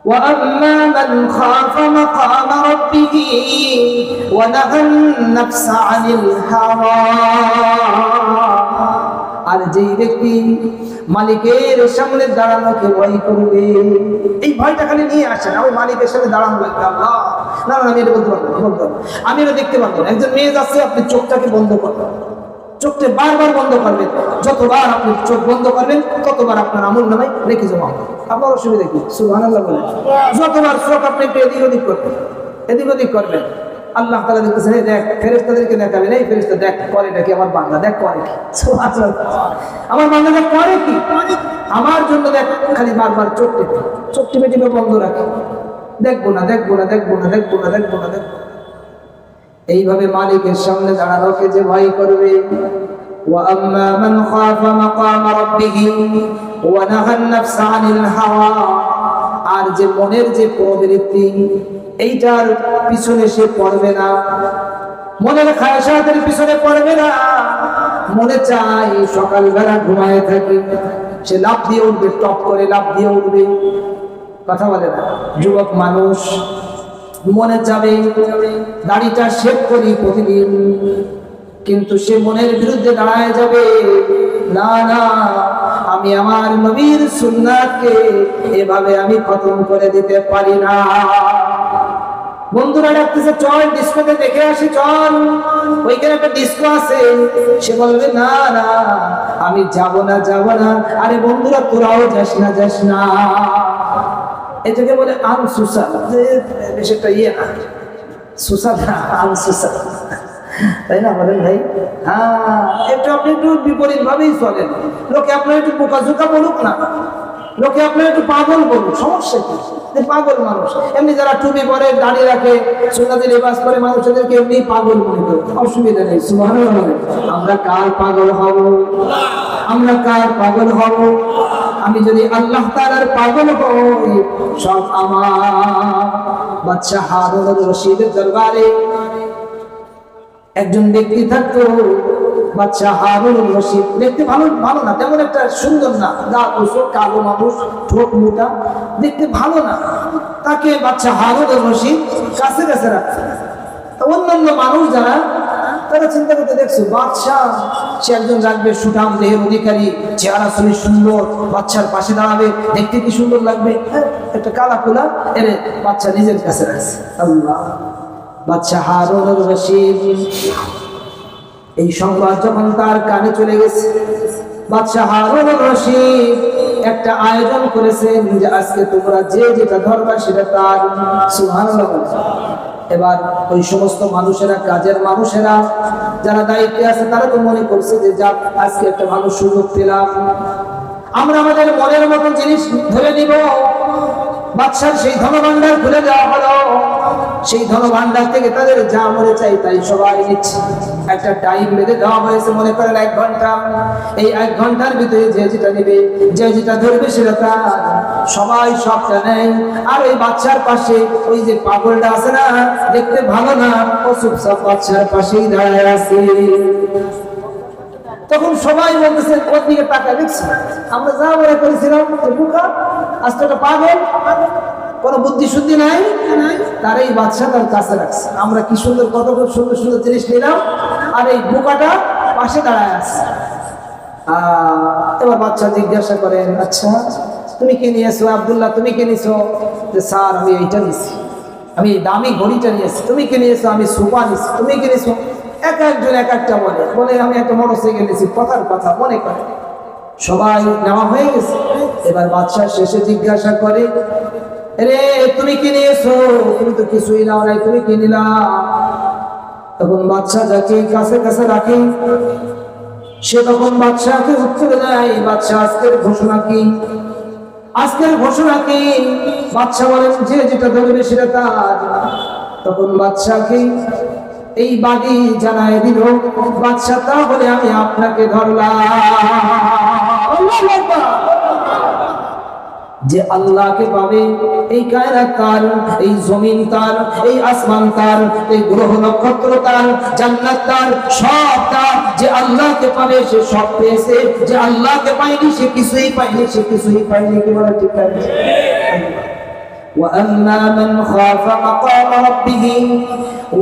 ওয়া আম্মা মান খাফা মাকাম রাব্বিহি ওয়া নাহান নাফসা আনিল হাওয়া, আর যেই ব্যক্তি মালিকের সামনে দাঁড়ানোকে ভয় করবে, এই ভয়টা খালি নিয়ে আসেন, আমি মালিকের সামনে দাঁড়ানো লাগবে, আল্লাহ না না আমি এটা বলতে পারবো, আমি এটা দেখতে পারবো না। একজন মেয়ে যাচ্ছে, আপনি চোখটাকে বন্ধ করবেন, চোখটা বারবার বন্ধ করবেন, যতবার আপনি চোখ বন্ধ করবেন ততবার আপনার আমল নামায় রেখে জমা হবে, আপনার অসুবিধা কি? সুবহানাল্লাহ বলেন। যতবার চোখ আপনি একটু এদিক ওদিক করবেন, এদিক ওদিক করবেন, আল্লাহ তাআলা দেখতেছে, দেখ, ফেরেশতাদেরকে দেখাবেন, এই ফেরেশতা দেখ করে নাকি আমার বান্দা, দেখ করে কি, আমার বান্দা দেখ করে কি, আমার জন্য দেখ, খালি বারবার চোখ টিপে টিপে বন্ধ রাখে, দেখবো না দেখবো না দেখবো না দেখবো না দেখবো না দেখবো। এইভাবে মালিকের সামনে দাঁড়ানোকে যে ভয় করবে, ওয়া আম্মা মান খাফা মাকাম রাব্বিহি ওয়া নাহান নাফসা আনিল হাওয়া, আর যে মনের যে প্রবৃত্তি, এইটার পিছনে সে পড়বে না, মনের খায়সাতের পিছনে পড়বে না। মনে চাই সকালবেলা ঘুমায় থাকি, সে লাফ দিয়ে উঠবে, টপ করে লাফ দিয়ে উঠবে, কথা বলে না। যুবক মানুষ মনে যাবে দাড়িটা শেভ করি প্রতিদিন, কিন্তু সে মনের বিরুদ্ধে দাঁড়ায় যাবে, না না আমি আমার নবীর সুন্নাতকে এভাবে আমি খতম করে দিতে পারি না। বন্ধুরা ডাকতেছে, চল ডিস্কোতে দেখে আসি, চল ওইখানে একটা ডিস্কো আছে। সে বলবে না না আমি যাব না যাব না। আরে বন্ধুরা তোরাও যাস না যাস না, এটাকে বলে আনসুসা, বেশ একটা ইয়ে না, সুসা না, আনসুসা। তাই না বলেন ভাই? হ্যাঁ, একটু আপনি একটু বিপরীত ভাবেই চলেন, লোকে আপনার একটু বোকাঝোকা বলুক না, লোকে আপনার একটু পাগল বলুক, সমস্যা কি? পাগল মানুষ এমনি যারা টুপি পরে দাড়ি রাখে সুন্নতি লিবাস করে মানুষদেরকে এমনি পাগল মনে করে, অসুবিধা নেই। সুবহানাল্লাহ। আমরা কার পাগল হব? আমরা কার পাগল হব? আমি যদি আল্লাহ তাআলার পাগল হই, সব আমার। বাদশা হারুন রশিদের দরবারে একজন ব্যক্তি থাকতো, বাদশা হারুন রশিদ। দেখতে ভালো ভালো না, তেমন একটা সুন্দর না, দাঁত ওসো, কালো মানুষ, ঠোঁট মোটা, দেখতে ভালো না। তাকে বাদশা হারুন রশিদ কাছে কাছে রাখছে। অন্যান্য মানুষ যারা, তারা চিন্তা করতে, দেখছো বাদশা সে একজন রাখবে, সুঠাম দেহের অধিকারী, চেহারা শরীর সুন্দর, বাচ্চার পাশে দাঁড়াবে, দেখতে কি সুন্দর লাগবে, একটা কালা কুলা এনে বাচ্চা নিজের কাছে রাখছে। আল্লাহ! বাদশা হারুন রশিদ এই সংবাদ যখন তার কানে চলে গেছে, বাদশা হারুন রশিদ একটা আয়োজন করেছেন যে আজকে তোমরা যে যেটা ধরবা সেটা তার। সুবহানাল্লাহ। এবার ওই সমস্ত মানুষেরা, কাজের মানুষেরা যারা দায়িত্বে আছে, তারা তো মনে করছে যে যাক, আজকে একটা ভালো সুযোগ পেলাম, আমরা আমাদের মনের মতো জিনিস ধরে নিব। বাদশার সেই ধনভাণ্ডার খুলে দেওয়া হলো, সেই ধনভাণ্ডার থেকে তাদের যা মনে চাই তাই সবাই নিচ্ছে। একটা টাইম বেঁধে দেওয়া হয়েছে, মনে করেন 1 ঘন্টা। এই 1 ঘন্টার ভিতরে যে যেটা নেবে, যে যেটা ধরবে সেটা তার। সবাই সবটা নেয়। আর ওই বাচ্চার পাশে ওই যে পাগলটা আছে না, দেখতে ভালো না, ও চুপচাপ বাচ্চার পাশেই দাঁড়ায় আছে। তখন সবাই বলতেছে, ওর দিকে টাকা দেখছি, আমরা যা মনে করেছিলাম বোকা, আজকে একটা পাগল, কোনো বুদ্ধি শুদ্ধি নাই, তার এই বাচ্চা তার কাছে রাখছে। আমরা কি সুন্দর, কত সুন্দর সুন্দর জিনিস নিলাম, আর এই বোকাটা পাশে দাঁড়ায় আছে। এবার বাচ্চা জিজ্ঞাসা করেন, আচ্ছা তুমি কি নিয়েছো আব্দুল্লাহ, তুমি কি নিয়েছো? যে স্যার আমি এইটা নিয়েছি, আমি দামি ঘড়িটা নিয়েছি। তুমি কি নিয়েছো? আমি সোফা নিয়েছি। তুমি কি নিয়েছো? এক একজন এক একটা বলে, বলে আমি একটা মোটরসাইকেল নিয়েছি, কথার কথা মনে করে। সবাই নেওয়া হয়ে গেছে। এবার বাদশা শেষে জিজ্ঞাসা করে, রে তুমি কি নিয়েছো? তুমি তো কিছুই নাও নাই, তুমি কি নিলা? তখন বাদশা যাকে কাছে কাছে রাখে, সে তখন বাদশাকে উত্তর দেয়, বাদশা আজকের ঘোষণা কি? আজকের ঘোষণা কি? বাদশা বলেন, যে যেটা ধরবে সেটা তার। তখন বাদশাকে এই বাদী জানায় দিল, বাদশা তাহলে আমি আপনাকে ধরলাম। যে আল্লাহকে পাবে, এই কায়নাত তার, এই জমিন তার, এই আসমান তার, এই গ্রহ নক্ষত্র তার, জান্নাত তার, সব তার। যে আল্লাহকে পাবে সে সব পেয়েছে, যে আল্লাহকে পায়নি সে কিছুই পায়নি, সে কিছুই পায়নি। কি বলে ঠিক আছে? وأما من خاف مقام ربه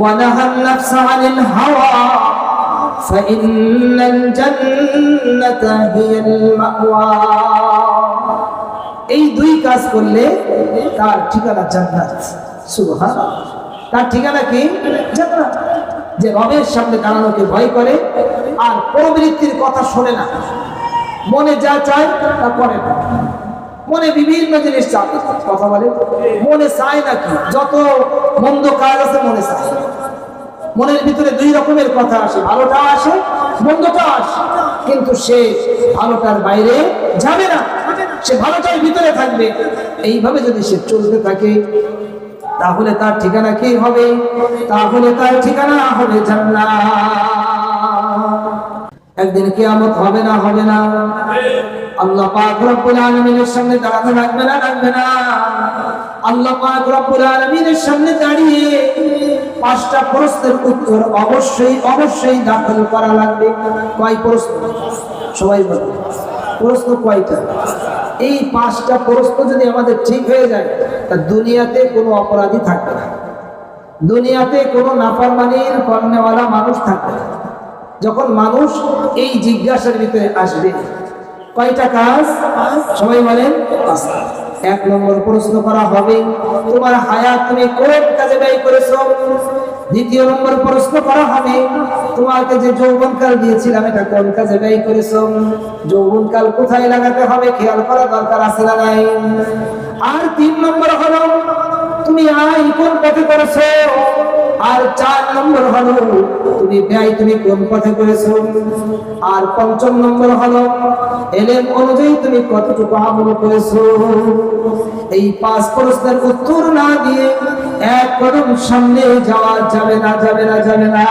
ونهى النفس عن الهوى فإن الجنة هي المأوى। এই দুই কাজ করলে তার ঠিকানা জান্নাত। সুবহানাল্লাহ। তার ঠিকানা কি? জান্নাত। যে রবের সামনে দাঁড়ানোকে ভয় করে আর প্রবৃত্তির কথা শোনে না, মনে যা চায় তা করে না, মনে বিভিন্ন জিনিস চায়, কথা বলে, মনে চায় নাকি যত মন্দ কাজ আছে মনে চায়। মনের ভিতরে 2 রকমের কথা আসে, ভালোটা আসে, মন্দটা আসে, কিন্তু সে ভালোটার বাইরে যাবে না, সে ভালোটার ভিতরে থাকবে। এইভাবে যদি সে চলতে থাকে, তাহলে তার ঠিকানা কি হবে? তাহলে তার ঠিকানা হবে জান্নাত। একদিন কিয়ামত হবে না? হবে না? আল্লাহ পাক রব্বুল আলামিনের সামনে দাঁড়ানো লাগবে না? লাগবে না? আল্লাহ পাক রব্বুল আলামিনের সামনে দাঁড়িয়ে 5টা প্রশ্নের উত্তর অবশ্যই অবশ্যই দাখিল করা লাগবে। কয় প্রশ্ন? সবাই বলে প্রশ্ন কয়টা? এই 5টা প্রশ্ন যদি আমাদের ঠিক হয়ে যায়, তা দুনিয়াতে কোনো অপরাধী থাকবে না, দুনিয়াতে কোনো নাফরমানির করনেওয়ালা মানুষ থাকবে না। যখন মানুষ এই জিজ্ঞাসার ভিতরে আসবে, কয়টা কাজ? সবাই বলেন 5টা। 1 নম্বর প্রশ্ন করা হবে, তোমার হায়াত তুমি কোন কাজে ব্যয় করেছো? 2 নম্বর প্রশ্ন করা হবে, তোমাকে যে যৌবনকাল দিয়েছিলাম এটা কোন কাজে ব্যয় করেছো? যৌবনকাল কোথায় লাগাতে হবে খেয়াল করা দরকার আছে না নাই? আর 3 নম্বর হলো, তুমি আয় কোন পথে করেছো? আর 4 নম্বর হলো, তুমি ব্যয় তুমি কোন পথে করেছো। আর পঞ্চম নম্বর হলো ইলম অনুযায়ী তুমি কতটুকু আমল করেছো। এই 5 প্রশ্নের উত্তর না দিয়ে এক কদম সামনে যাওয়া যাবে না, যাবে না, যাবে না।